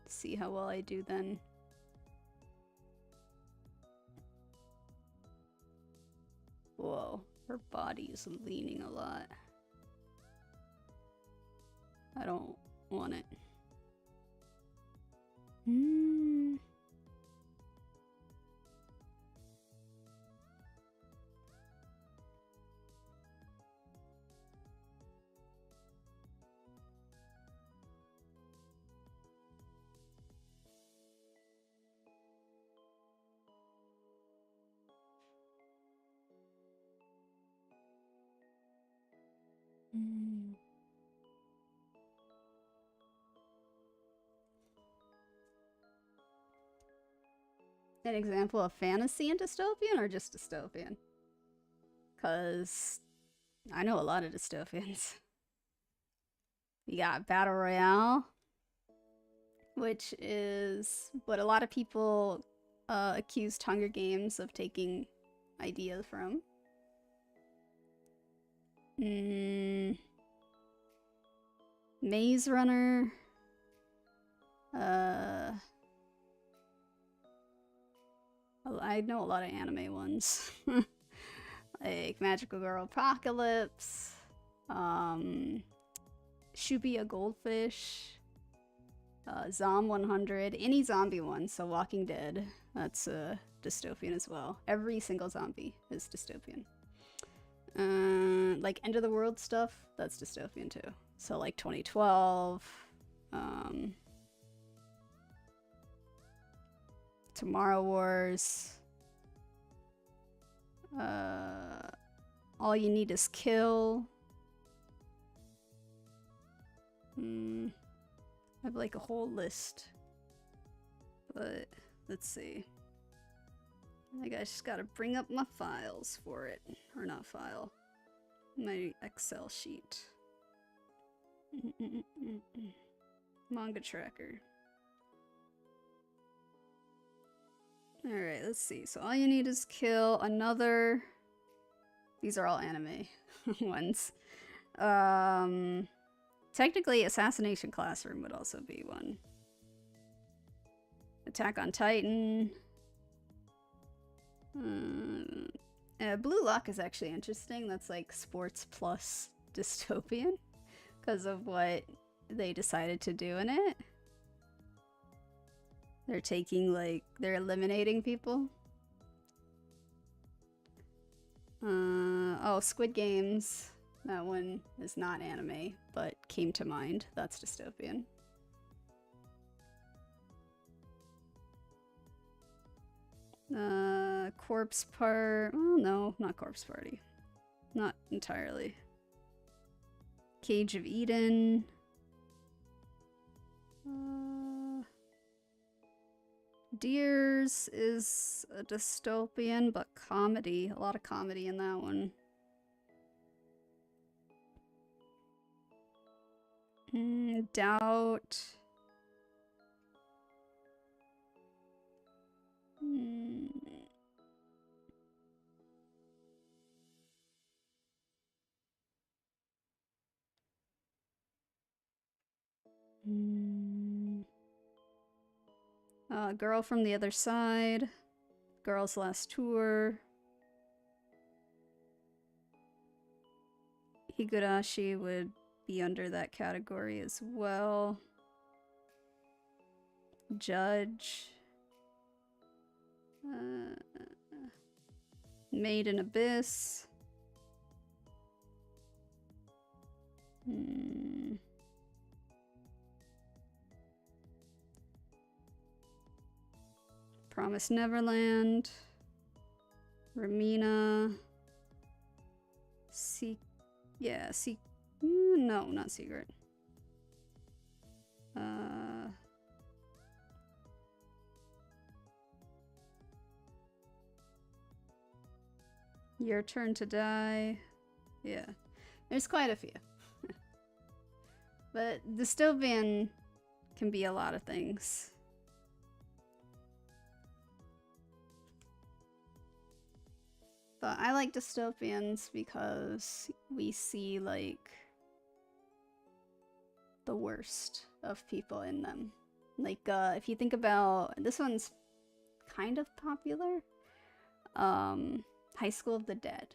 See how well I do then. Whoa, her body is leaning a lot. I don't want it. an example of fantasy and dystopian, or just dystopian? Because I know a lot of dystopians. You got Battle Royale, which is what a lot of people accused Hunger Games of taking ideas from. Maze Runner. I know a lot of anime ones. Like Magical Girl Apocalypse, Shubia Goldfish, Zom 100, any zombie one, so Walking Dead, that's dystopian as well. Every single zombie is dystopian. Like End of the World stuff, that's dystopian too. So like 2012, Tomorrow Wars, All You Need Is Kill. I have like a whole list, but let's see. I just gotta bring up my files for it, or not file, my Excel sheet. Manga tracker. Alright, let's see. So All You Need Is Kill, another. These are all anime ones. Technically, Assassination Classroom would also be one. Attack on Titan. Blue Lock is actually interesting. That's like sports plus dystopian because of what they decided to do in it. They're taking, like, they're eliminating people. Oh, Squid Games. That one is not anime, but came to mind. That's dystopian. Corpse Part. Oh, no, not Corpse Party. Not entirely. Cage of Eden. Deers is a dystopian, but comedy. A lot of comedy in that one. Doubt. Girl from the Other Side. Girl's Last Tour. Higurashi would be under that category as well. Judge. Made in Abyss. Promise Neverland. Ramina. No, not Secret. Your Turn to Die. Yeah, there's quite a few. But dystopian can be a lot of things. But I like dystopians because we see, like, the worst of people in them. Like, if you think about, this one's kind of popular, High School of the Dead.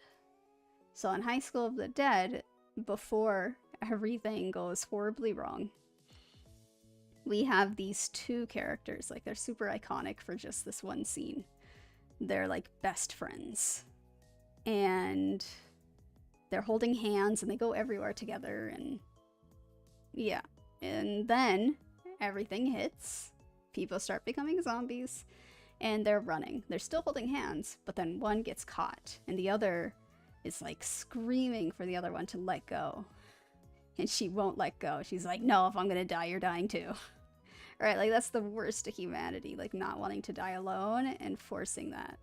So in High School of the Dead, before everything goes horribly wrong, we have these two characters, like, they're super iconic for just this one scene. They're like best friends. And they're holding hands and they go everywhere together, and yeah. And then everything hits. People start becoming zombies and they're running. They're still holding hands, but then one gets caught and the other is like screaming for the other one to let go. And she won't let go. She's like, no, if I'm gonna die, you're dying too. Right, like that's the worst of humanity, like not wanting to die alone and forcing that.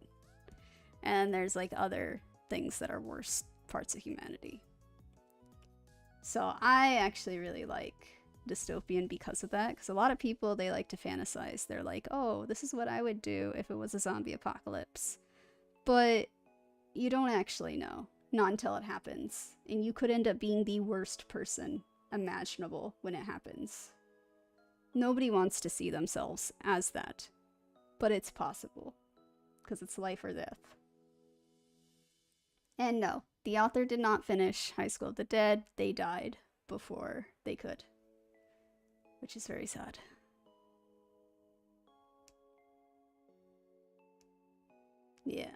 And there's like other things that are worse parts of humanity. So I actually really like dystopian because of that, because a lot of people, they like to fantasize. They're like, oh, this is what I would do if it was a zombie apocalypse. But you don't actually know, not until it happens. And you could end up being the worst person imaginable when it happens. Nobody wants to see themselves as that, but it's possible, because it's life or death. And no, the author did not finish High School of the Dead. They died before they could, which is very sad. Yeah.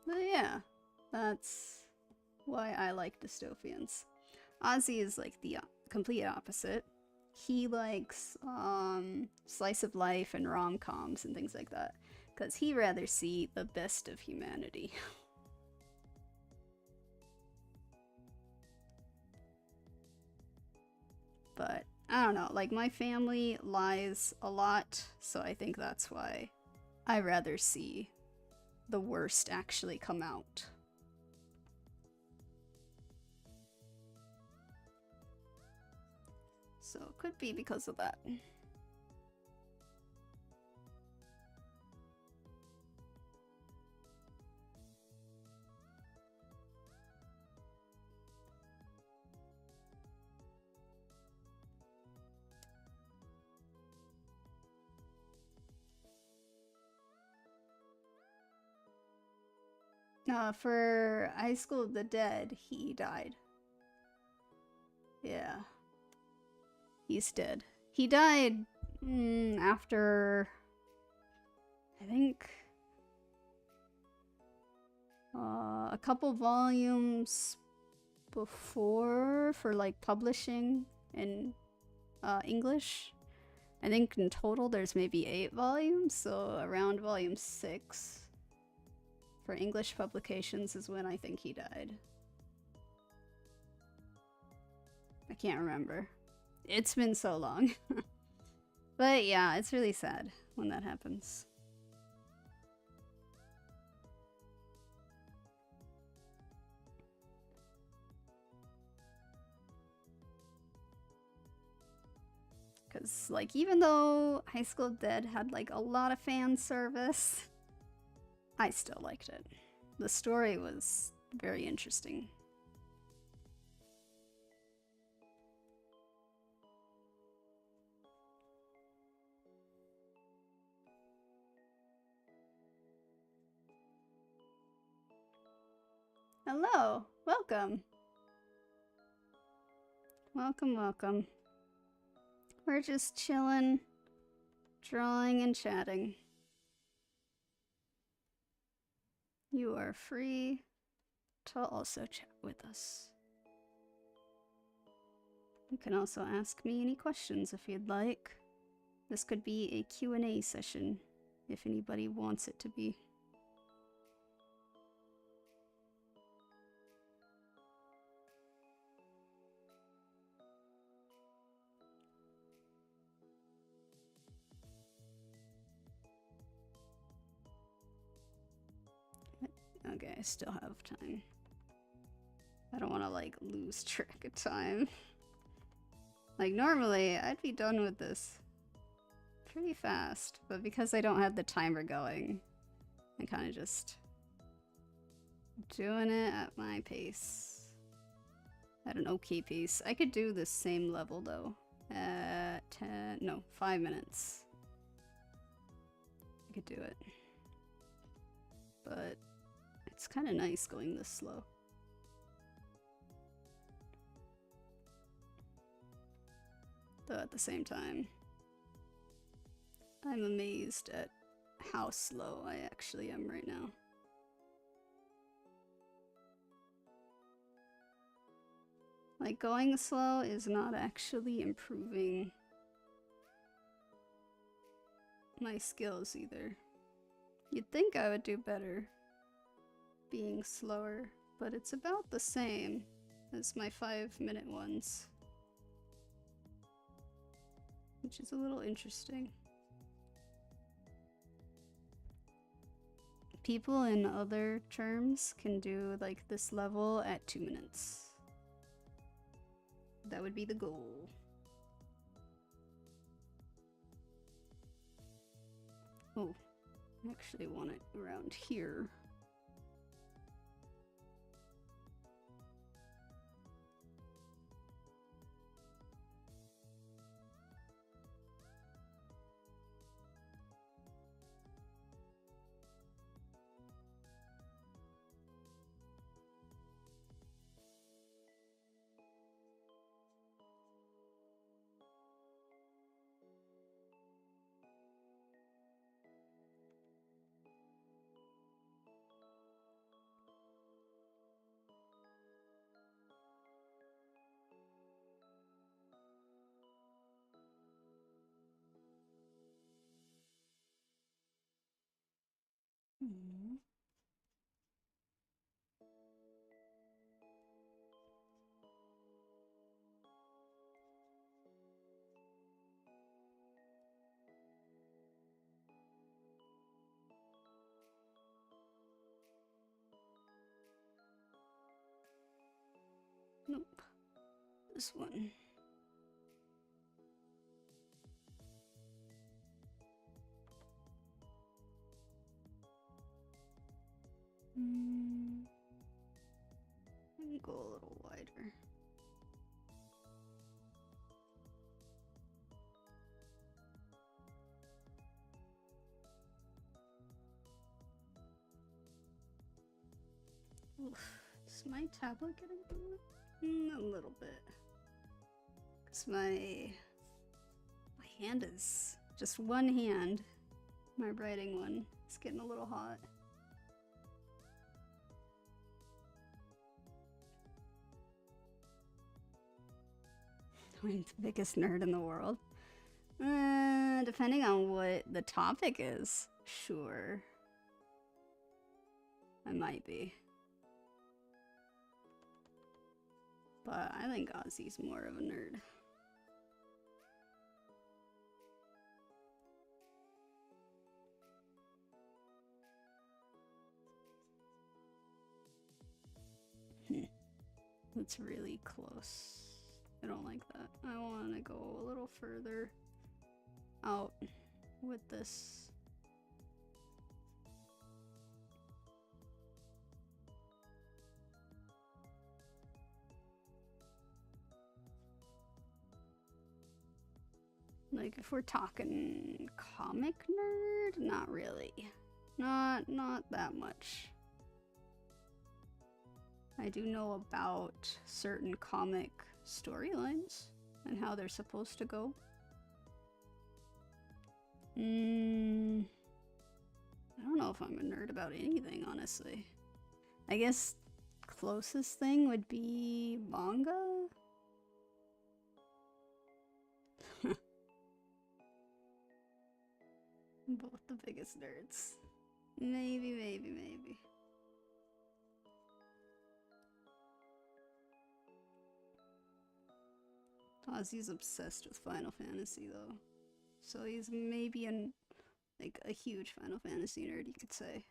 But yeah, that's why I like dystopians. Ozzy is like the complete opposite. He likes slice of life and rom-coms and things like that, because he'd rather see the best of humanity. But I don't know, like my family lies a lot, so I think that's why I rather see the worst actually come out. So it could be because of that. For High School of the Dead, he died. Yeah. He's dead. He died after, I think, a couple volumes before for like publishing in English. I think in total there's maybe 8 volumes, so around volume 6 for English publications is when I think he died. I can't remember. It's been so long. But yeah, it's really sad when that happens. Because, like, even though High School Dead had, like, a lot of fan service, I still liked it. The story was very interesting. Hello! Welcome! Welcome, welcome. We're just chilling, drawing and chatting. You are free to also chat with us. You can also ask me any questions if you'd like. This could be a Q&A session, if anybody wants it to be. Okay, I still have time. I don't want to, like, lose track of time. Like, normally, I'd be done with this pretty fast, but because I don't have the timer going, I'm kind of just doing it at my pace. At an okay pace. I could do the same level, though, at 5 minutes. I could do it. But it's kind of nice going this slow. Though at the same time, I'm amazed at how slow I actually am right now. Like, going slow is not actually improving my skills either. You'd think I would do better being slower, but it's about the same as my 5-minute ones. which is a little interesting. People in other terms can do like this level at 2 minutes. That would be the goal. Oh, I actually want it around here. Nope. This one. Go a little wider. Oof. Is my tablet getting a little bit? Because my hand is just one hand. My writing one is getting a little hot. I'm the biggest nerd in the world. Depending on what the topic is, sure. I might be. But I think 𝘿𝙊's more of a nerd. It's really close. I don't like that. I want to go a little further out with this. Like if we're talking comic nerd, not really. Not that much. I do know about certain comic storylines and how they're supposed to go. I don't know if I'm a nerd about anything, honestly. I guess closest thing would be manga. Both the biggest nerds. Maybe. 𝘿𝙊's obsessed with Final Fantasy though. So he's maybe a huge Final Fantasy nerd, you could say.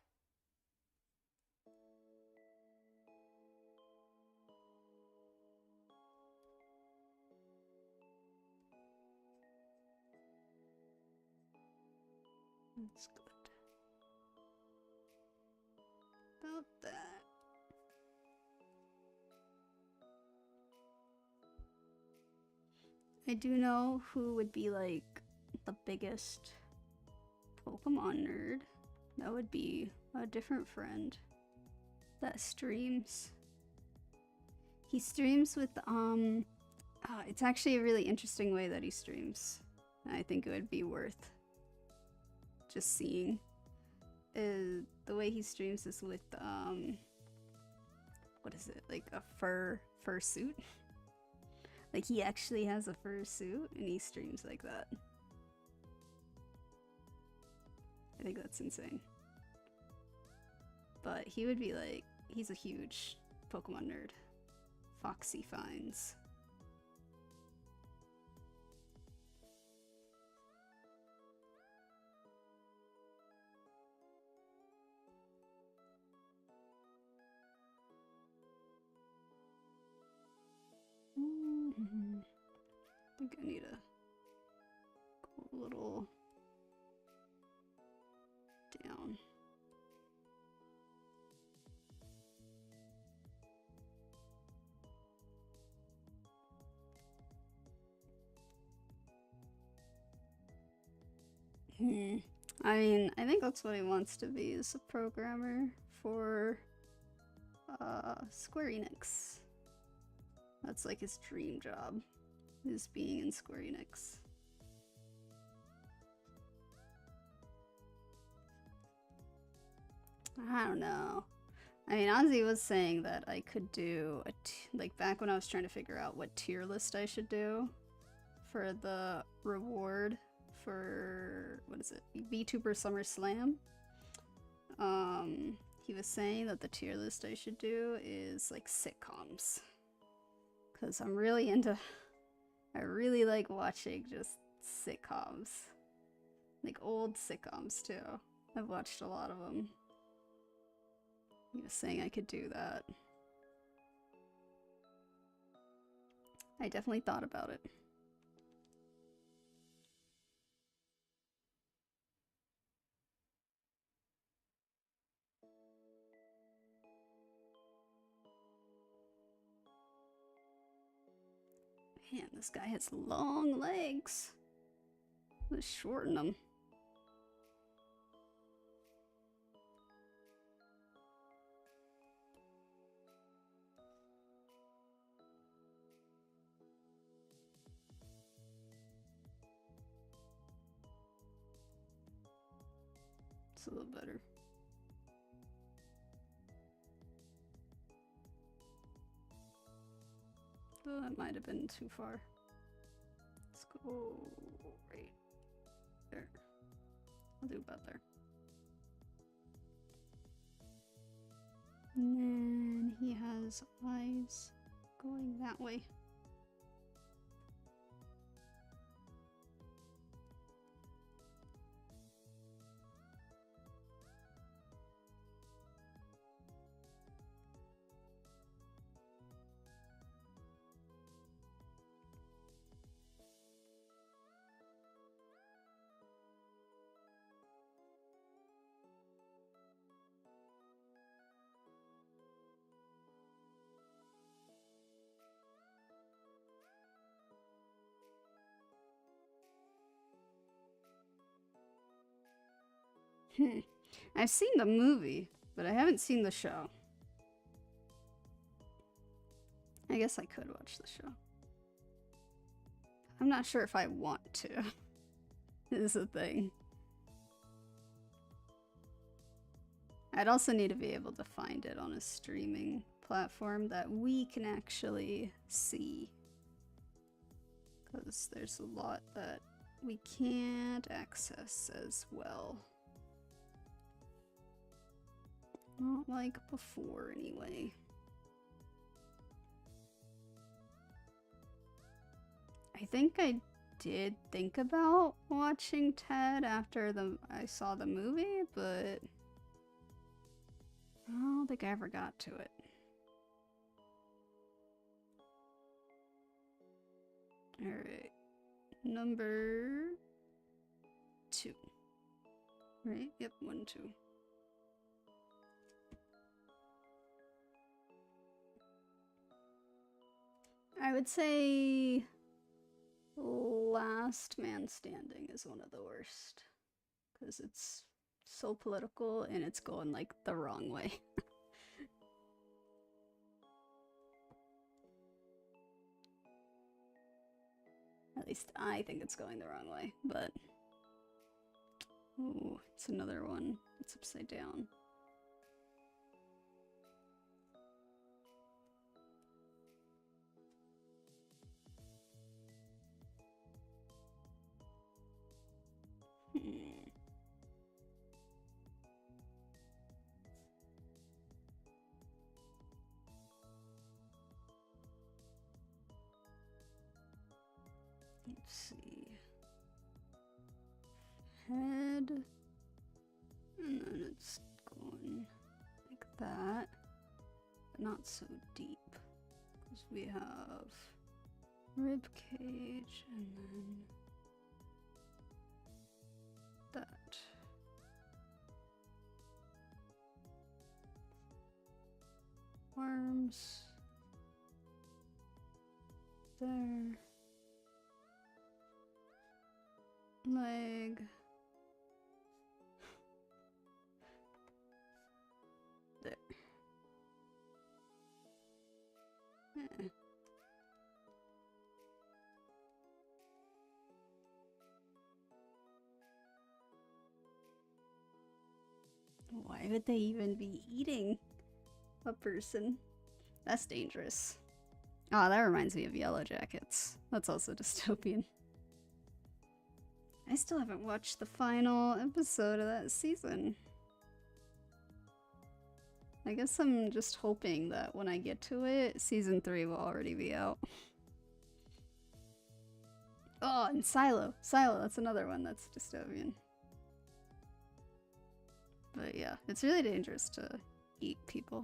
That's good. About that. I do know who would be like the biggest Pokemon nerd. That would be a different friend that streams. He streams with it's actually a really interesting way that he streams. I think it would be worth just seeing. The way he streams is with what is it, like a fur suit? Like he actually has a fur suit and he streams like that. I think that's insane. But he would be like, he's a huge Pokemon nerd. Foxy finds. think I need to go a little down. I mean, I think that's what he wants to be, is a programmer for Square Enix. That's like his dream job, is being in Square Enix. I don't know. I mean, Ozzy was saying that I could do like back when I was trying to figure out what tier list I should do for the reward for, what is it, VTuber SummerSlam. He was saying that the tier list I should do is like sitcoms, because I'm really into, I really like watching just sitcoms, like old sitcoms too. I've watched a lot of them. He was saying I could do that. I definitely thought about it. Man, this guy has long legs. Let's shorten them. It's a little better. Oh, that might have been too far. Let's go right there. I'll do about there. And then he has eyes going that way. I've seen the movie, but I haven't seen the show. I guess I could watch the show. I'm not sure if I want to. Is the thing. I'd also need to be able to find it on a streaming platform that we can actually see. Because there's a lot that we can't access as well. Not like before, anyway. I think I did think about watching Ted after I saw the movie, but I don't think I ever got to it. Alright. Number 2. Right? Yep, 1, 2. I would say Last Man Standing is one of the worst, because it's so political and it's going like the wrong way. At least I think it's going the wrong way, but ooh, it's another one. It's upside down. Let's see. Head. And then it's going like that. But not so deep. Because we have rib cage, and then that. Arms. There. Leg. There. Eh. Why would they even be eating a person? That's dangerous. Oh, that reminds me of Yellow Jackets. That's also dystopian. I still haven't watched the final episode of that season. I guess I'm just hoping that when I get to it, season 3 will already be out. Oh, and 𝘿𝙊. 𝘿𝙊, that's another one that's dystopian. But yeah, it's really dangerous to eat people.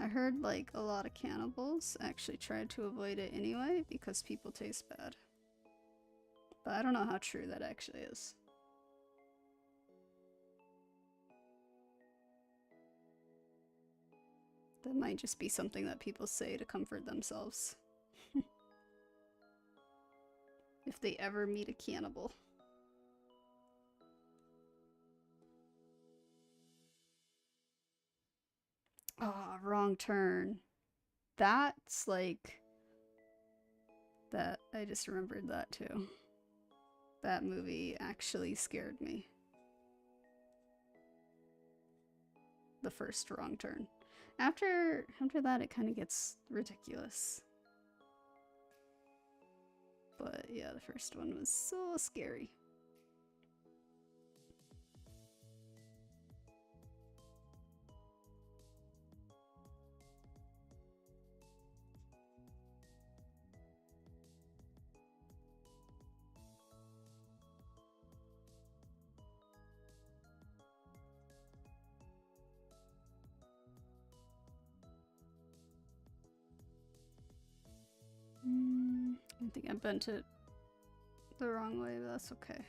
I heard like a lot of cannibals actually tried to avoid it anyway because people taste bad. But I don't know how true that actually is. That might just be something that people say to comfort themselves. If they ever meet a cannibal. Oh, wrong turn. That's like... That, I just remembered that too. That movie actually scared me. The first wrong turn. After that, it kind of gets ridiculous. But yeah, the first one was so scary. I think I bent it the wrong way, but that's okay.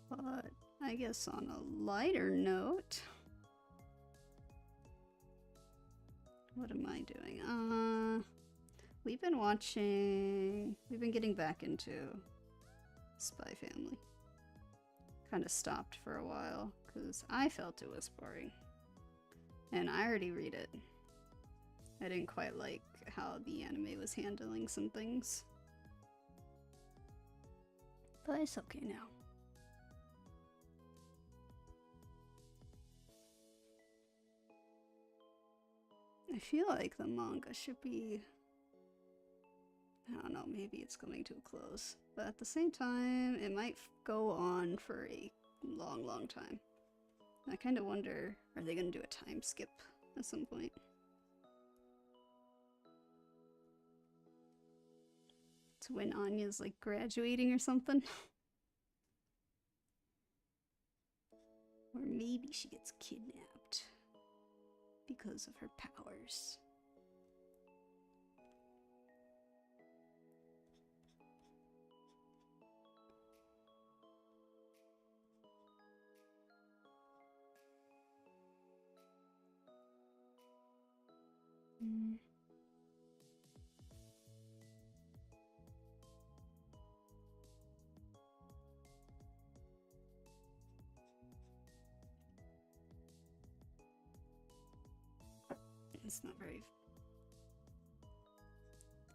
But I guess on a lighter note, what am I doing? We've been getting back into Spy Family. Kind of stopped for a while because I felt it was boring. And I already read it. I didn't quite like how the anime was handling some things. But it's okay now. I feel like the manga should be... I don't know, maybe it's coming to a close. But at the same time, it might go on for a long, long time. I kind of wonder, are they going to do a time skip at some point? To when Anya's like graduating or something? Or maybe she gets kidnapped because of her powers. It's not very...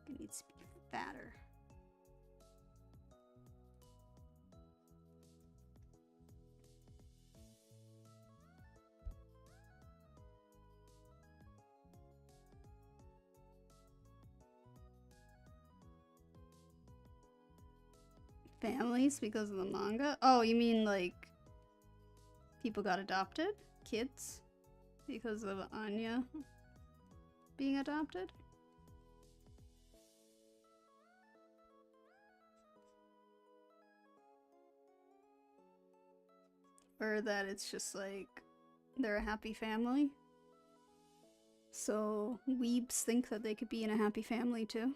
It needs to be fatter. Families because of the manga? Oh, you mean like people got adopted? Kids? Because of Anya being adopted? Or that it's just like they're a happy family? So weebs think that they could be in a happy family too?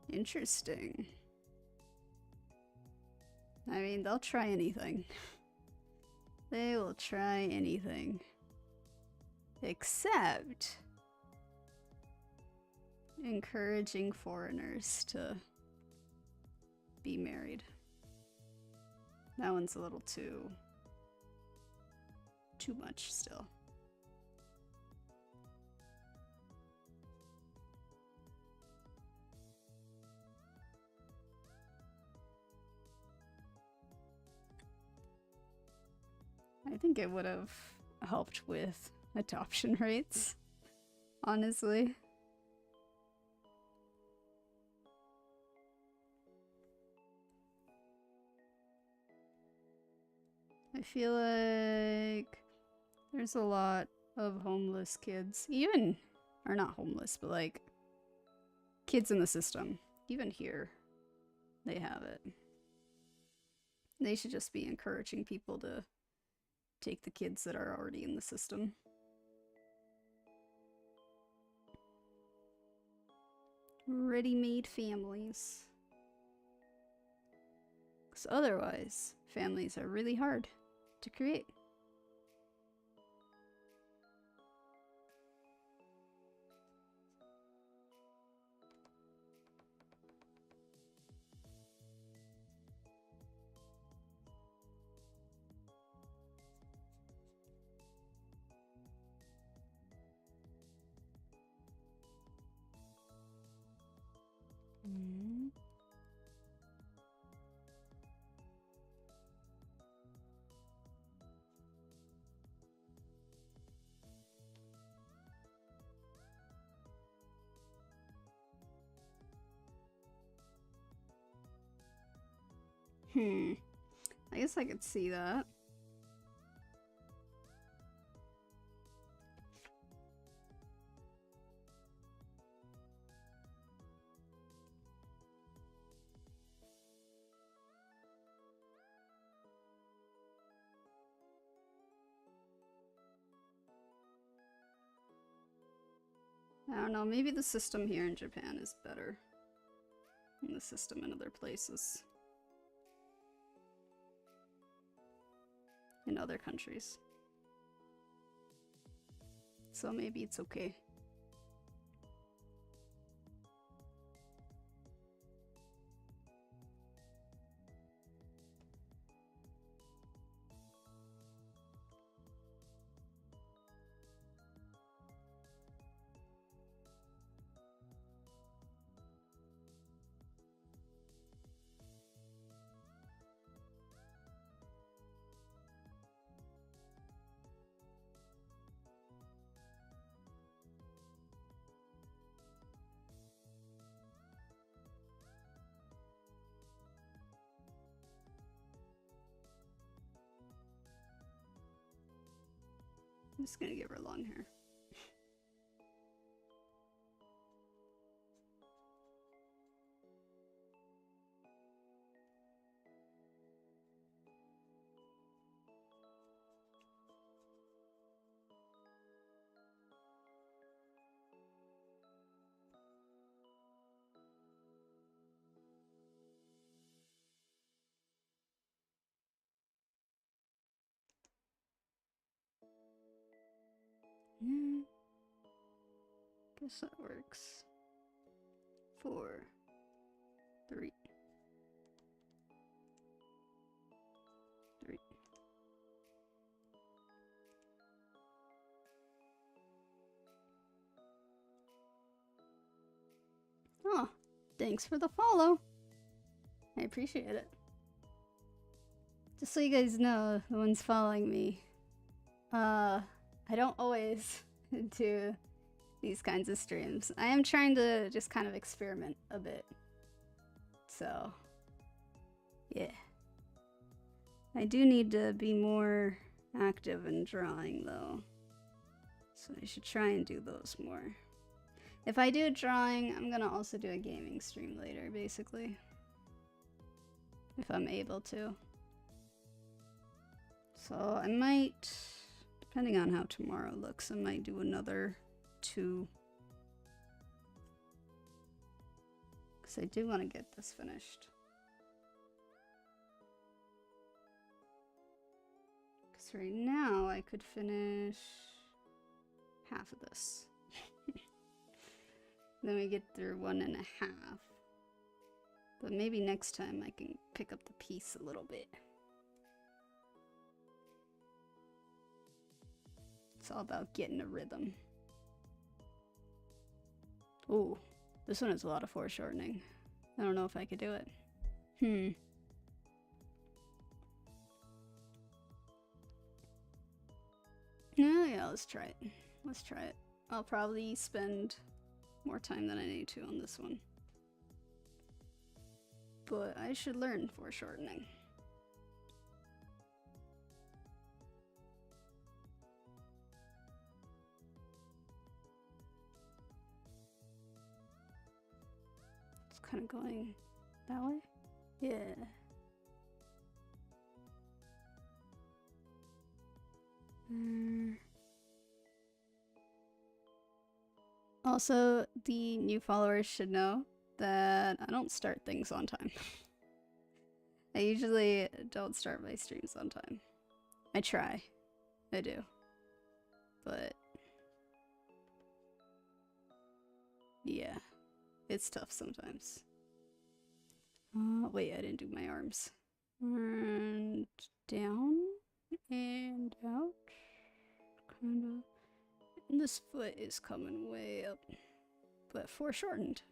Interesting. I mean, they'll try anything. They will try anything. Except encouraging foreigners to be married. That one's a little too much still. I think it would have helped with adoption rates, honestly. I feel like there's a lot of homeless kids, even, or not homeless, but like kids in the system. Even here, they have it. They should just be encouraging people to take the kids that are already in the system. Ready-made families. Because otherwise, families are really hard to create. I guess I could see that. I don't know, maybe the system here in Japan is better than the system in other places. In other countries. So maybe it's okay. I'm just gonna give her long hair. Guess that works. 4. 3. 3. Oh, thanks for the follow. I appreciate it. Just so you guys know, the ones following me, I don't always do these kinds of streams. I am trying to just kind of experiment a bit. So, yeah. I do need to be more active in drawing though. So I should try and do those more. If I do drawing, I'm gonna also do a gaming stream later, basically. If I'm able to. So I might, depending on how tomorrow looks, I might do another 2. Because I do want to get this finished. Because right now I could finish half of this. Then we get through 1.5. But maybe next time I can pick up the piece a little bit. It's all about getting a rhythm. Ooh, this one has a lot of foreshortening. I don't know if I could do it. No, yeah, let's try it. Let's try it. I'll probably spend more time than I need to on this one. But I should learn foreshortening. It's kind of going that way? Yeah. Also, the new followers should know that I don't start things on time. I usually don't start my streams on time. I try. I do. But yeah, it's tough sometimes. Wait, I didn't do my arms. And down and out. Kind of. And this foot is coming way up, but foreshortened.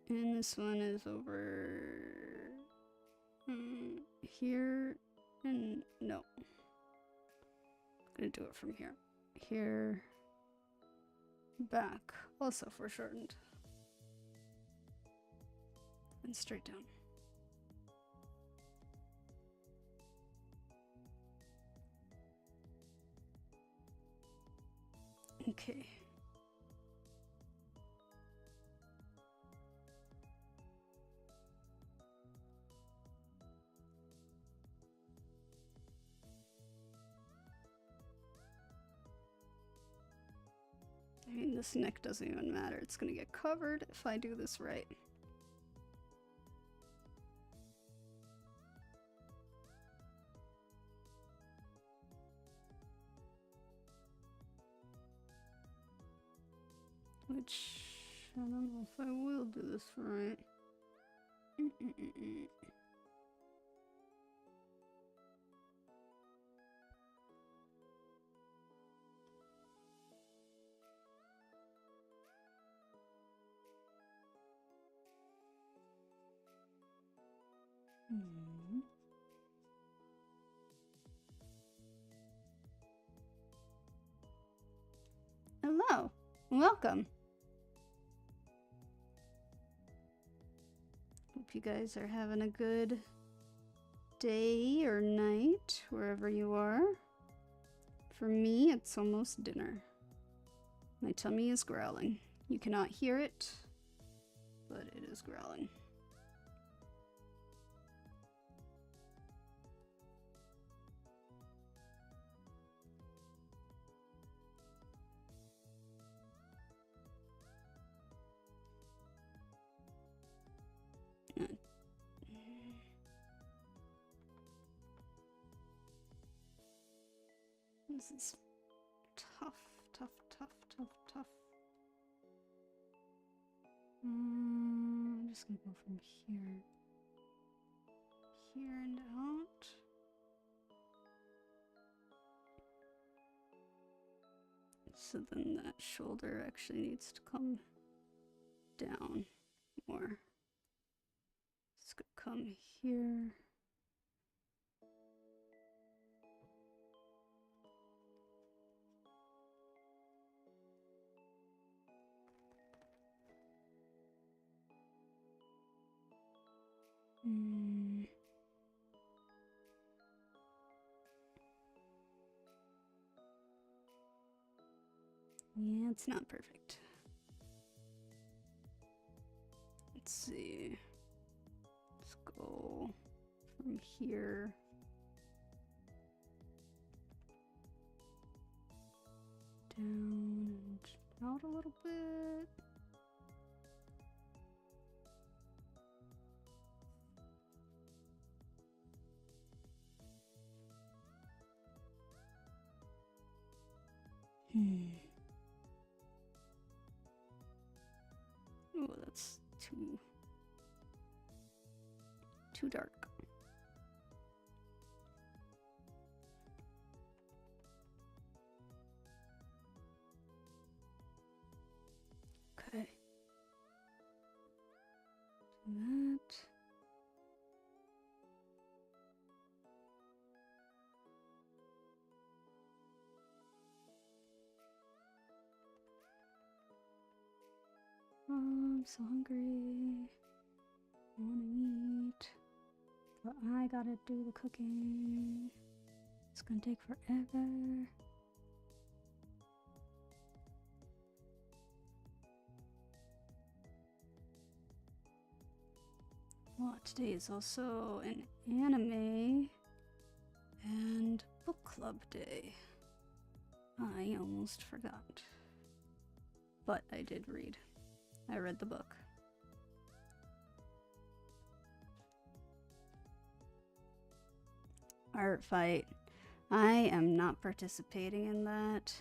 And this one is over here, and no. I'm gonna do it from here. Here, back, also foreshortened. And straight down. Okay. I mean, this neck doesn't even matter. It's gonna get covered if I do this right. Which, I don't know if I will do this right. Hello, welcome. Hope you guys are having a good day or night, wherever you are. For me, it's almost dinner. My tummy is growling. You cannot hear it, but it is growling. This is tough, tough, tough, tough, tough. just gonna go from here, here and out. So then that shoulder actually needs to come down more. It's gonna come here. Yeah, it's not perfect. Let's see. Let's go from here. Down and out a little bit. Oh, that's too dark. Okay. Do that. Oh, I'm so hungry. I wanna eat. But I gotta do the cooking. It's gonna take forever. Well, today is also an anime and book club day. I almost forgot. But I did read. I read the book. Art fight. I am not participating in that.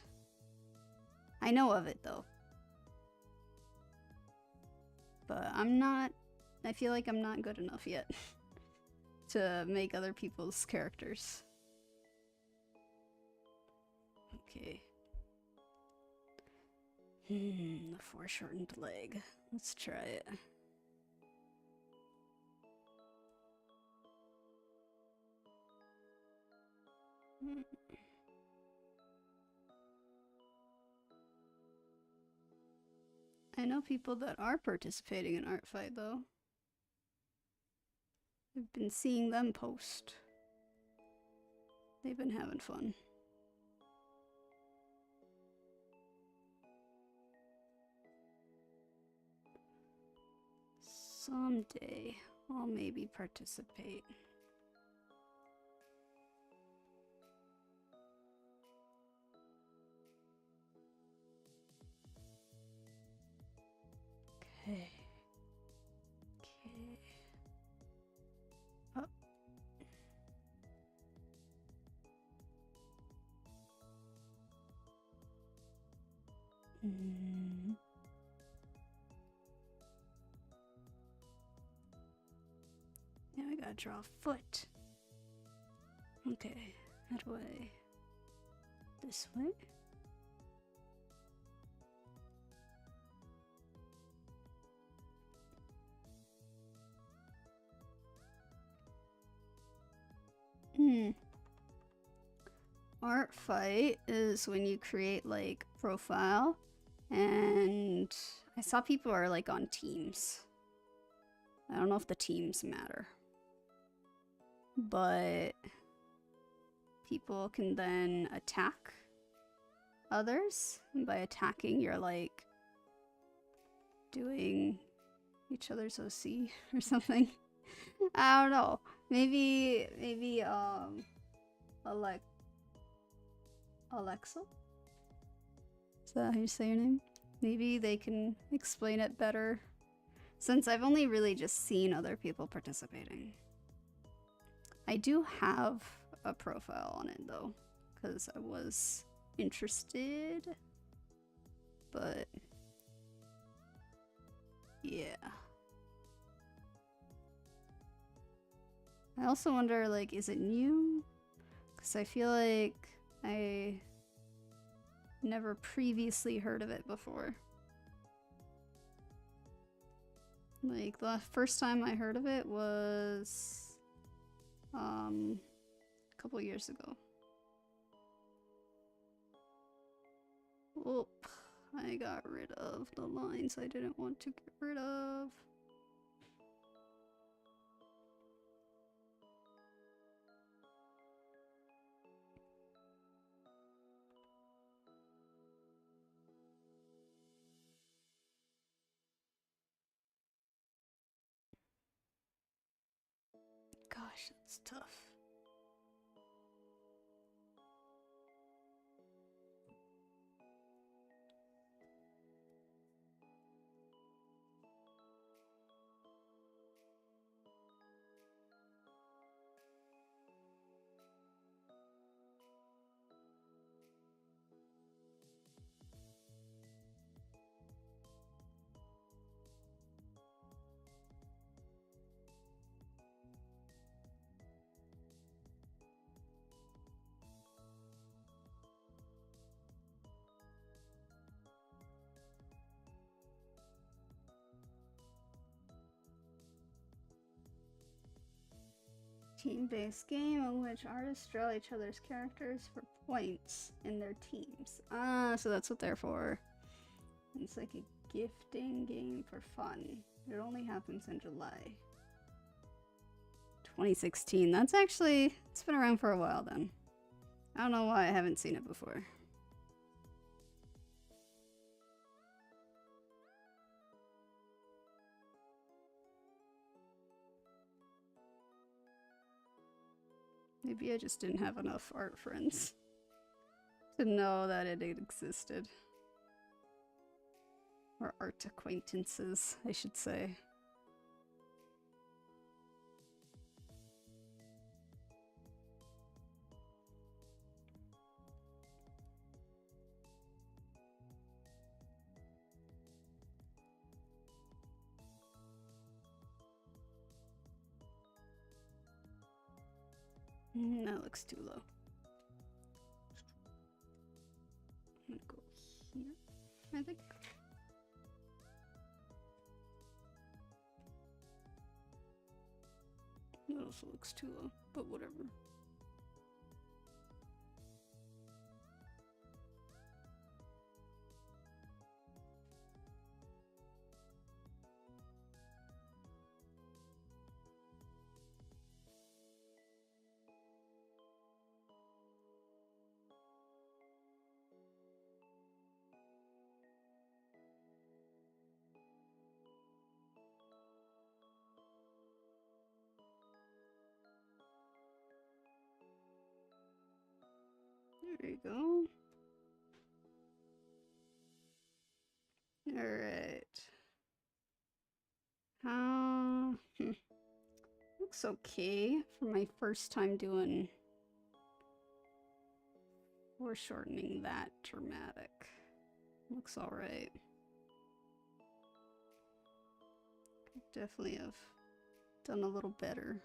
I know of it though. But I feel like I'm not good enough yet to make other people's characters. Okay. The foreshortened leg. Let's try it. I know people that are participating in Art Fight though. I've been seeing them post. They've been having fun. Someday I'll maybe participate. Okay. Okay. Oh. Now I gotta draw a foot. Okay, that way. This way. Art fight is when you create like profile, and I saw people are like on teams. I don't know if the teams matter, but people can then attack others, and by attacking you're like doing each other's OC or something. I don't know. Maybe Alexa? Is that how you say your name? Maybe they can explain it better, since I've only really just seen other people participating. I do have a profile on it though, because I was interested, but yeah. I also wonder, like, is it new? Because I feel like I never previously heard of it before. Like, the first time I heard of it was a couple years ago. Oop, I got rid of the lines I didn't want to get rid of. Gosh, that's tough. Team-based game in which artists draw each other's characters for points in their teams. Ah, so that's what they're for. It's like a gifting game for fun. It only happens in July 2016. That's actually, it's been around for a while then. I don't know why I haven't seen it before. Maybe I just didn't have enough art friends to know that it existed. Or art acquaintances, I should say. That looks too low. I'm gonna go here, I think. That also looks too low, but whatever. There you go. Alright. Looks okay for my first time doing foreshortening that dramatic. Looks alright. Definitely have done a little better.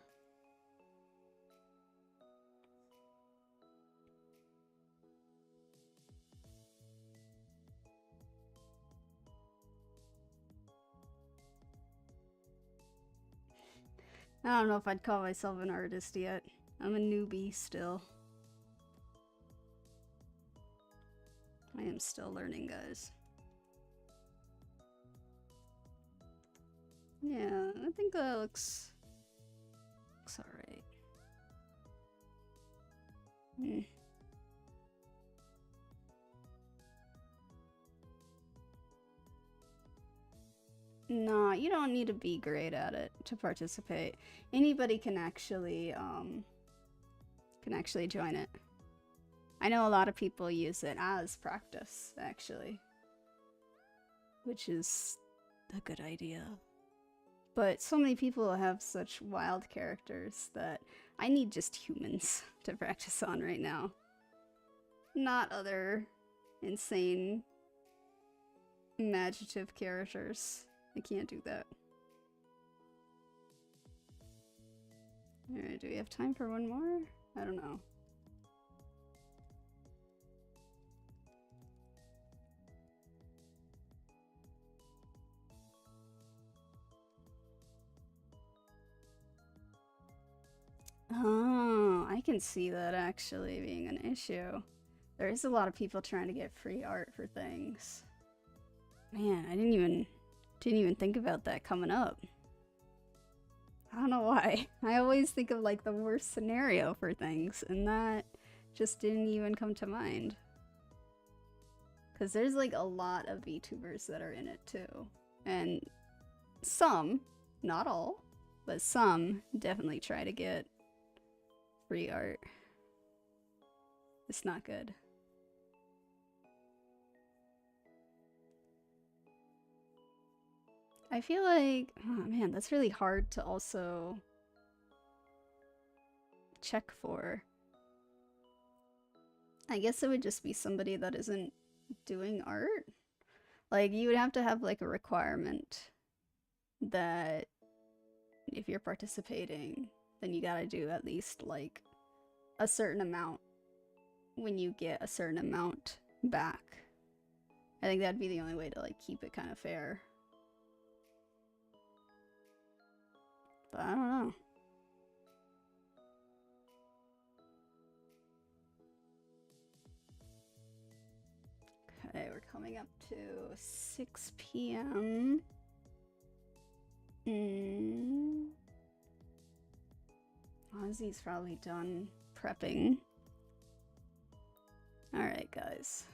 I don't know if I'd call myself an artist yet. I'm a newbie still. I am still learning, guys. Yeah, I think that looks alright. Nah, you don't need to be great at it to participate. Anybody can actually join it. I know a lot of people use it as practice, actually, which is a good idea. But so many people have such wild characters that I need just humans to practice on right now. Not other insane imaginative characters. I can't do that. Alright, do we have time for one more? I don't know. Oh, I can see that actually being an issue. There is a lot of people trying to get free art for things. Man, I didn't even think about that coming up. I don't know why. I always think of like the worst scenario for things, and that just didn't even come to mind. Because there's like a lot of VTubers that are in it too. And some, not all, but some definitely try to get free art. It's not good. I feel like, oh man, that's really hard to also check for. I guess it would just be somebody that isn't doing art. Like, you would have to have like a requirement that if you're participating, then you gotta do at least like a certain amount when you get a certain amount back. I think that'd be the only way to like keep it kind of fair. But I don't know. Okay, we're coming up to 6 p.m. Ozzy's probably done prepping. Alright, guys.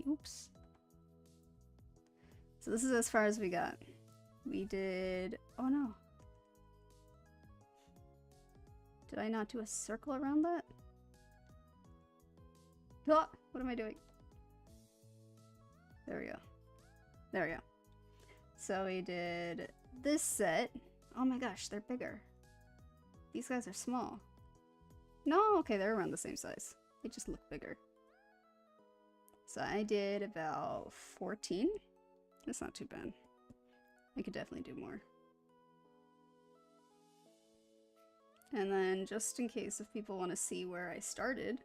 Oops. So this is as far as we got. We did, oh no. Did I not do a circle around that? Oh, what am I doing? There we go. There we go. So we did this set. Oh my gosh, they're bigger. These guys are small. No, okay, they're around the same size. They just look bigger. So I did about 14. That's not too bad. I could definitely do more. And then just in case if people want to see where I started,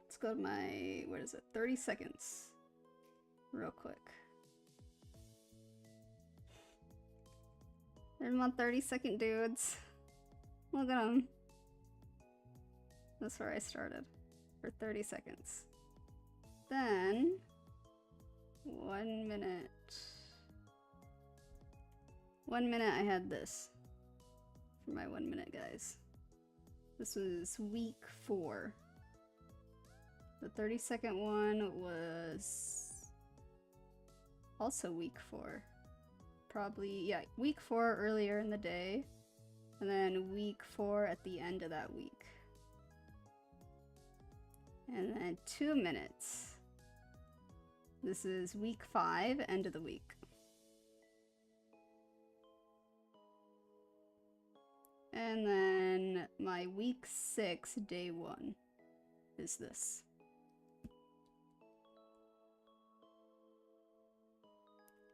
let's go to my, what is it, 30 seconds real quick. There's my 30-second dudes. Look at them. That's where I started for 30 seconds. Then 1 minute. 1 minute I had this for my 1 minute, guys. This was week 4. The 30-second one was also week 4. Probably, yeah, week 4 earlier in the day, and then week 4 at the end of that week. And then 2 minutes. This is week 5, end of the week. And then my week 6, day 1 is this.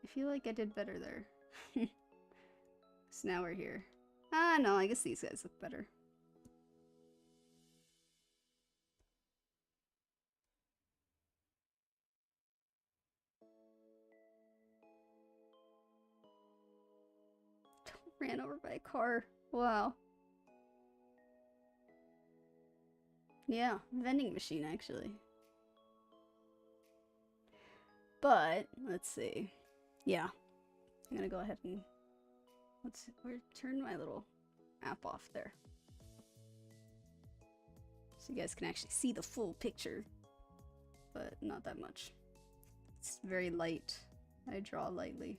I feel like I did better there. So now we're here. Ah, no, I guess these guys look better. Ran over by a car. Wow. Yeah, vending machine actually. But let's see. Yeah, I'm gonna go ahead and turn my little app off there, so you guys can actually see the full picture, but not that much. It's very light. I draw lightly.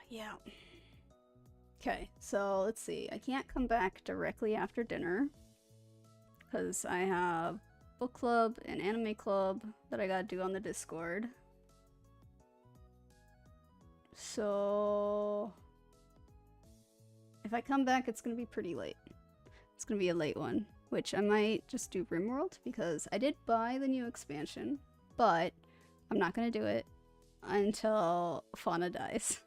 Yeah. Okay, so let's see. I can't come back directly after dinner because I have book club and anime club that I gotta do on the Discord. So if I come back, it's gonna be pretty late. It's gonna be a late one, which I might just do RimWorld because I did buy the new expansion, but I'm not gonna do it until Fauna dies.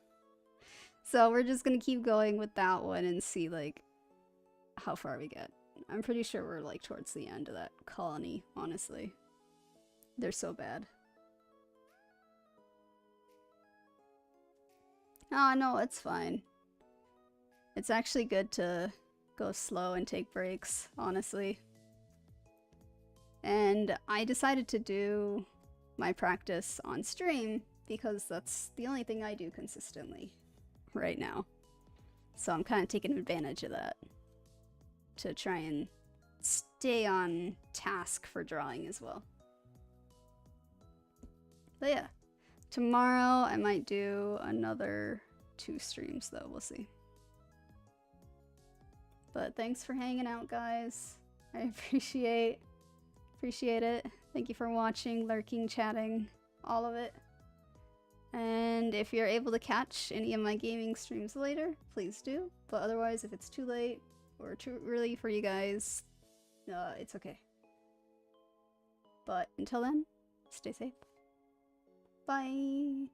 So we're just gonna keep going with that one and see like how far we get. I'm pretty sure we're like towards the end of that colony, honestly. They're so bad. Ah, no, it's fine. It's actually good to go slow and take breaks, honestly. And I decided to do my practice on stream because that's the only thing I do consistently right now. So I'm kind of taking advantage of that to try and stay on task for drawing as well. But yeah, tomorrow I might do another 2 streams though, we'll see. But thanks for hanging out, guys. I appreciate it. Thank you for watching, lurking, chatting, all of it. And if you're able to catch any of my gaming streams later, please do. But otherwise, if it's too late or too early for you guys, it's okay. But until then, stay safe. Bye!